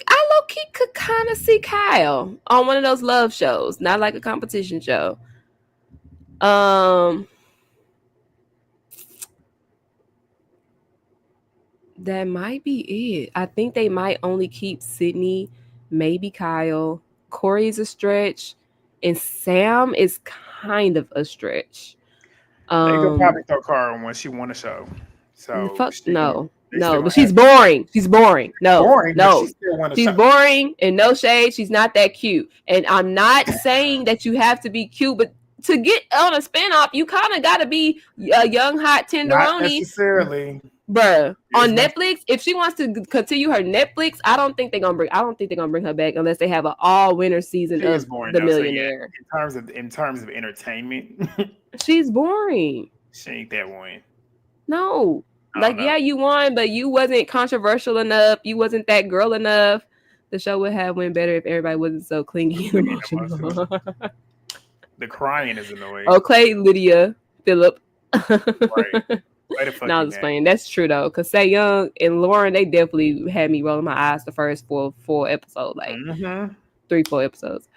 I low key could kind of see Kyle on one of those love shows, not like a competition show. That might be it. I think they might only keep Sydney, maybe Kyle. Corey's a stretch, and Sam is kind of a stretch. They could probably throw Cara when she won a show. So no, but she's boring. She's boring. No, she's boring and no shade. She's not that cute. And I'm not saying that you have to be cute, but to get on a spinoff, you kind of got to be a young hot tenderoni. Not necessarily. Bruh, on Netflix, if she wants to continue her Netflix, I don't think they're gonna bring her back unless they have an all-winter season of The Millionaire. So yeah, in terms of entertainment, she's boring. She ain't that one. No, yeah, you won, but you wasn't controversial enough. You wasn't that girl enough. The show would have went better if everybody wasn't so clingy and emotional. The crying is annoying. Okay, Lydia, Phillip. Right. No, I was playing. That's true though, because Say Young and Lauren, they definitely had me rolling my eyes the first four episodes, like 3-4 episodes.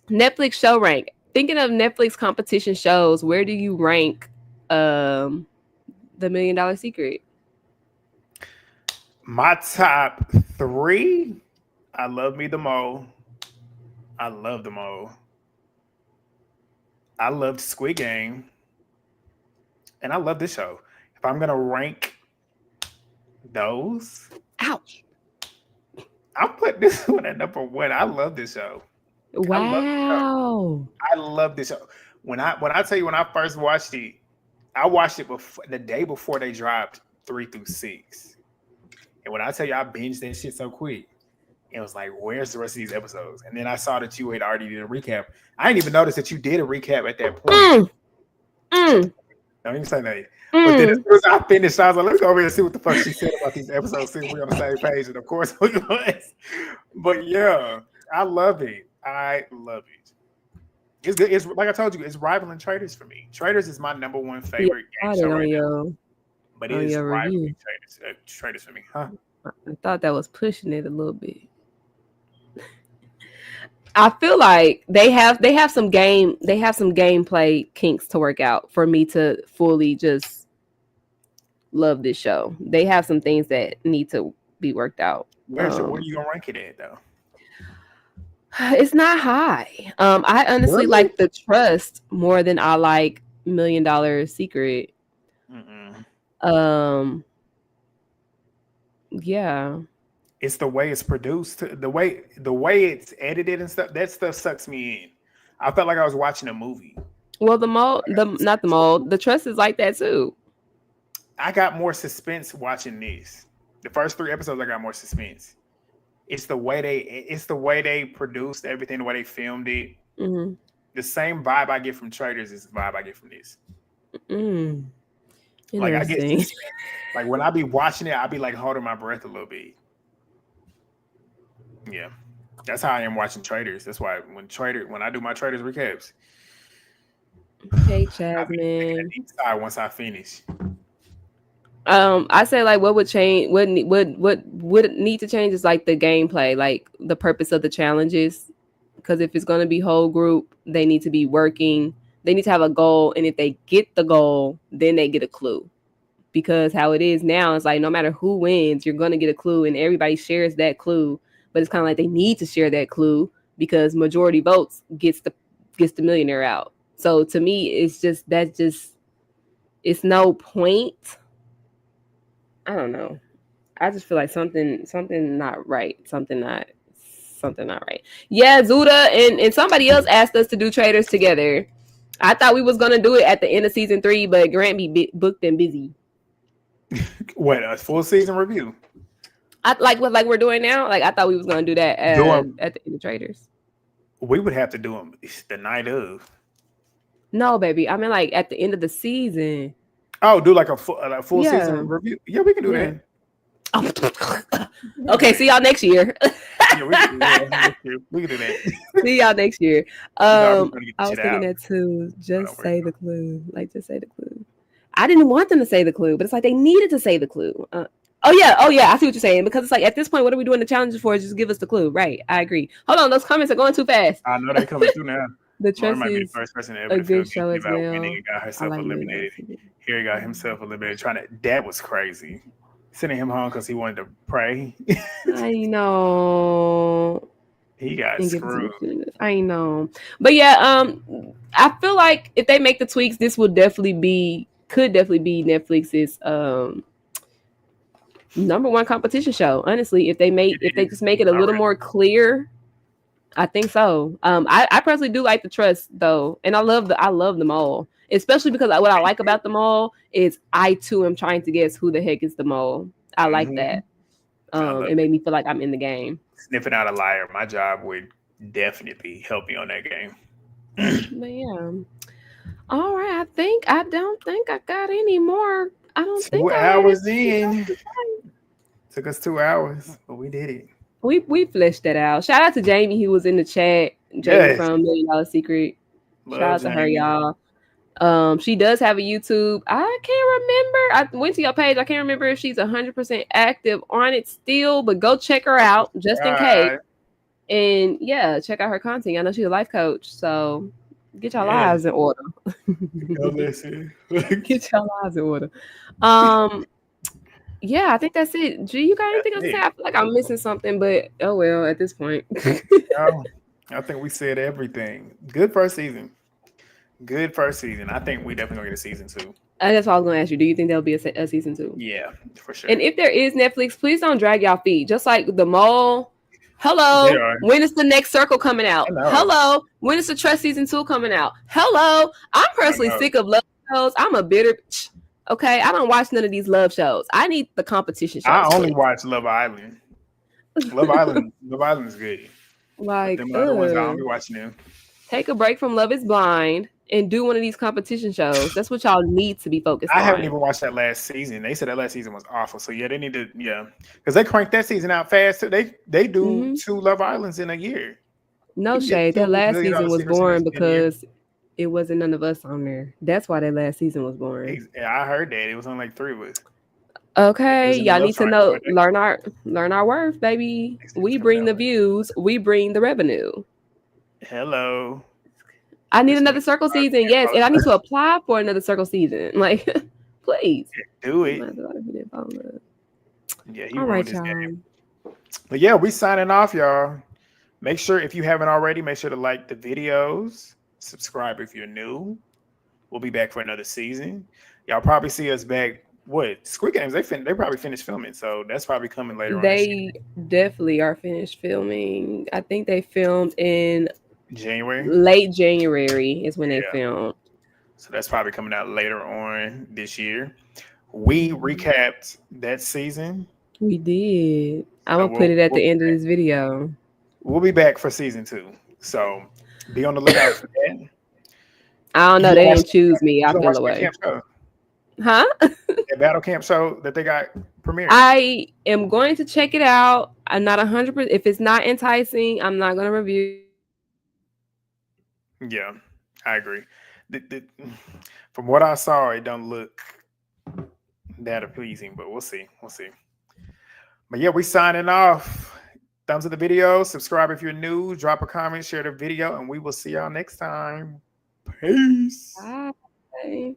Netflix show rank. Thinking of Netflix competition shows, where do you rank The $1 Million Secret? My top 3. I love Me the Mole. I love the Mole. I loved Squid Game. And I love this show. If I'm gonna rank those, ouch, I'll put this one at number 1. I love this show. Wow, I love this show. When I tell you, when I first watched it, I watched it the day before they dropped 3 through 6. And when I tell you, I binged that shit so quick. It was like, where's the rest of these episodes? And then I saw that you had already did a recap. I didn't even notice that you did a recap at that point. Don't even say that. But then as soon as I finished, I was like, let's go over here and see what the fuck she said about these episodes, see if we're on the same page. And of course we was. But yeah, I love it. I love it. It's good. It's like I told you, it's rivaling Traitors for me. Traitors is my number 1 favorite game show right now. But it is rivaling Traitors for me. Huh? I thought that was pushing it a little bit. I feel like they have some gameplay kinks to work out for me to fully just love this show. They have some things that need to be worked out. Where are you gonna rank it at though? It's not high. I honestly like The Trust more than I like $1 Million Secret. Yeah. It's the way it's produced, the way it's edited and stuff. That stuff sucks me in. I felt like I was watching a movie. Well, The Trust is like that too. I got more suspense watching this. The first 3 episodes, I got more suspense. It's the way they produced everything, the way they filmed it. Mm-hmm. The same vibe I get from Traitors is the vibe I get from this. Like I get, like when I be watching it, I be like holding my breath a little bit. Yeah, that's how I am watching Traitors. That's why when I do my Traitors recaps, Hey, I'll be taking a Jasmine. deep sigh once I finish. I say like what would change? What would need to change is like the gameplay, like the purpose of the challenges. Because if it's going to be whole group, they need to be working. They need to have a goal, and if they get the goal, then they get a clue. Because how it is now, it's like no matter who wins, you're going to get a clue, and everybody shares that clue. But it's kind of like they need to share that clue because majority votes gets the millionaire out. So to me, it's just that's just it's no point. I don't know. I just feel like something not right. Something not right. Yeah, Zuda and somebody else asked us to do traders together. I thought we was gonna do it at the end of season 3, but Grant be booked and busy. What, a full season review? I like what like we're doing now. Like I thought we was gonna do that Doing, at the end of traders. we would have to do them the night of. No, baby. I mean like at the end of the season. Oh, do like a full season Yeah. review? Yeah, we can do Yeah. that. Okay, see y'all next year. Yeah, we can do that. We can do that. See y'all next year. We already trying to get the I was shit thinking out. that too. Just Over. say the clue. Like, just say the clue. I didn't want them to say the clue, but it's like they needed to say the clue. Oh yeah. I see what you're saying because it's like at this point, what are we doing the challenges for? Just give us the clue, right? I agree. Hold on, those comments are going too fast. I know they coming through now. The Lauren trust might be the is first person ever a to feel good show guilty as about well. winning and got I herself like eliminated. Here he got himself eliminated. That was crazy. Sending him home because he wanted to pray. I know. He got And give us screwed. I know. But yeah, I feel like if they make the tweaks, this will could definitely be Netflix's number one competition show. Honestly, if they just make it a little more clear, I think so. I personally do like the trust though, and I love the mole, especially because what I like about the mole is I too am trying to guess who the heck is the mole. I like that. I love It made me feel like I'm in the game. sniffing out a liar. My job would definitely help me on that game. But yeah. All right, I don't think I got any more. I don't think Two I had hours anything else in. to say. Took us 2 hours, but we did it. We fleshed that out. Shout out to Jamie who was in the chat. Jamie Yes. from $1 Million Secret. Shout Love out to her, Jamie. y'all. She does have a YouTube. I can't remember. I went to your page. I can't remember if she's 100% active on it still, but go check her out just in case. And yeah, check out her content. I know she's a life coach, so get your lives in order. Go listen. Get your lives in order. Yeah, I think that's it. G, you got anything else to say? I feel like I'm missing something, but oh well, at this point. No, I think we said everything. Good first season. Good first season. I think we definitely gonna get a season 2. That's all I was gonna ask you. Do you think there'll be a season 2? Yeah, for sure. And if there is Netflix, please don't drag y'all feet. Just like the mole. Hello, when is the next circle coming out? Hello, when is the trust season 2 coming out? Hello, I'm personally sick of love shows. I'm a bitter. Okay, I don't watch none of these love shows. I need the competition shows. I only watch Love Island. Love Island is good. Like them other ones, I don't be watching them. Take a break from Love is Blind and do one of these competition shows. That's what y'all need to be focused on. I haven't even watched that last season. They said that last season was awful. So yeah, they need to because they cranked that season out fast too. They do 2 Love Islands in a year. No shade. That last season was boring because it wasn't none of us on there. That's why that last season was boring. I heard that it was only like 3 of us. Okay, y'all need to know learn our worth, baby. We bring the views. We bring the revenue. Hello. I need another circle season. Yes, and I need to apply for another circle season. Like, please do it. Yeah, he ruined his game. But yeah, we signing off, y'all. Make sure if you haven't already, make sure to like the videos, subscribe if you're new. We'll be back for another season. Y'all probably see us back. What Squid Games? They probably finished filming, so that's probably coming later on. They definitely are finished filming. I think they filmed in January. Late January is when they filmed. So that's probably coming out later on this year. We recapped that season. We did. I'm gonna put it at the end of this video. We'll be back for season 2. So be on the lookout for that. I don't know. They didn't choose me. I feel away. Huh? That Battle Camp show that they got premiered. I am going to check it out. I'm not 100%. If it's not enticing, I'm not going to review. Yeah, I agree. from what I saw, it don't look that appeasing, but we'll see. We'll see. But yeah, we signing off. Thumbs up the video, subscribe if you're new, drop a comment, share the video, and we will see y'all next time. Peace. Bye.